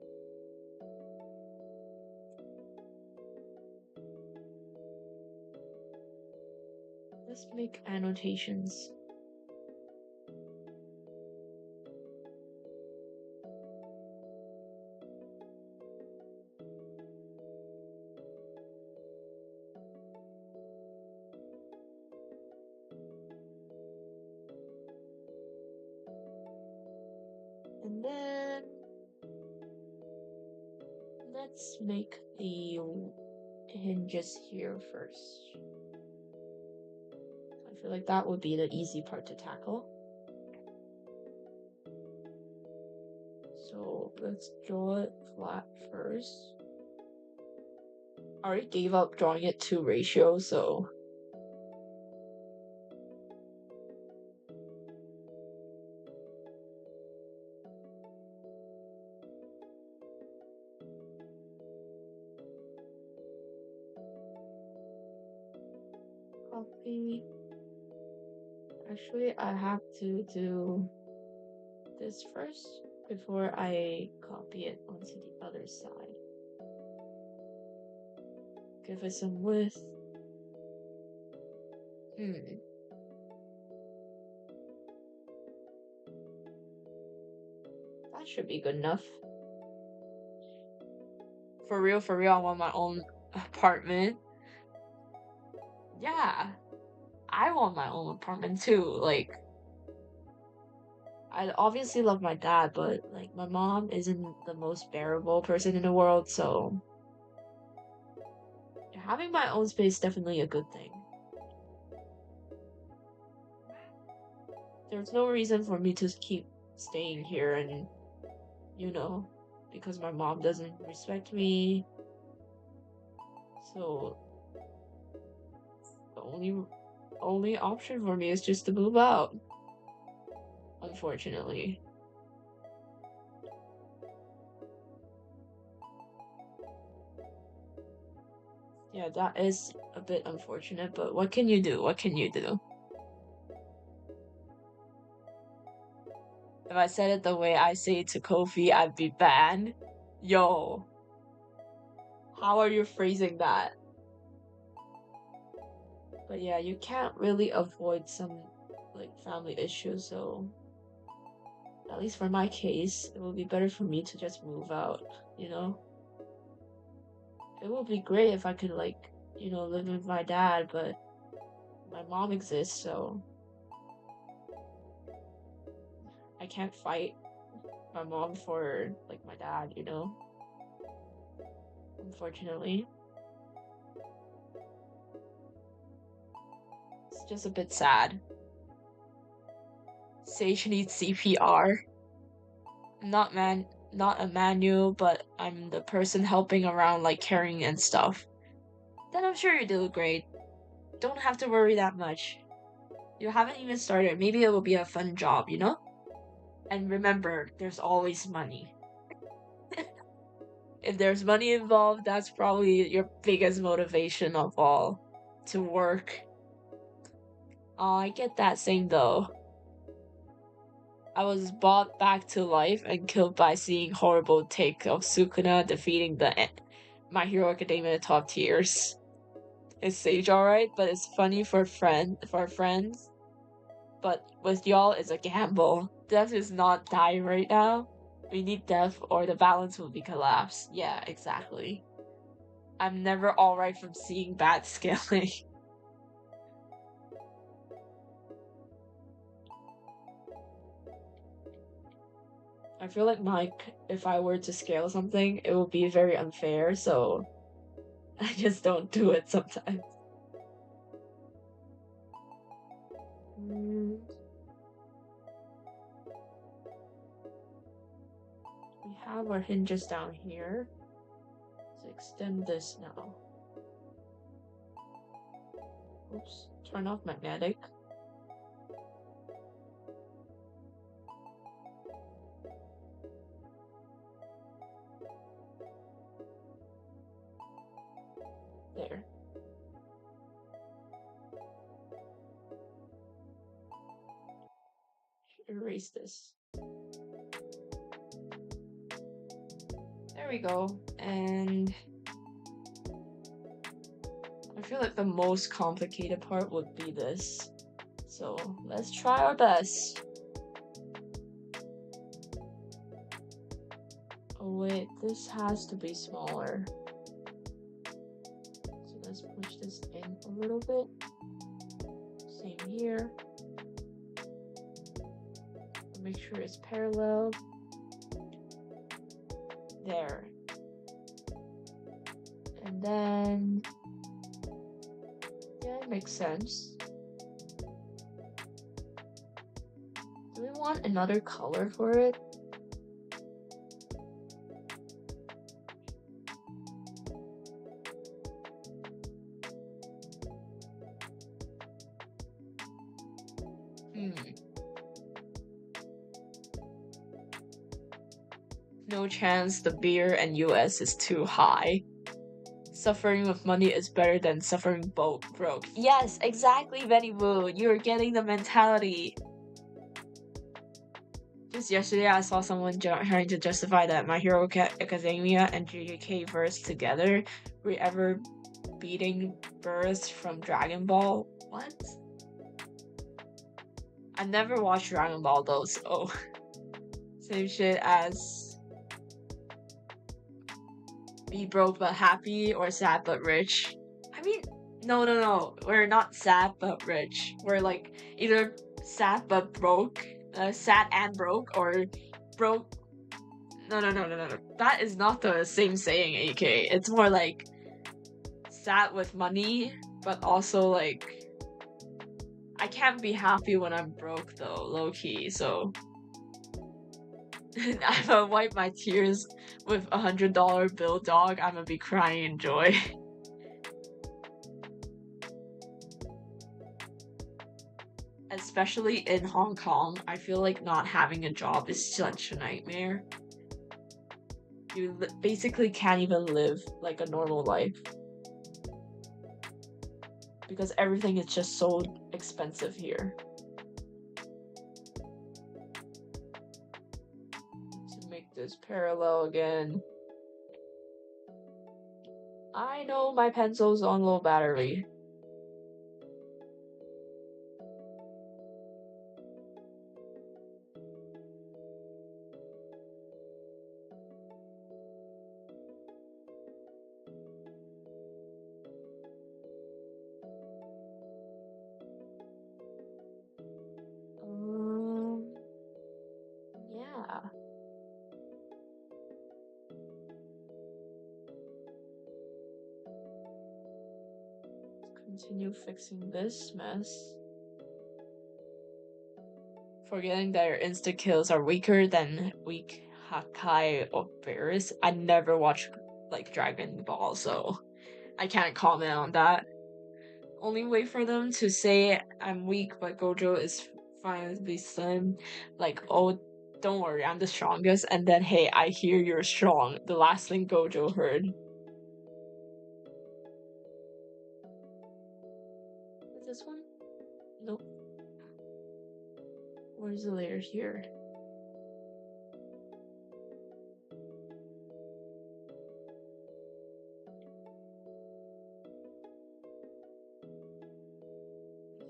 Let's make annotations. And then let's make the hinges here first. I feel like that would be the easy part to tackle. So let's draw it flat first. I already gave up drawing it to ratio, so copy. Actually, I have to do this first before I copy it onto the other side. Give it some width. That should be good enough. For real, I want my own apartment. Yeah, I want my own apartment too. Like, I obviously love my dad, but like my mom isn't the most bearable person in the world, so having my own space is definitely a good thing. There's no reason for me to keep staying here and, because my mom doesn't respect me. So the only option for me is just to move out. Unfortunately. Yeah, that is a bit unfortunate, but what can you do? If I said it the way I say it to Kofi, I'd be banned. Yo. How are you phrasing that? But yeah, you can't really avoid some like family issues, so at least for my case, it would be better for me to just move out, It would be great if I could live with my dad, but my mom exists, so I can't fight my mom for my dad, Unfortunately. It's just a bit sad. Sage needs CPR. Not a manual, but I'm the person helping around carrying and stuff. Then I'm sure you do great. Don't have to worry that much. You haven't even started. Maybe it will be a fun job, And remember, there's always money. If there's money involved, that's probably your biggest motivation of all. To work. Oh, I get that saying though. I was brought back to life and killed by seeing horrible take of Sukuna defeating the My Hero Academia top tiers. Is Sage alright? But it's funny for friends. but with y'all, it's a gamble. Death is not dying right now. We need death or the balance will be collapsed. Yeah, exactly. I'm never alright from seeing bad scaling. I feel like if I were to scale something, it would be very unfair, so I just don't do it sometimes. We have our hinges down here. Let's extend this now. Oops, turn off magnetic. There. Erase this. There we go. And I feel like the most complicated part would be this. So let's try our best. Oh wait, this has to be smaller. So let's push this in a little bit. Same here. Make sure it's parallel. There. And then, yeah, it makes sense. Do we want another color for it? No chance the beer and US is too high. Suffering with money is better than suffering broke. Yes, exactly, Benny Boo. You're getting the mentality. Just yesterday, I saw someone trying to justify that My Hero Academia and JJK verse together were ever beating births from Dragon Ball. What? I never watched Dragon Ball though, so same shit as be broke but happy or sad but rich. I mean, no. We're not sad but rich. We're like either sad but broke, sad and broke, or broke. No. That is not the same saying, AK. It's more like sad with money, but also like I can't be happy when I'm broke though, low key. So I'ma wipe my tears with $100 bill, dog. I'ma be crying in joy. Especially in Hong Kong, I feel like not having a job is such a nightmare. You basically can't even live like a normal life. Because everything is just so expensive here. To make this parallel again. I know my pencil's on low battery. Yeah. Continue fixing this mess. Forgetting that your insta kills are weaker than weak Hakai or Beerus. I never watched like Dragon Ball, so I can't comment on that. Only way for them to say I'm weak but Gojo is finally slim, like, oh, don't worry, I'm the strongest, and then hey, I hear you're strong. The last thing Gojo heard. Is this one? Nope. Where's the layer here?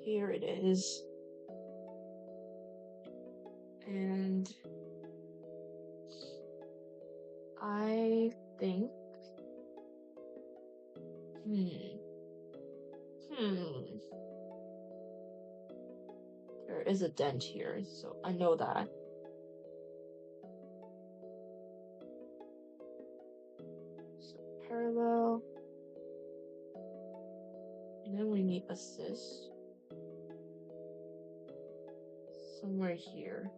Here it is. And I think there is a dent here, so I know that. So parallel. And then we need assist. Somewhere here.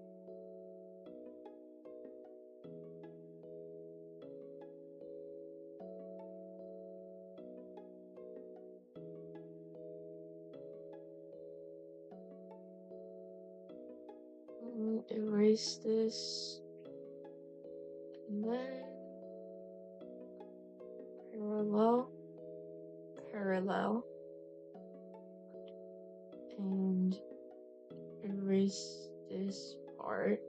Erase this. And then parallel, and erase this part.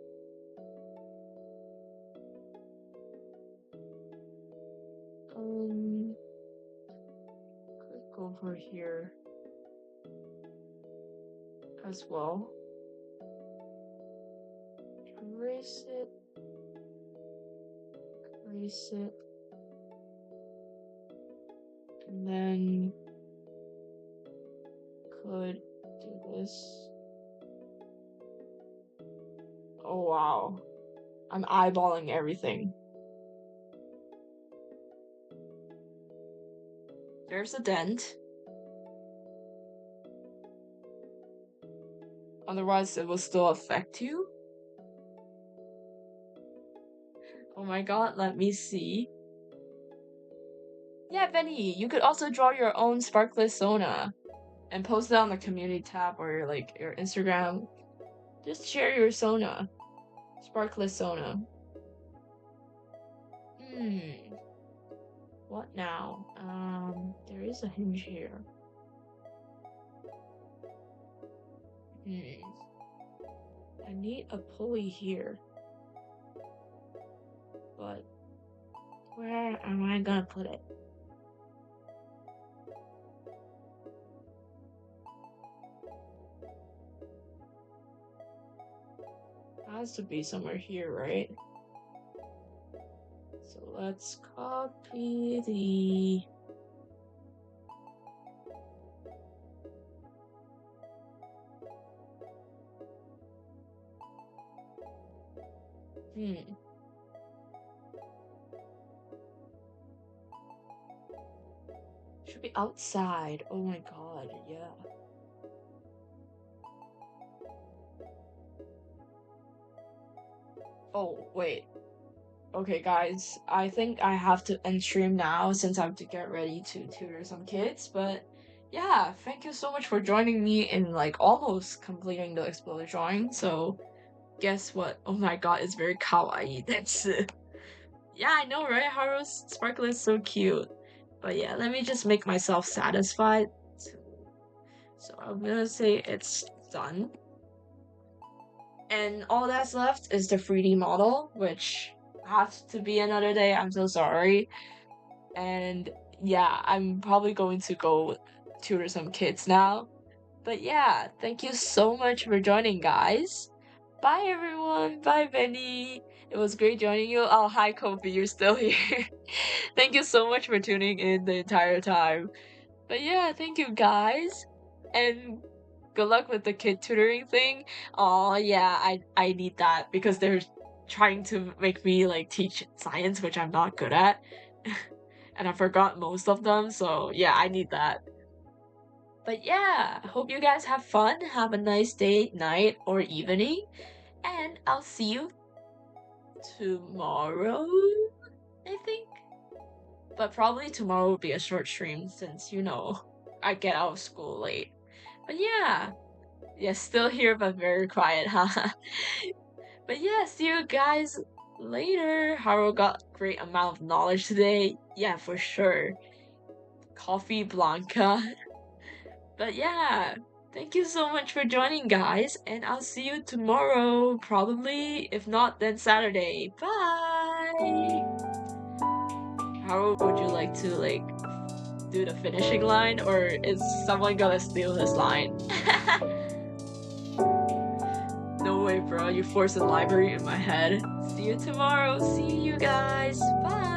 Click over here as well. Erase it. And then could do this. Oh wow. I'm eyeballing everything. There's a dent. Otherwise, it will still affect you. Oh my god, let me see. Yeah, Benny, you could also draw your own sparkless Sona and post it on the community tab or your Instagram. Just share your Sona. Sparkless Sona. What now? There is a hinge here. I need a pulley here. But where am I gonna put it? It has to be somewhere here, right? So let's copy the should be outside. Oh my god, yeah. Oh, wait. Okay, guys, I think I have to end stream now since I have to get ready to tutor some kids, but yeah, thank you so much for joining me in almost completing the exploded drawing. So guess what? Oh my god, it's very kawaii. That's it. Yeah, I know, right? Haru's sparkle is so cute. But yeah, let me just make myself satisfied. So I'm gonna say it's done. And all that's left is the 3D model, which has to be another day. I'm so sorry. And yeah, I'm probably going to go tutor some kids now. But yeah, thank you so much for joining, guys. Bye, everyone. Bye, Benny. It was great joining you. Oh, hi, Kofi. You're still here. Thank you so much for tuning in the entire time. But yeah, thank you, guys. And good luck with the kid tutoring thing. Oh yeah, I need that because they're trying to make me teach science, which I'm not good at. And I forgot most of them, so yeah, I need that. But yeah, hope you guys have fun. Have a nice day, night, or evening. And I'll see you tomorrow, I think. But probably tomorrow will be a short stream since, I get out of school late. But yeah, still here but very quiet, huh? But yeah, see you guys later. Haru got great amount of knowledge today. Yeah, for sure. Coffee Blanca. But yeah, thank you so much for joining, guys, and I'll see you tomorrow, probably. If not, then Saturday. Bye! Haru, would you like to, do the finishing line, or is someone gonna steal his line? No way, bro. Euphoria Library in my head. See you tomorrow. See you guys. Bye.